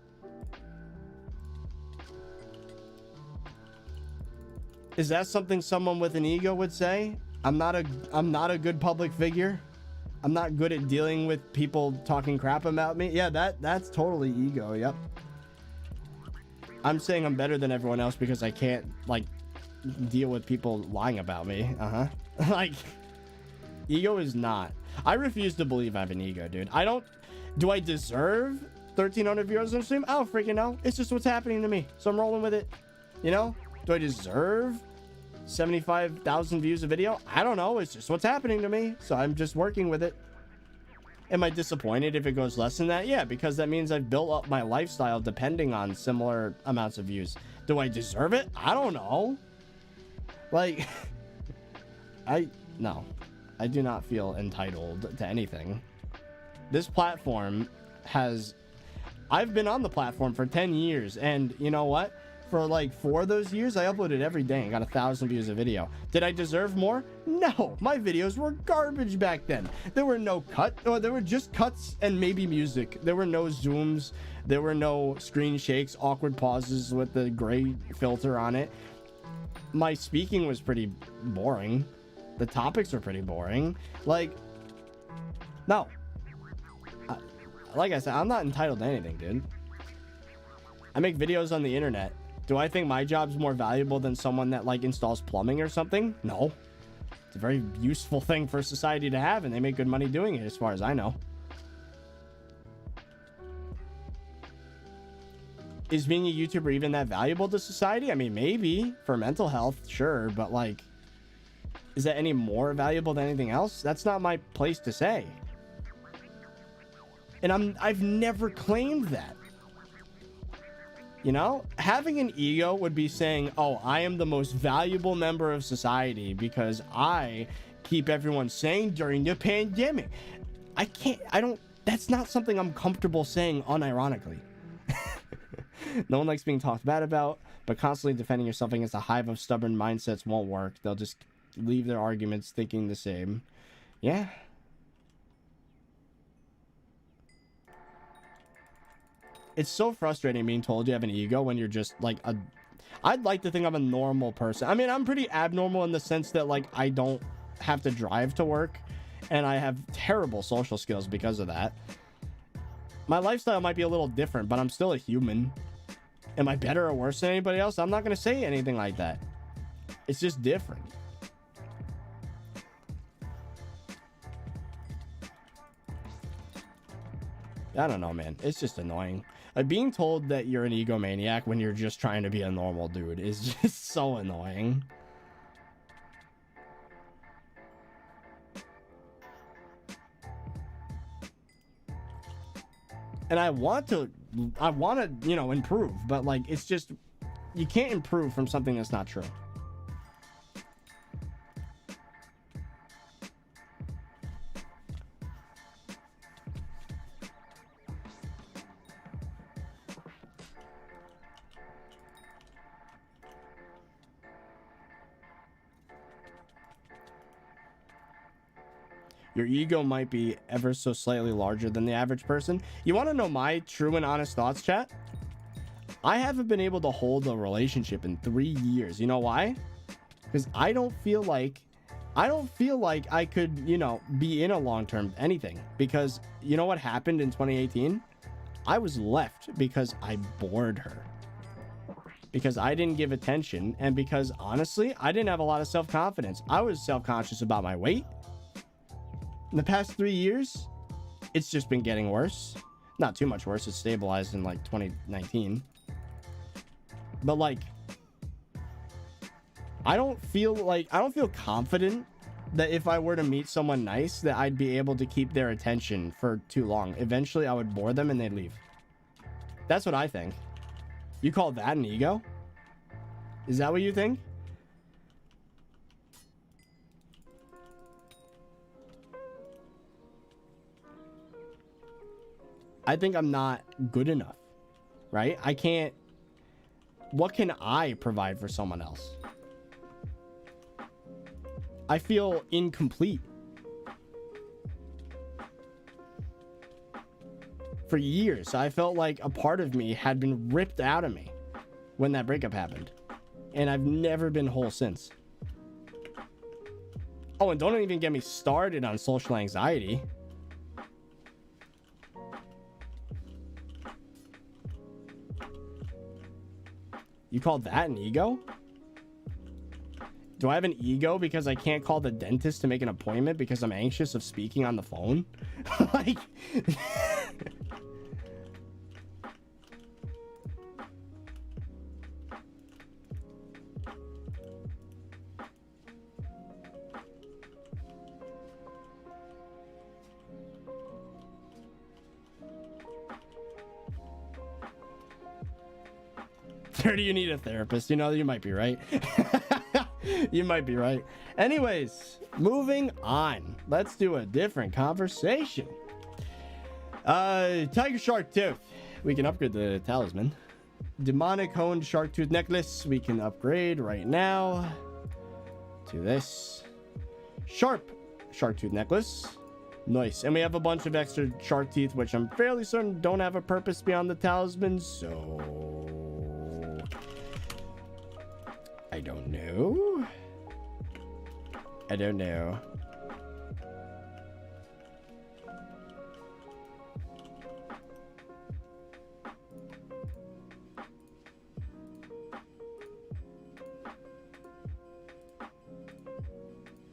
Is that something someone with an ego would say? I'm not a good public figure. I'm not good at dealing with people talking crap about me. Yeah, that's totally ego. Yep. I'm saying I'm better than everyone else because I can't like deal with people lying about me. Like, ego is not. I refuse to believe I have an ego, dude. I don't. Do I deserve 1,300 viewers on stream? I don't freaking know. It's just what's happening to me, so I'm rolling with it. You know? Do I deserve 75,000 views a video? I don't know. It's just what's happening to me, so I'm just working with it. Am I disappointed if it goes less than that? Yeah, because that means I've built up my lifestyle depending on similar amounts of views. Do I deserve it? I don't know. Like, no, I do not feel entitled to anything. This platform I've been on the platform for 10 years, and you know what? For like 4 of those years, I uploaded every day and got 1,000 views a video. Did I deserve more? No, my videos were garbage back then. There were no there were just cuts and maybe music. There were no zooms. There were no screen shakes, awkward pauses with the gray filter on it. My speaking was pretty boring. The topics were pretty boring. Like, no. Like I said, I'm not entitled to anything, dude. I make videos on the internet. Do I think my job's more valuable than someone that like installs plumbing or something? No. It's a very useful thing for society to have, and they make good money doing it as far as I know. Is being a YouTuber even that valuable to society? I mean, maybe for mental health, sure, but like, is that any more valuable than anything else? That's not my place to say. And I've never claimed that. You know, having an ego would be saying, oh, I am the most valuable member of society because I keep everyone sane during the pandemic. That's not something I'm comfortable saying unironically. No one likes being talked bad about, but constantly defending yourself against a hive of stubborn mindsets won't work. They'll just leave their arguments thinking the same. Yeah. It's so frustrating being told you have an ego when you're just like I'd like to think I'm a normal person. I mean, I'm pretty abnormal in the sense that like I don't have to drive to work and I have terrible social skills because of that. My lifestyle might be a little different, but I'm still a human. Am I better or worse than anybody else? I'm not going to say anything like that. It's just different. I don't know, man. It's just annoying. Like, being told that you're an egomaniac when you're just trying to be a normal dude is just so annoying. And I want to, you know, improve, but like, it's just, you can't improve from something that's not true. Your ego might be ever so slightly larger than the average person. You want to know my true and honest thoughts, chat? I haven't been able to hold a relationship in 3 years. You know why? Because I don't feel like I could, you know, be in a long-term anything. Because you know what happened in 2018? I was left because I bored her. Because I didn't give attention, and because honestly, I didn't have a lot of self-confidence. I was self-conscious about my weight. In the past 3 years, it's just been getting worse. Not too much worse. It stabilized in like 2019. But like, I don't feel confident that if I were to meet someone nice, that I'd be able to keep their attention for too long. Eventually, I would bore them and they'd leave. That's what I think. You call that an ego? Is that what you think? I think I'm not good enough, right? What can I provide for someone else? I feel incomplete. For years, I felt like a part of me had been ripped out of me when that breakup happened. and I've never been whole since. Oh, and don't even get me started on social anxiety. You call that an ego? Do I have an ego because I can't call the dentist to make an appointment because I'm anxious of speaking on the phone? Like... Thirty, you need a therapist. You know, you might be right. You might be right. Anyways, moving on. Let's do a different conversation. Tiger shark tooth. We can upgrade the talisman. Demonic honed shark tooth necklace. We can upgrade right now to this. Sharp shark tooth necklace. Nice. And we have a bunch of extra shark teeth, which I'm fairly certain don't have a purpose beyond the talisman. So... I don't know. I don't know.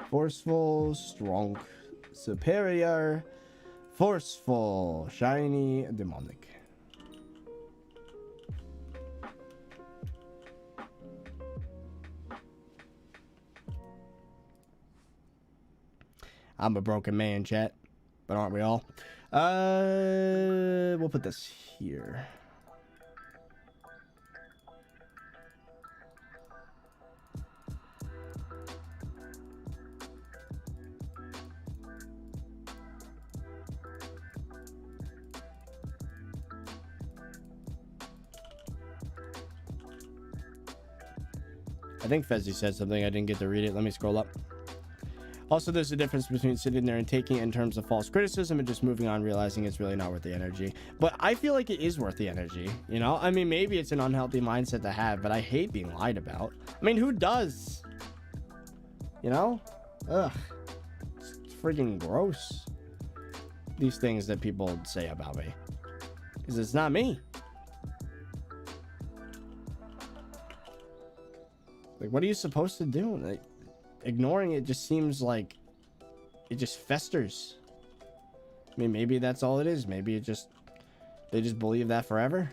Forceful, strong, superior, forceful, shiny, demonic. I'm a broken man, chat. But aren't we all? We'll put this here. I think Fezzi said something. I didn't get to read it. Let me scroll up. Also, there's a difference between sitting there and taking it in terms of false criticism and just moving on, realizing it's really not worth the energy. But I feel like it is worth the energy, you know? I mean, maybe it's an unhealthy mindset to have, but I hate being lied about. I mean, who does? You know? Ugh. It's freaking gross. These things that people say about me. Because it's not me. Like, what are you supposed to do? Like, ignoring it just seems like it just festers. I mean, maybe that's all it is. Maybe it just, they just believe that forever.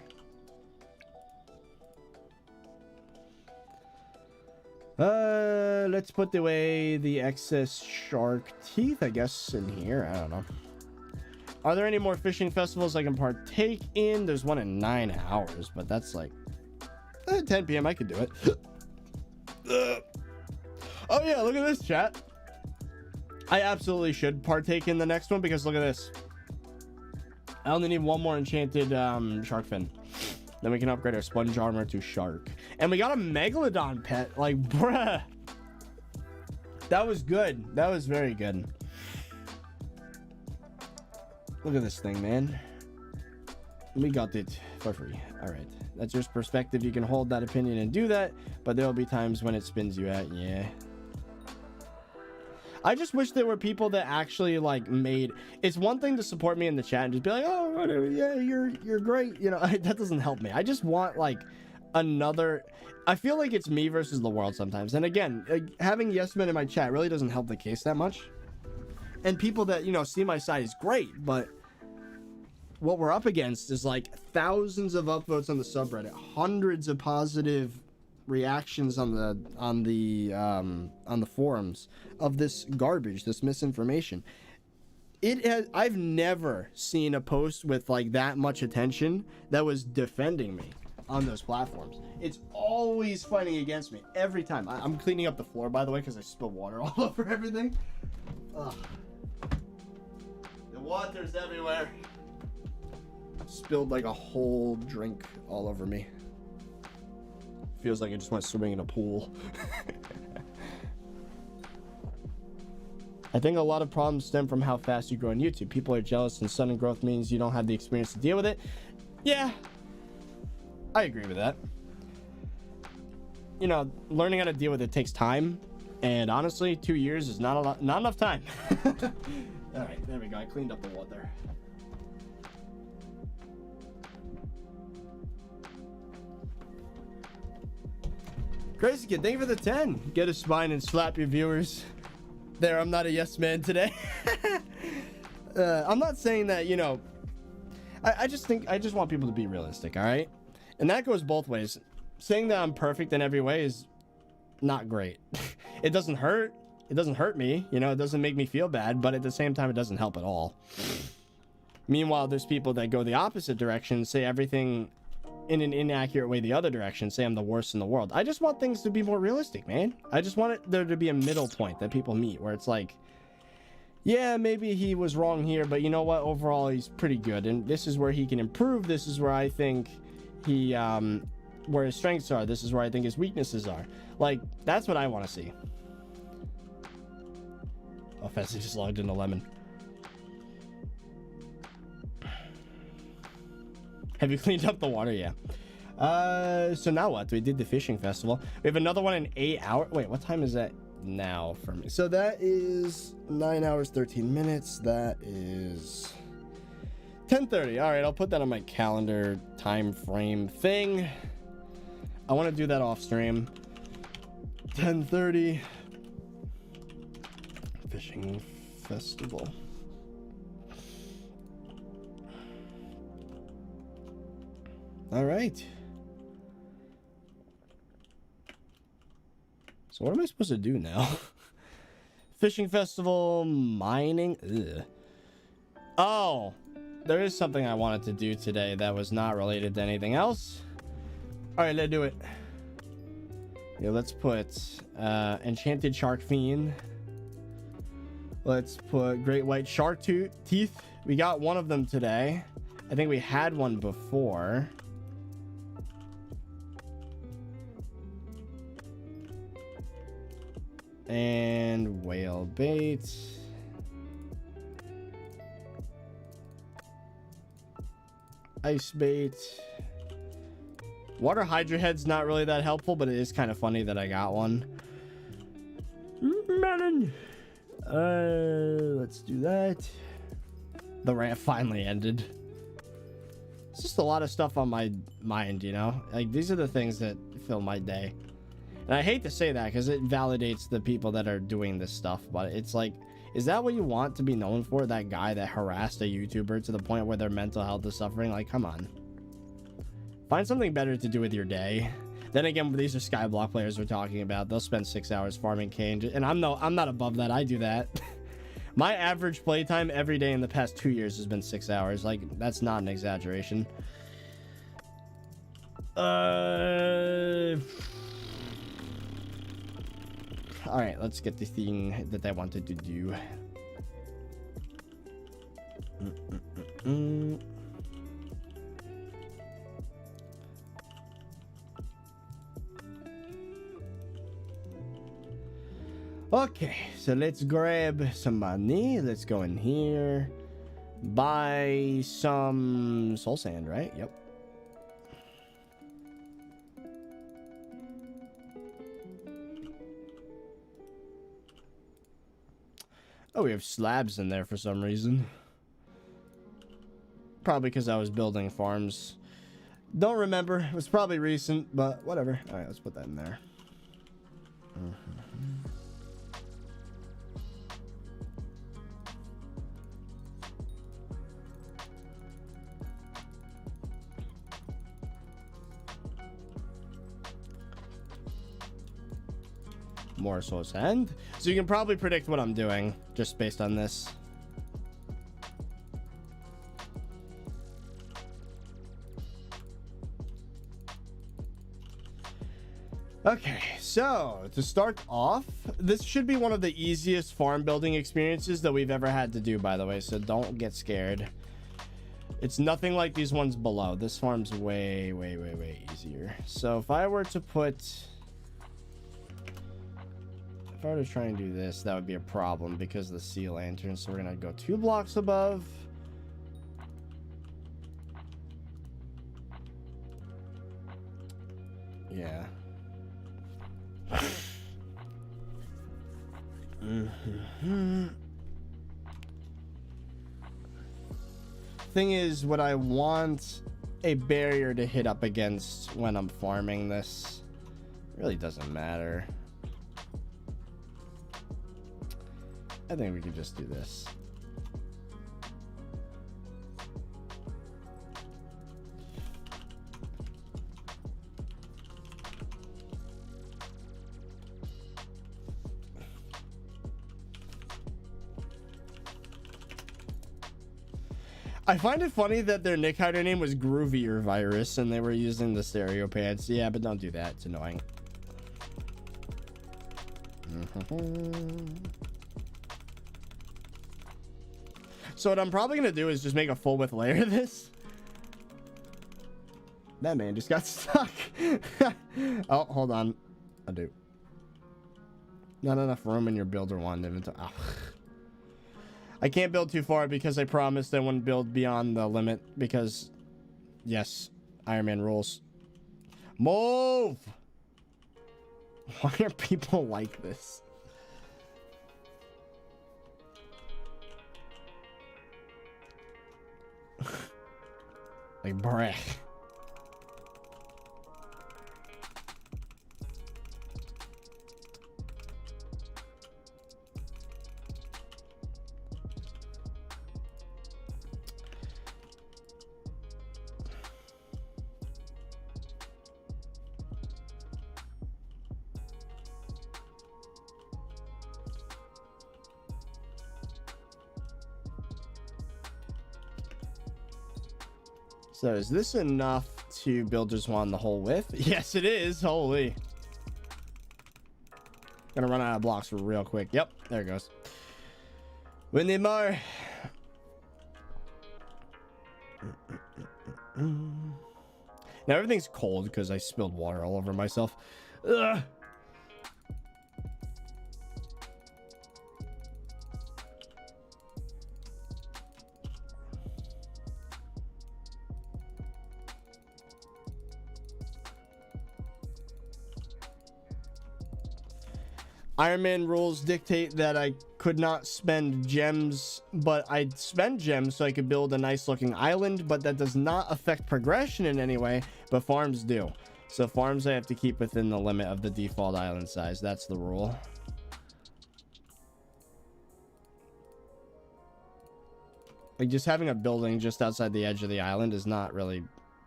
Let's put away the excess shark teeth, I guess, in here. I don't know. Are there any more fishing festivals I can partake in? There's one in 9 hours, but that's like 10 p.m. I could do it. Oh yeah, look at this, chat. I absolutely should partake in the next one because look at this. I only need one more enchanted shark fin. Then we can upgrade our sponge armor to shark. And we got a megalodon pet. Like, bruh. That was good. That was very good. Look at this thing, man. We got it for free. All right. That's your perspective. You can hold that opinion and do that. But there will be times when it spins you out. Yeah. I just wish there were people that actually like made, it's one thing to support me in the chat and just be like, oh whatever, yeah, you're great, you know. That doesn't help me. I just want like another, I feel like it's me versus the world sometimes. And again, having yes men in my chat really doesn't help the case that much. And people that, you know, see my side is great, but what we're up against is like thousands of upvotes on the subreddit, hundreds of positive reactions on the forums of this garbage, this misinformation. I've never seen a post with like that much attention that was defending me on those platforms. It's always fighting against me every time. I'm cleaning up the floor, by the way, because I spilled water all over everything. Ugh. The water's everywhere. Spilled like a whole drink all over me. Feels like I just went swimming in a pool. I think a lot of problems stem from how fast you grow on YouTube. People are jealous and sudden growth means you don't have the experience to deal with it. Yeah, I agree with that. you know, learning how to deal with it takes time. And honestly, 2 years is not enough time. All right, there we go. I cleaned up the water. Crazy Kid, thank you for the 10. Get a spine and slap your viewers. There, I'm not a yes man today. I'm not saying that, you know, I just want people to be realistic, all right? And that goes both ways. Saying that I'm perfect in every way is not great. It doesn't hurt. It doesn't hurt me. You know, it doesn't make me feel bad, but at the same time, it doesn't help at all. Meanwhile, there's people that go the opposite direction, say everything in an inaccurate way the other direction, say I'm the worst in the world. I just want things to be more realistic, man. I just want there to be a middle point that people meet where it's like, yeah, maybe he was wrong here, but you know what? Overall, he's pretty good. And this is where he can improve. This is where I think he, where his strengths are. This is where I think his weaknesses are. Like, that's what I want to see. Oh, Fancy just logged into Lemon. Have you cleaned up the water? Yeah. So now what? We did the fishing festival. We have another one in 8 hours. Wait, what time is that now for me? So that is 9 hours, 13 minutes. That is 10:30. All right, I'll put that on my calendar time frame thing. I want to do that off stream. 10:30 fishing festival. All right. So what am I supposed to do now? Fishing festival, mining. Ugh. Oh, there is something I wanted to do today that was not related to anything else. All right, let's do it. Yeah, let's put enchanted shark fiend. Let's put great white shark teeth. We got one of them today. I think we had one before. And whale bait. Ice bait. Water hydra head's not really that helpful, but it is kind of funny that I got one. Melon. Let's do that. The rant finally ended. It's just a lot of stuff on my mind, you know? Like, these are the things that fill my day. And I hate to say that because it validates the people that are doing this stuff, but it's like, is that what you want to be known for? That guy that harassed a YouTuber to the point where their mental health is suffering? Like, come on. Find something better to do with your day. Then again, these are SkyBlock players we're talking about. They'll spend 6 hours farming cane, and I'm not above that. I do that. My average playtime every day in the past 2 years has been 6 hours. Like, that's not an exaggeration. All right, let's get the thing that I wanted to do. Okay, so let's grab some money. Let's go in here. Buy some soul sand, right? Yep. Oh, we have slabs in there for some reason. Probably because I was building farms. Don't remember. It was probably recent, but whatever. All right, let's put that in there. More soul sand. So you can probably predict what I'm doing just based on this. Okay, so to start off, this should be one of the easiest farm building experiences that we've ever had to do, by the way, so don't get scared. It's nothing like these ones below. This farm's way easier. So if I were to try and do this, that would be a problem because of the sea lantern. So we're gonna go 2 blocks above. Yeah. Thing is, what I want a barrier to hit up against when I'm farming this really doesn't matter. I think we could just do this. I find it funny that their Nick Hider name was ThirtyVirus and they were using the stereo pads. Yeah, but don't do that. It's annoying. So what I'm probably going to do is just make a full width layer of this. That man just got stuck. Oh, hold on. I do. Not enough room in your builder one inventory. Oh. I can't build too far because I promised I wouldn't build beyond the limit because, yes, Iron Man rules. Move! Why are people like this? Like, bruh. So is this enough to build just one the whole width? Yes, it is. Holy. Gonna run out of blocks real quick. Yep, there it goes. We need more. Now everything's cold because I spilled water all over myself. Ugh. Iron Man rules dictate that I could not spend gems, but I'd spend gems so I could build a nice looking island, but that does not affect progression in any way, but farms do. So farms I have to keep within the limit of the default island size. That's the rule. Like just having a building just outside the edge of the island is not really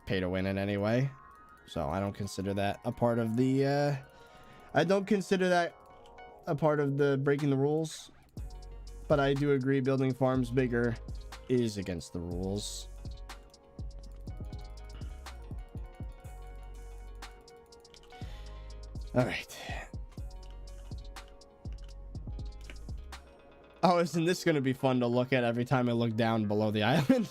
pay to win in any way. So I don't consider that a part of the, I don't consider that a part of the breaking the rules, but I do agree building farms bigger is against the rules. All right. Oh, isn't this going to be fun to look at every time I look down below the island?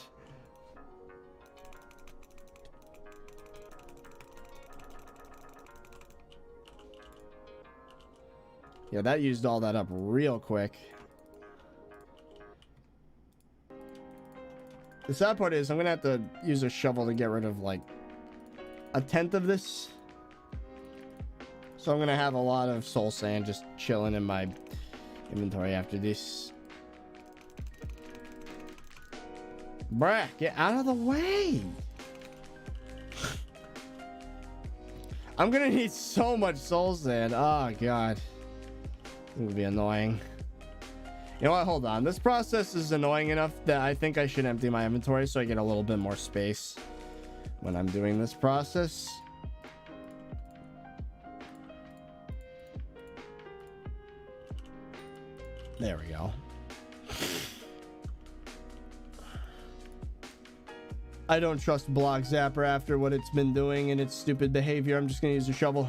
Yeah, that used all that up real quick. The sad part is I'm gonna have to use a shovel to get rid of like 1/10 of this. So I'm gonna have a lot of soul sand just chilling in my inventory after this. Bruh, get out of the way. I'm gonna need so much soul sand. Oh god. It would be annoying. You know what? Hold on. This process is annoying enough that I think I should empty my inventory so I get a little bit more space when I'm doing this process. There we go. I don't trust Block Zapper after what it's been doing and its stupid behavior. I'm just gonna use a shovel.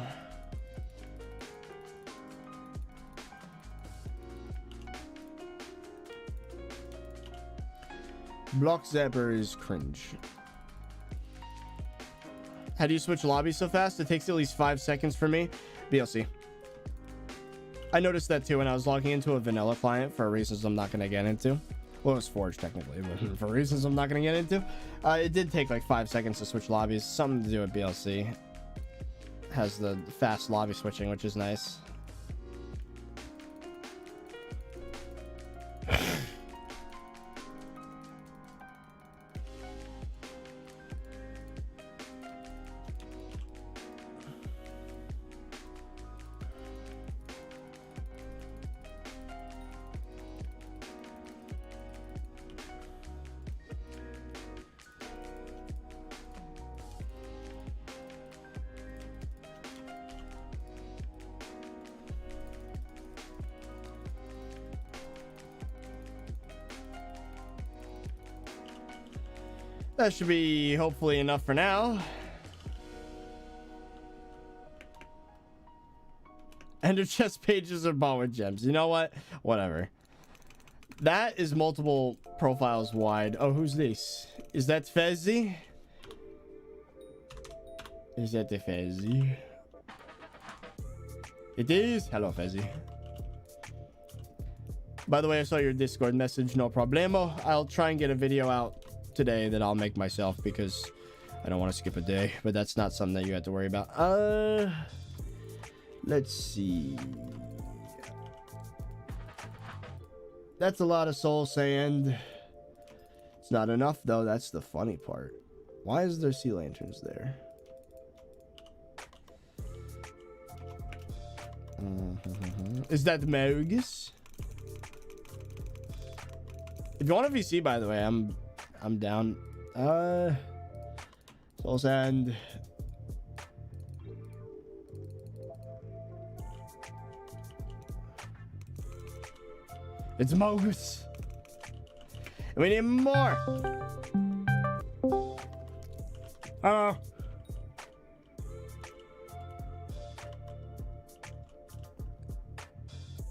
Block Zapper is cringe. How do you switch lobbies so fast? It takes at least 5 seconds for me. BLC. I noticed that too when I was logging into a vanilla client for reasons I'm not going to get into. Well, it was Forge technically, but for reasons I'm not going to get into. It did take like 5 seconds to switch lobbies. Something to do with BLC. Has the fast lobby switching, which is nice. That should be hopefully enough for now. Ender chest pages are bought with gems. You know what? Whatever. That is multiple profiles wide. Oh, who's this? Is that Fezzy? Is that the Fezzy? It is. Hello, Fezzy. By the way, I saw your Discord message. No problemo. I'll try and get a video out today that I'll make myself because I don't want to skip a day. But that's not something that you have to worry about. Let's see. That's a lot of soul sand. It's not enough though. That's the funny part. Why is there sea lanterns there? Is that Mogus? If you want a VC, by the way, I'm down. Soul sand. It's Mogus. And we need more. Hello.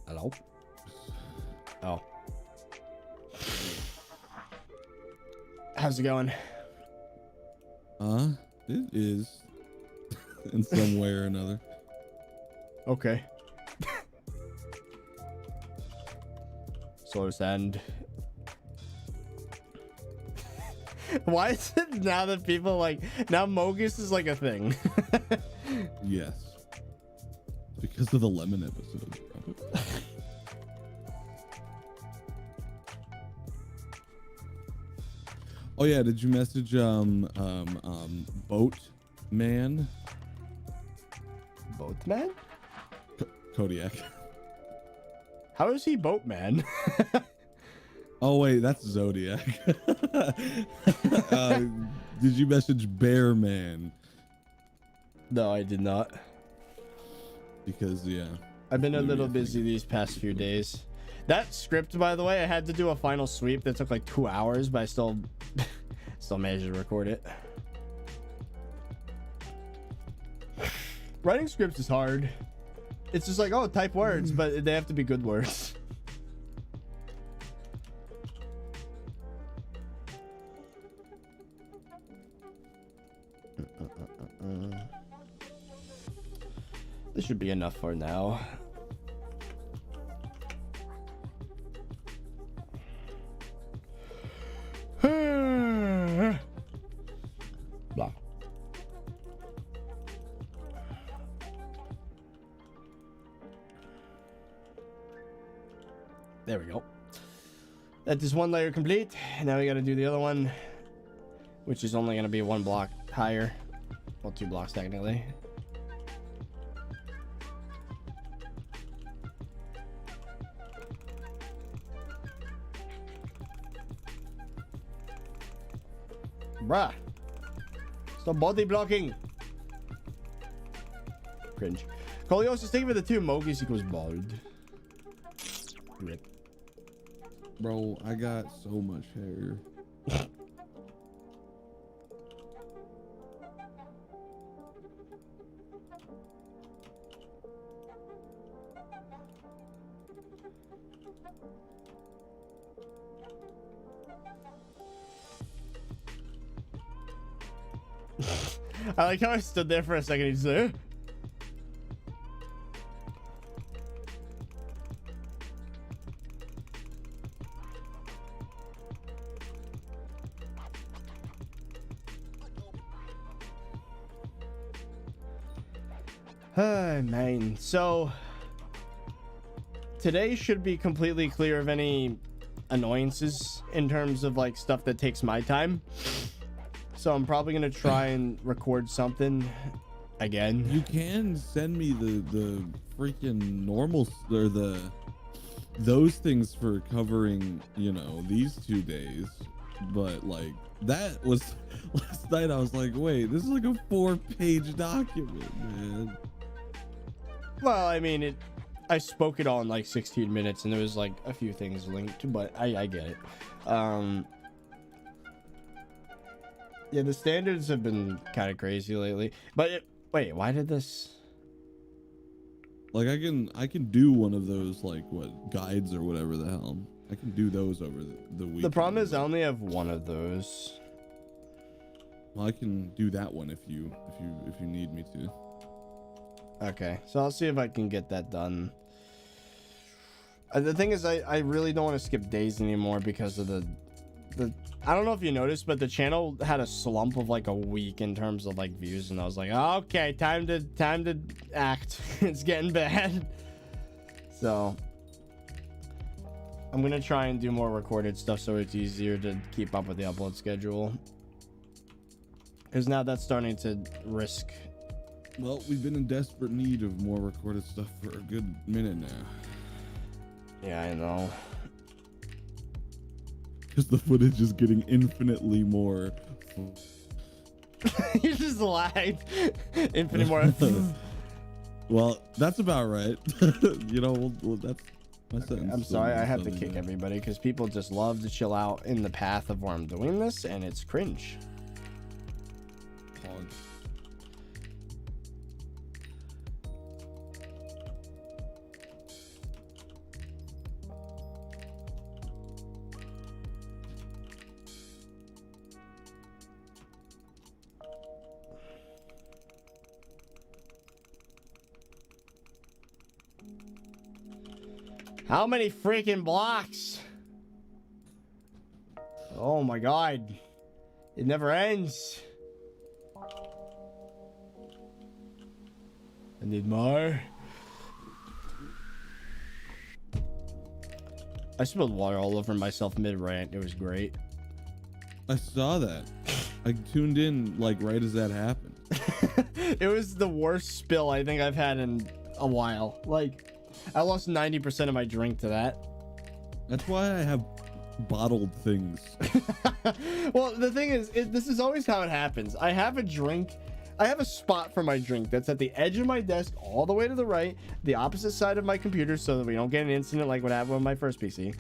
Hello. Oh. How's it going? It is in some way or another. Okay. Solar sand. Why is it now that people like now Mogus is like a thing? Yes. Because of the lemon episode. Oh yeah, did you message Boat Man? Boatman? Kodiak. How is he Boatman? Oh wait, that's Zodiac. Did you message Bear Man? No, I did not. Because yeah, I've been a little busy these past few days. That script, by the way, I had to do a final sweep that took like 2 hours, but I still managed to record it. Writing scripts is hard. It's just like, oh, type words, but they have to be good words. This should be enough for now. Blah. There we go. That is one layer complete. Now we got to do the other one, which is only going to be 1 block higher. Well, 2 blocks technically. Bruh. Stop body blocking. Cringe. Coliosis, take for the 2 Mogus equals bald. Rip. bro, I got so much hair. I like how I stood there for a second. He's there. Man. So today should be completely clear of any annoyances in terms of like stuff that takes my time. So I'm probably gonna try and record something again. You can send me the freaking normal or those things for covering, you know, these 2 days. But like that was last night. I was like, wait, this is like a 4-page document, man. Well, I mean, I spoke it all in like 16 minutes, and there was like a few things linked, but I get it. Yeah, the standards have been kind of crazy lately. But wait, why did this? Like I can do one of those like what guides or whatever the hell. I can do those over the week. The problem is I only have one of those. Well, I can do that one if you need me to. Okay, so I'll see if I can get that done. The thing is, I really don't want to skip days anymore because of the I don't know if you noticed, but the channel had a slump of like a week in terms of like views, and I was like, okay, time to act. It's getting bad. So I'm gonna try and do more recorded stuff so it's easier to keep up with the upload schedule, because now that's starting to risk. Well, we've been in desperate need of more recorded stuff for a good minute now. Yeah, I know. Because the footage is getting infinitely more. You just lagged. Infinite more. Well, that's about right. You know, well, that's my sentence. I'm sorry, I have to kick everybody because people just love to chill out in the path of where I'm doing this, and it's cringe. How many freaking blocks? Oh my god. It never ends. I need more. I spilled water all over myself mid-rant. It was great. I saw that. I tuned in like right as that happened. It was the worst spill I think I've had in a while. Like, I lost 90% of my drink to that. That's why I have bottled things. Well, the thing is, this is always how it happens. I have a drink. I have a spot for my drink that's at the edge of my desk, all the way to the right, the opposite side of my computer, so that we don't get an incident like what happened with my first PC.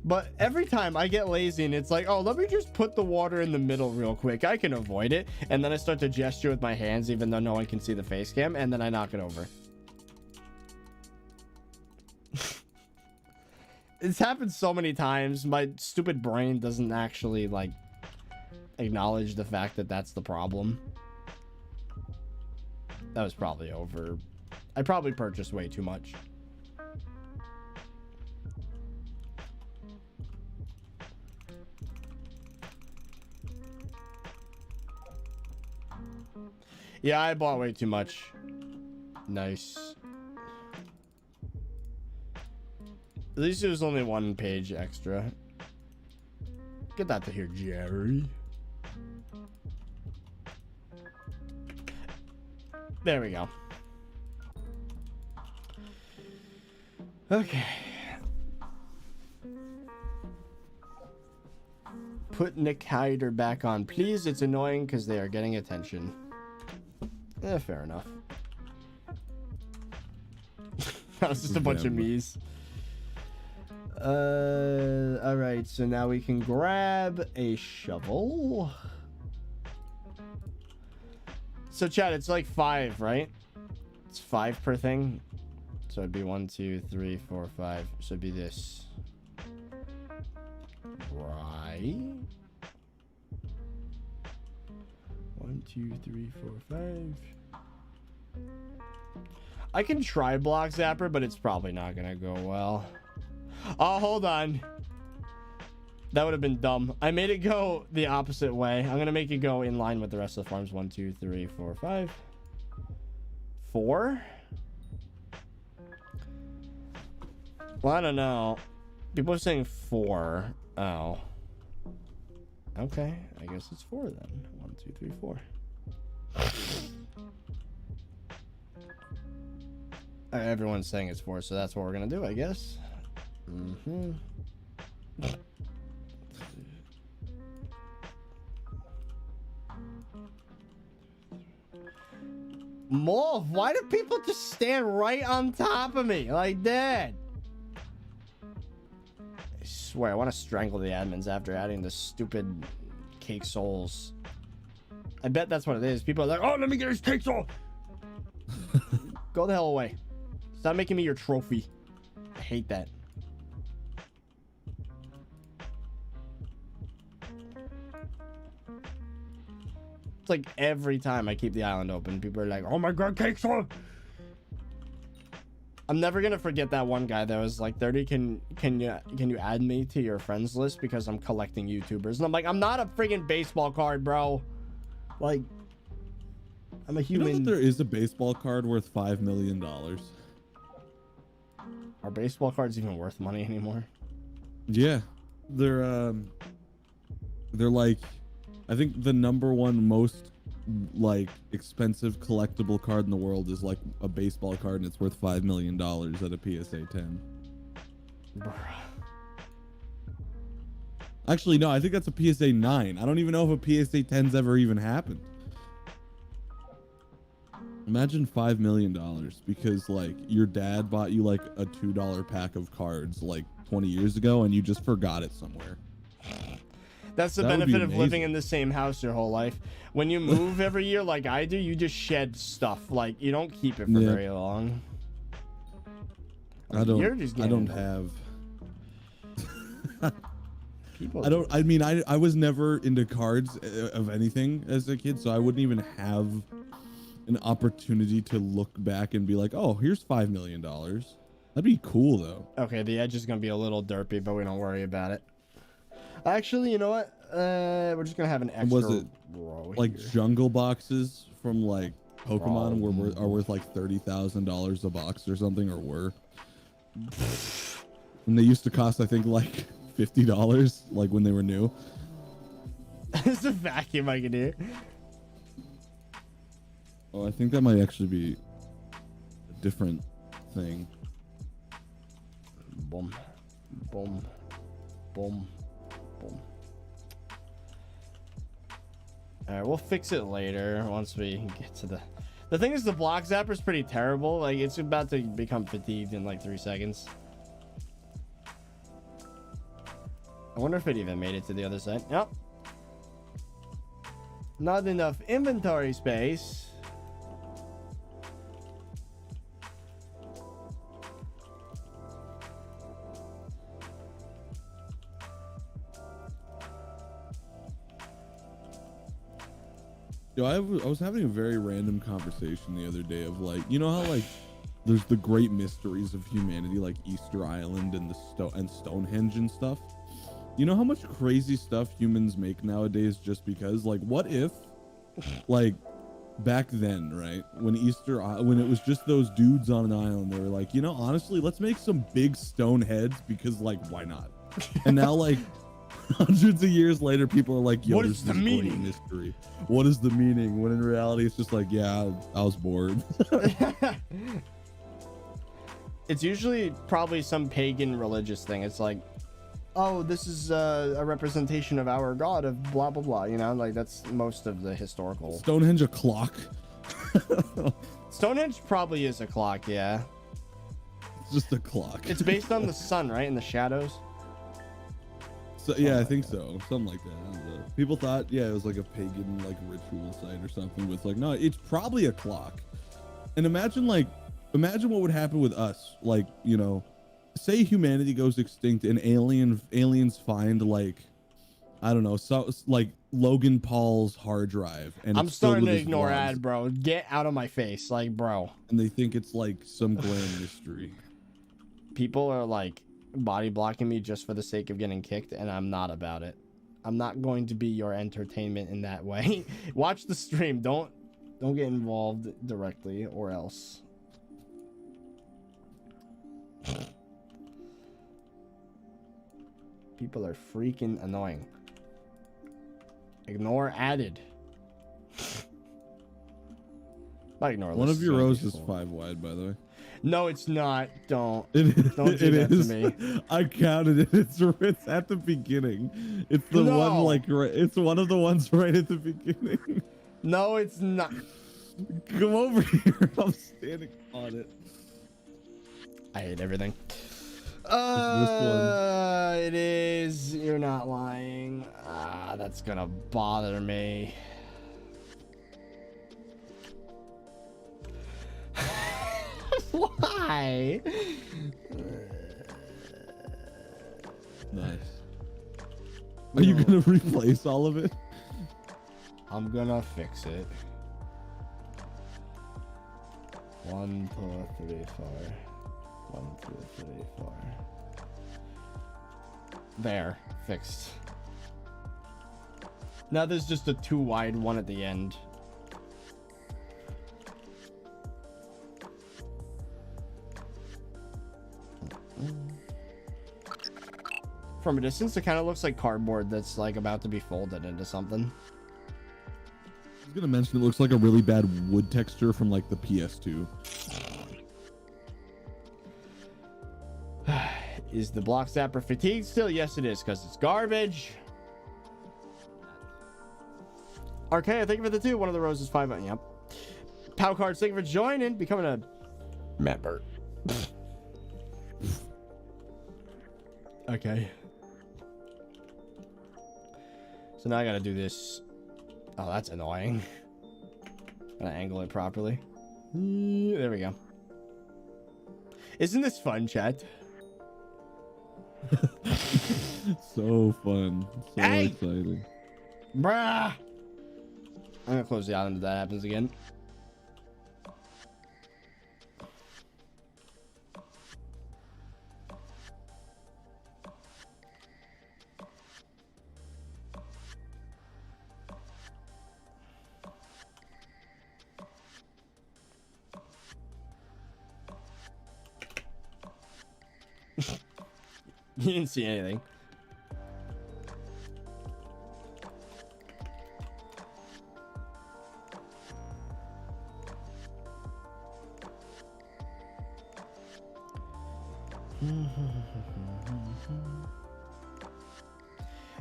But every time I get lazy and it's like, oh, let me just put the water in the middle real quick. I can avoid it. And then I start to gesture with my hands, even though no one can see the face cam, and then I knock it over. It's happened so many times. My stupid brain doesn't actually like acknowledge the fact that that's the problem. That was probably over. I probably purchased way too much. Yeah, I bought way too much. Nice. At least it was only 1 page extra. Get that to here, Jerry. There we go. Okay. Put Nick Hyder back on, please. It's annoying because they are getting attention. Fair enough. That was just a bunch of me's. All right, so now we can grab a shovel. So chat, it's like 5, right? It's 5 per thing. So it'd be 1, 2, 3, 4, 5. So it'd be this. Right. 1, 2, 3, 4, 5. I can try block zapper, but it's probably not gonna go well. Oh, hold on. That would have been dumb. I made it go the opposite way. I'm gonna make it go in line with the rest of the farms. 1, 2, 3, 4, 5. 4? Well, I don't know. People are saying 4. Oh. Okay. I guess it's 4 then. 1, 2, 3, 4. Everyone's saying it's 4, so that's what we're gonna do, I guess. Morph, why do people just stand right on top of me like that? I swear, I want to strangle the admins after adding the stupid cake souls. I bet that's what it is. People are like, oh, let me get his cakes off. Go the hell away. Stop making me your trophy. I hate that. It's like every time I keep the island open, people are like, oh my god, cakes on. I'm never gonna forget that one guy that was like, 30, can you add me to your friends list because I'm collecting YouTubers? And I'm like, I'm not a friggin' baseball card, bro. Like, I'm a human. You know that there is a baseball card worth $5 million. Are baseball cards even worth money anymore? Yeah, they're like, I think the #1 most like expensive collectible card in the world is like a baseball card, and it's worth $5 million at a PSA 10. Bruh. Actually, no, I think that's a PSA 9. I don't even know if a PSA 10's ever even happened. Imagine $5 million because like your dad bought you like a $2 pack of cards like 20 years ago and you just forgot it somewhere. That's the benefit of living in the same house your whole life. When you move every year like I do, you just shed stuff. Like, you don't keep it for very long. I don't have people. I mean, I was never into cards of anything as a kid, so I wouldn't even have an opportunity to look back and be like, oh, here's $5 million. That'd be cool though. Okay, the edge is gonna be a little derpy, but we don't worry about it. Actually, you know what? We're just gonna have an extra Was it row like here. jungle boxes from like Pokemon are worth like $30,000 a box or something, or were? And they used to cost, I think, like $50, like when they were new. It's a vacuum I can hear. Oh, I think that might actually be a different thing. Boom, boom, boom, boom. All right, we'll fix it later once we get to the. The thing is, the block zapper is pretty terrible. Like, it's about to become fatigued in like 3 seconds. I wonder if it even made it to the other side. Yep. Not enough inventory space. Yo, I was having a very random conversation the other day of like, you know how like there's the great mysteries of humanity like Easter Island and Stonehenge and stuff. You know how much crazy stuff humans make nowadays just because? Like, what if like back then, right, when it was just those dudes on an island, they were like, you know, honestly, let's make some big stone heads because like, why not? And now like hundreds of years later, people are like, yo, what there's is the this great meaning? mystery. What is the meaning? When in reality, it's just like, yeah, I was bored. It's usually probably some pagan religious thing. It's like, oh, this is a representation of our god of blah, blah, blah. You know, like that's most of the historical. Stonehenge a clock. Stonehenge probably is a clock, yeah. It's just a clock. It's based on the sun, right? And the shadows. So, yeah, I think so. Something like that. People thought, yeah, it was like a pagan like ritual site or something. But it's like, no, it's probably a clock. And imagine what would happen with us. Like, you know, say humanity goes extinct and aliens find like, I don't know, so like Logan Paul's hard drive. And I'm it's filled starting with to his ignore vlogs, ad, bro. Get out of my face, like, bro. and they think it's like some grand mystery. People are like body blocking me just for the sake of getting kicked, and I'm not about it. I'm not going to be your entertainment in that way. Watch the stream. Don't get involved directly, or else. People are freaking annoying. Ignore added. Not ignore. One of your rows is 5 wide, by the way. No, it's not. Don't do It that is. to me. I counted it. It's at the beginning. It's the one like it's one of the ones right at the beginning. No, it's not. Come over here. I'm standing on it. I hate everything. This It is. You're not lying. That's gonna bother me. Why? Nice. Are you gonna replace all of it? I'm gonna fix it. 1, 2, 3, 4. 1, 2, 3, 4. There, fixed. Now there's just a too wide one at the end. From a distance, it kind of looks like cardboard that's like about to be folded into something. I was gonna mention it looks like a really bad wood texture from like the PS2. Is the block zapper fatigued still? Yes, it is, because it's garbage. Archaea, thank you for the 2. One of the roses 5. Yep. Pow Cards, thank you for joining, becoming a member. Okay. So now I gotta do this. Oh, that's annoying. Gotta angle it properly. There we go. Isn't this fun, chat? So fun. So exciting. Bruh. I'm gonna close the island if that happens again. You didn't see anything.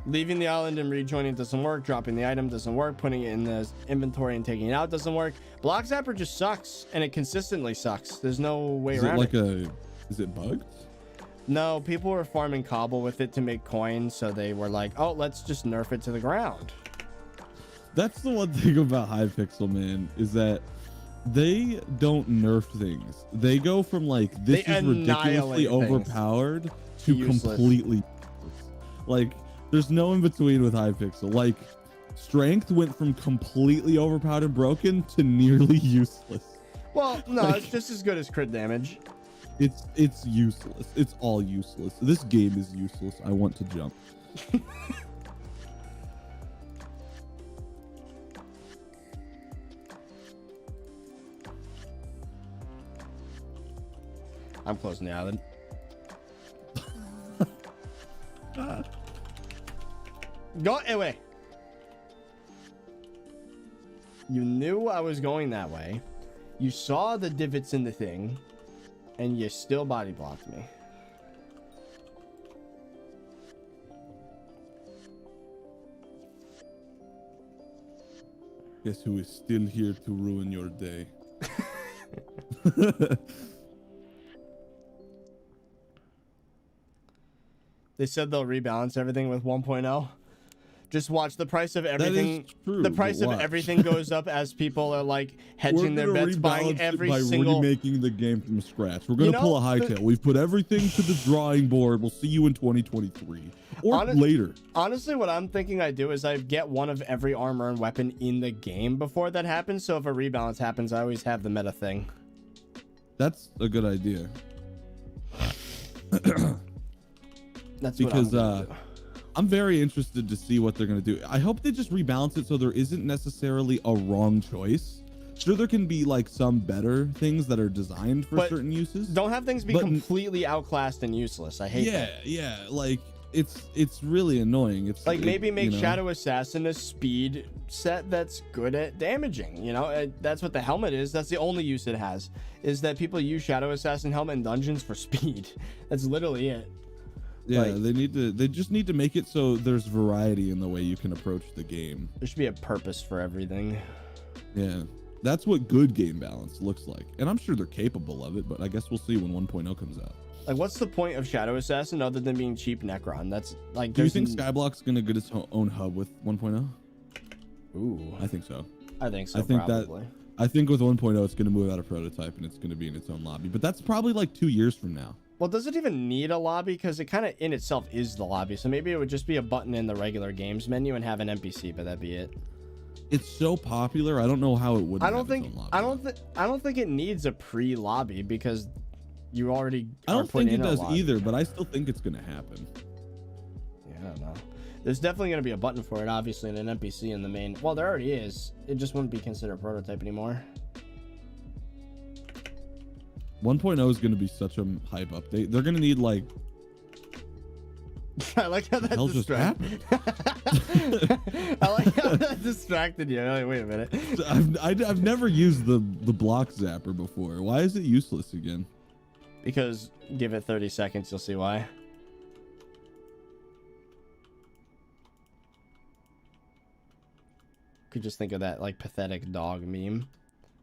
Leaving the island and rejoining doesn't work. Dropping the item doesn't work. Putting it in the inventory and taking it out doesn't work. Block Zapper just sucks, and it consistently sucks. There's no way around it. Is it bugged? No, people were farming cobble with it to make coins, so they were like, oh, let's just nerf it to the ground. That's the one thing about Hypixel, man, is that they don't nerf things. They go from like, this is ridiculously overpowered to completely useless. Like, there's no in between with Hypixel. Like, strength went from completely overpowered and broken to nearly useless. Well, no, like, it's just as good as crit damage. It's useless. It's all useless. This game is useless. I want to jump. I'm closing the island. Go away. You knew I was going that way. You saw the divots in the thing. And you still body blocked me. Guess who is still here to ruin your day? They said they'll rebalance everything with 1.0. Just watch the price of everything. That is true, the price of everything goes up as people are like hedging their bets, buying every single. Remaking the game from scratch. We're gonna pull a Hytale. We've put everything to the drawing board. We'll see you in 2023 or later. Honestly, what I'm thinking I do is I get one of every armor and weapon in the game before that happens. So if a rebalance happens, I always have the meta thing. That's a good idea. That's because I'm very interested to see what they're going to do. I hope they just rebalance it so there isn't necessarily a wrong choice. Sure, there can be like some better things that are designed for certain uses. Don't have things be completely outclassed and useless. I hate that. Yeah, like it's really annoying. It's like maybe make Shadow Assassin a speed set that's good at damaging. You know, that's what the helmet is. That's the only use it has, is that people use Shadow Assassin helmet in dungeons for speed. That's literally it. Yeah, like, they just need to make it so there's variety in the way you can approach the game. There should be a purpose for everything. Yeah, that's what good game balance looks like. And I'm sure they're capable of it, but I guess we'll see when 1.0 comes out. Like, what's the point of Shadow Assassin other than being cheap Necron? That's like. Do you think SkyBlock's gonna get its own hub with 1.0? Ooh, I think so. I think so. I think probably. I think with 1.0, it's going to move out of prototype and it's going to be in its own lobby. But that's probably like 2 years from now. Well, does it even need a lobby? Because it kind of in itself is the lobby. So maybe it would just be a button in the regular games menu and have an NPC, but that'd be it. It's so popular. I don't know how it would. I don't think it needs a pre-lobby because you already. I don't think it does either, but I still think it's going to happen. Yeah, I don't know. There's definitely going to be a button for it, obviously, and an NPC in the main. Well, there already is. It just wouldn't be considered a prototype anymore. 1.0 is going to be such a hype update. They're going to need like. I like how that distracted. I like how that distracted you. Like, wait a minute. I've never used the block zapper before. Why is it useless again? Because give it 30 seconds, you'll see why. Could just think of that like pathetic dog meme.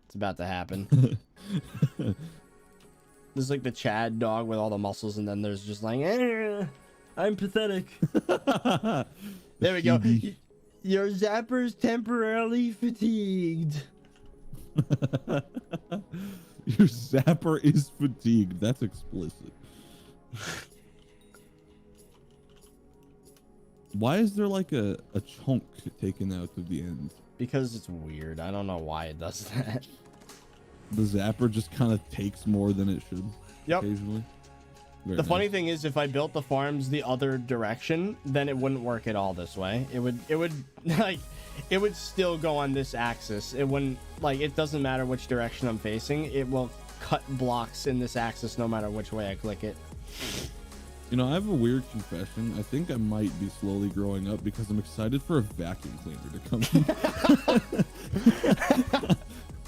It's about to happen. There's like the Chad dog with all the muscles, and then there's just like, I'm pathetic. There we go. Your zapper's temporarily fatigued. Your zapper is fatigued. That's explicit. Why is there like a chunk taken out of the end? Because it's weird. I don't know why it does that. The zapper just kind of takes more than it should. Yep. Occasionally. The funny thing is, if I built the farms the other direction, then it wouldn't work at all this way. It would like, it would still go on this axis. It wouldn't, like, it doesn't matter which direction I'm facing. It will cut blocks in this axis no matter which way I click it. You know, I have a weird confession. I think I might be slowly growing up because I'm excited for a vacuum cleaner to come in.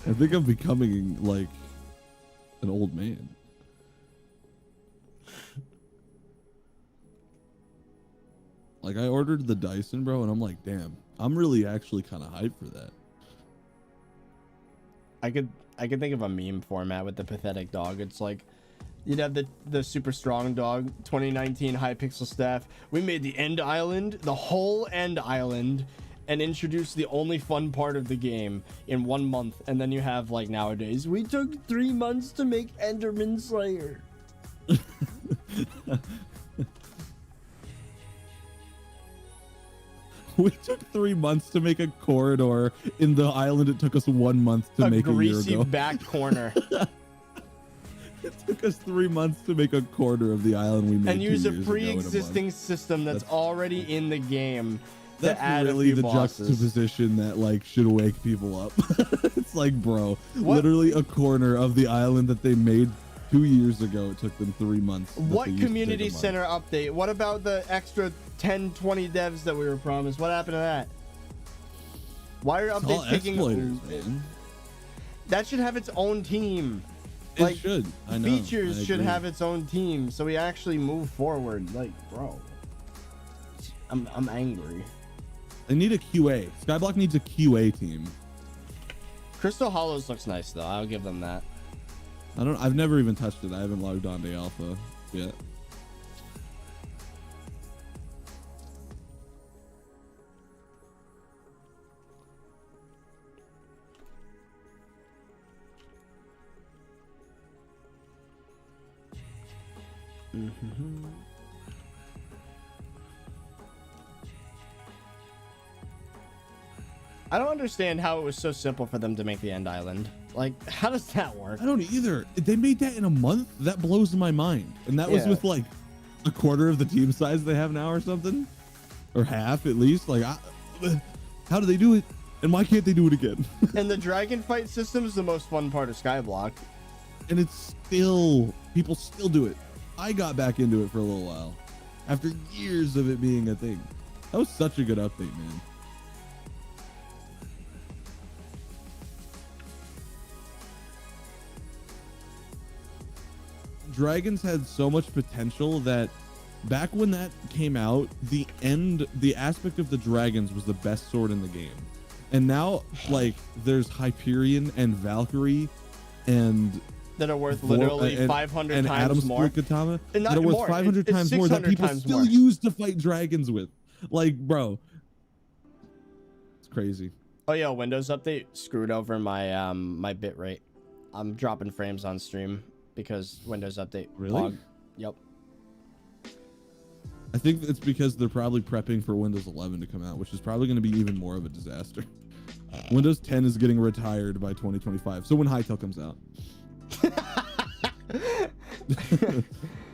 I think I'm becoming like an old man. Like, I ordered the Dyson, bro, and I'm like, damn, I'm really actually kind of hyped for that. I could think of a meme format with the pathetic dog. It's like, you'd have the super strong dog, 2019 Hypixel staff. We made the end island, the whole end island, and introduced the only fun part of the game in 1 month. And then you have, like, nowadays, we took 3 months to make Enderman Slayer. We took 3 months to make a corridor in the island. It took us 1 month to make a year ago. A greasy back corner. It took us 3 months to make a quarter of the island we made. And use a pre-existing system that's already in the game. That's really the juxtaposition that like should wake people up. It's like, bro, literally a corner of the island that they made 2 years ago. It took them 3 months. What community center update? What about the extra 10-20 devs that we were promised? What happened to that? Why are updates taking? Man. That should have its own team. It should. I know. Features should have its own team, so we actually move forward. Like, bro, I'm angry. They need a QA. SkyBlock needs a QA team. Crystal Hollows looks nice though. I'll give them that. I've never even touched it. I haven't logged on to alpha yet. Mm-hmm. I don't understand how it was so simple for them to make the end island. Like, how does that work? I don't either. They made that in a month? That blows my mind. And that was with like a quarter of the team size they have now or something? Or half at least. Like, how do they do it? And why can't they do it again? And the dragon fight system is the most fun part of SkyBlock. And it's still, people still do it. I got back into it for a little while after years of it being a thing. That was such a good update, man. Dragons had so much potential that back when that came out, the aspect of the dragons was the best sword in the game. And now, like, there's Hyperion and Valkyrie and that are worth literally 500 and times Adam's more. Katana and that are worth 500 times more that people still use to fight dragons with. Like, bro, it's crazy. Oh yeah, Windows update screwed over my my bit rate. I'm dropping frames on stream because Windows update. Really? Log. Yep. I think it's because they're probably prepping for Windows 11 to come out, which is probably going to be even more of a disaster. Windows 10 is getting retired by 2025. So when Hytale comes out.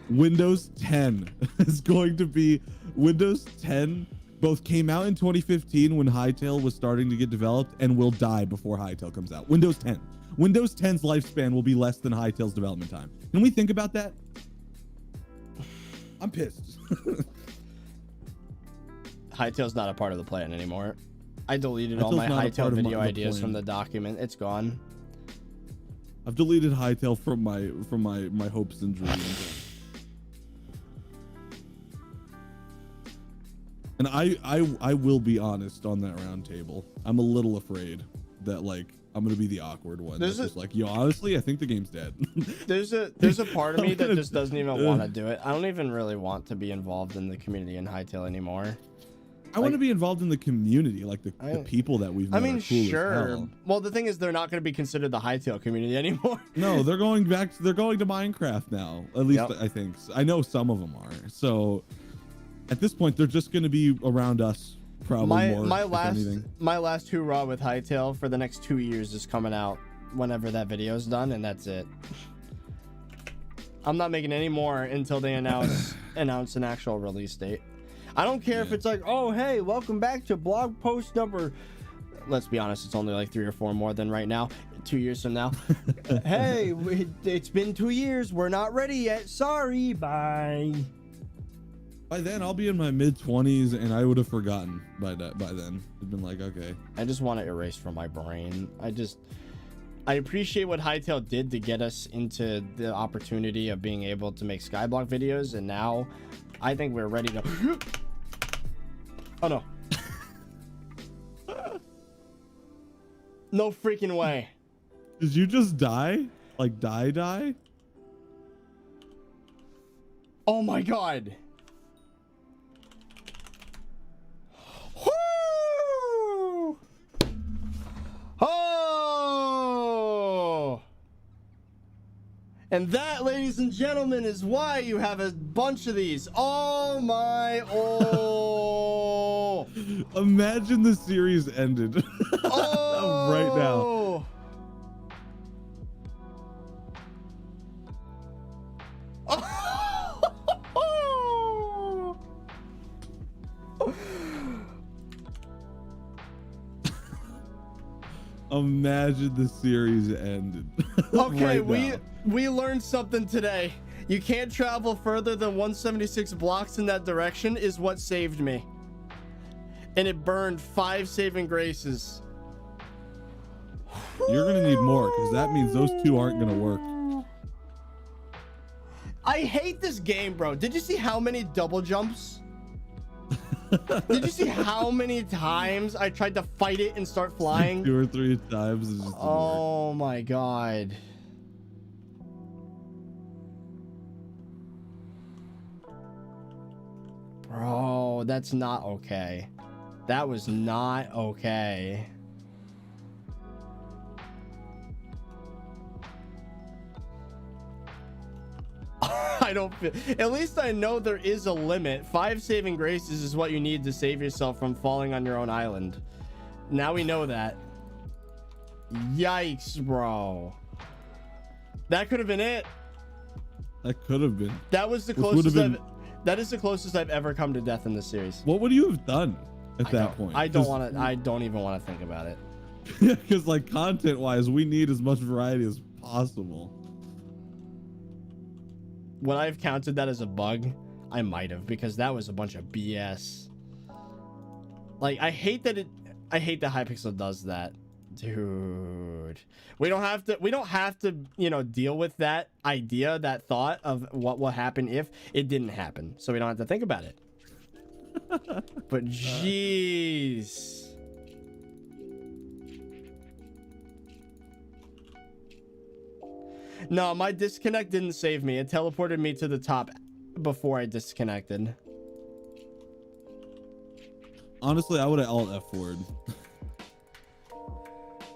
Windows 10 is going to be Windows 10 both came out in 2015 when Hytale was starting to get developed and will die before Hytale comes out. Windows 10. Windows 10's lifespan will be less than Hytale's development time. Can we think about that? I'm pissed. Hytale's not a part of the plan anymore. I deleted all my Hytale video ideas from the document. It's gone. I've deleted Hytale from my hopes and dreams. And I will be honest on that round table. I'm a little afraid that like I'm gonna be the awkward one. That's just like, yo, honestly, I think the game's dead. there's a part of me that just doesn't even want to do it. I don't even really want to be involved in the community in Hytale anymore. I want to be involved in the community, like the people that we've met. I mean, cool sure. Well, the thing is, they're not going to be considered the Hytale community anymore. No, they're going back. They're going to Minecraft now. At least I think. I know some of them are. So at this point, they're just going to be around us. Probably more. My last hoorah with Hytale for the next 2 years is coming out whenever that video is done, and that's it. I'm not making any more until they announce an actual release date. I don't care if it's like, oh, hey, welcome back to blog post number. Let's be honest, it's only like 3 or 4 more than right now. 2 years from now. Hey, it's been 2 years. We're not ready yet. Sorry. Bye. By then, I'll be in my mid-20s, and I would have forgotten by then. It'd been like, okay. I just want to erase from my brain. I appreciate what Hytale did to get us into the opportunity of being able to make SkyBlock videos, and now I think we're ready to... Oh, no. No freaking way. Did you just die? Like, die? Oh, my God. Woo! Oh! And that, ladies and gentlemen, is why you have a bunch of these. Oh my, oh. Imagine the series ended right now. Imagine the series ended. Okay, right we learned something today. You can't travel further than 176 blocks in that direction is what saved me. And it burned 5 saving graces. You're gonna need more, because that means those 2 aren't gonna work. I hate this game, bro. Did you see how many double jumps? Did you see how many times I tried to fight it and start flying? 2 or 3 times. Oh my God. Bro, that's not okay. That was not okay. I don't feel, at least I know there is a limit. 5 saving graces is what you need to save yourself from falling on your own island. Now we know that. Yikes, bro. That could have been it. That could have been. That was the closest that is the closest I've ever come to death in this series. What would you have done at that point? I don't even want to think about it. Because like content wise, we need as much variety as possible. Would I have counted that as a bug? I might have, because that was a bunch of BS. Like, I hate that Hypixel does that. Dude. We don't have to, you know, deal with that idea, that thought of what will happen if it didn't happen. So we don't have to think about it. But jeez. No, my disconnect didn't save me. It teleported me to the top before I disconnected. Honestly, I would have alt F4'd.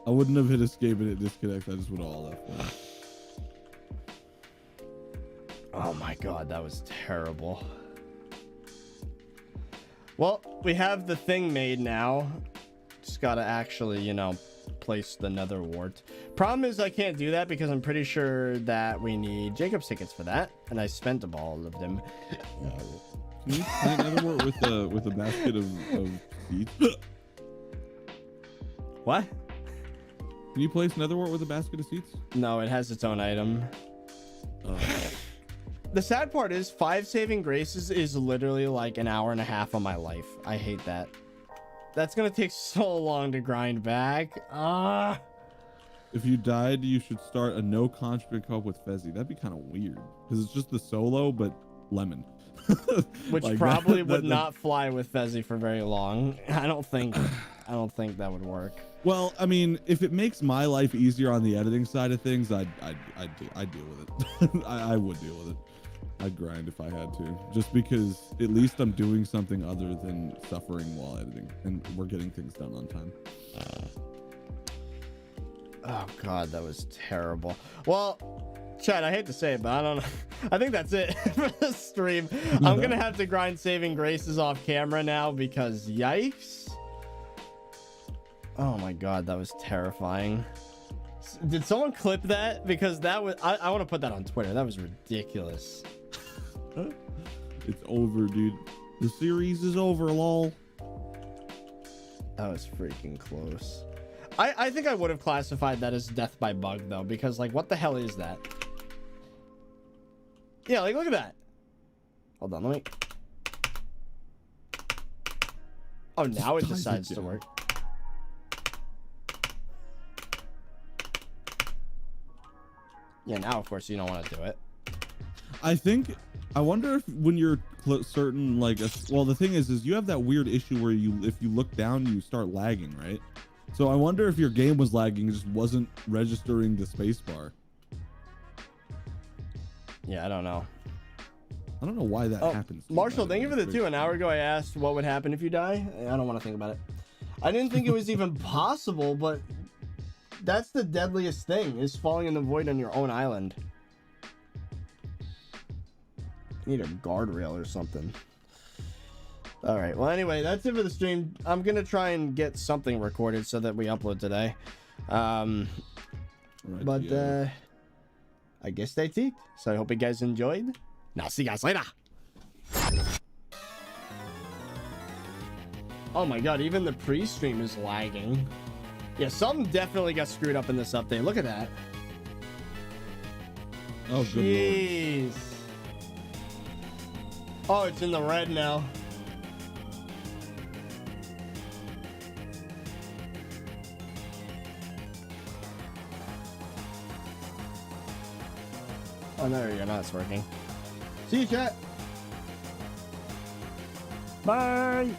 I wouldn't have hit escape and hit disconnect. I just would have all left. One. Oh my god, that was terrible. Well, we have the thing made now. Just gotta actually, you know, place the nether wart. Problem is I can't do that because I'm pretty sure that we need Jacob's tickets for that, and I spent all of them. Yeah, can you play nether wart with a basket of seeds? What? Can you place nether wart with a basket of seeds? No, it has its own item. The sad part is 5 saving graces is literally like an hour and a half of my life. I hate that. That's gonna take so long to grind back. If you died, you should start a no contribute co-op with Fezzy. That'd be kind of weird because it's just the solo, but lemon. Which like probably would not fly with Fezzy for very long. I don't think that would work. Well, I mean, if it makes my life easier on the editing side of things, I'd deal with it. I would deal with it. I'd grind if I had to, just because at least I'm doing something other than suffering while editing, and we're getting things done on time. Oh god, that was terrible. Well, Chad, I hate to say it, but I don't know. I think that's it for the stream. I'm gonna have to grind saving graces off camera now because yikes. Oh my god, that was terrifying. Did someone clip that? Because that was I want to put that on Twitter. That was ridiculous. It's over, dude. The series is over, lol. That was freaking close. I think I would have classified that as death by bug though, because like what the hell is that? Yeah, like look at that. Hold on, let me. Oh, now it decides to work. Yeah, now of course you don't want to do it. I wonder if when you're certain, like, well, the thing is you have that weird issue where if you look down, you start lagging, right? So I wonder if your game was lagging, it just wasn't registering the spacebar. Yeah, I don't know. I don't know why that happens. Marshall, thank you for the 2. An hour ago, I asked what would happen if you die. I don't want to think about it. I didn't think it was even possible, but that's the deadliest thing, is falling in the void on your own island. I need a guardrail or something. All right. Well, anyway, that's it for the stream. I'm going to try and get something recorded so that we upload today. I guess that's it. So I hope you guys enjoyed. And I'll see you guys later. Oh my god, even the pre-stream is lagging. Yeah, something definitely got screwed up in this update. Look at that. Oh, good jeez. Oh, it's in the red now. Oh, there you go. Now it's working. See you, chat. Bye.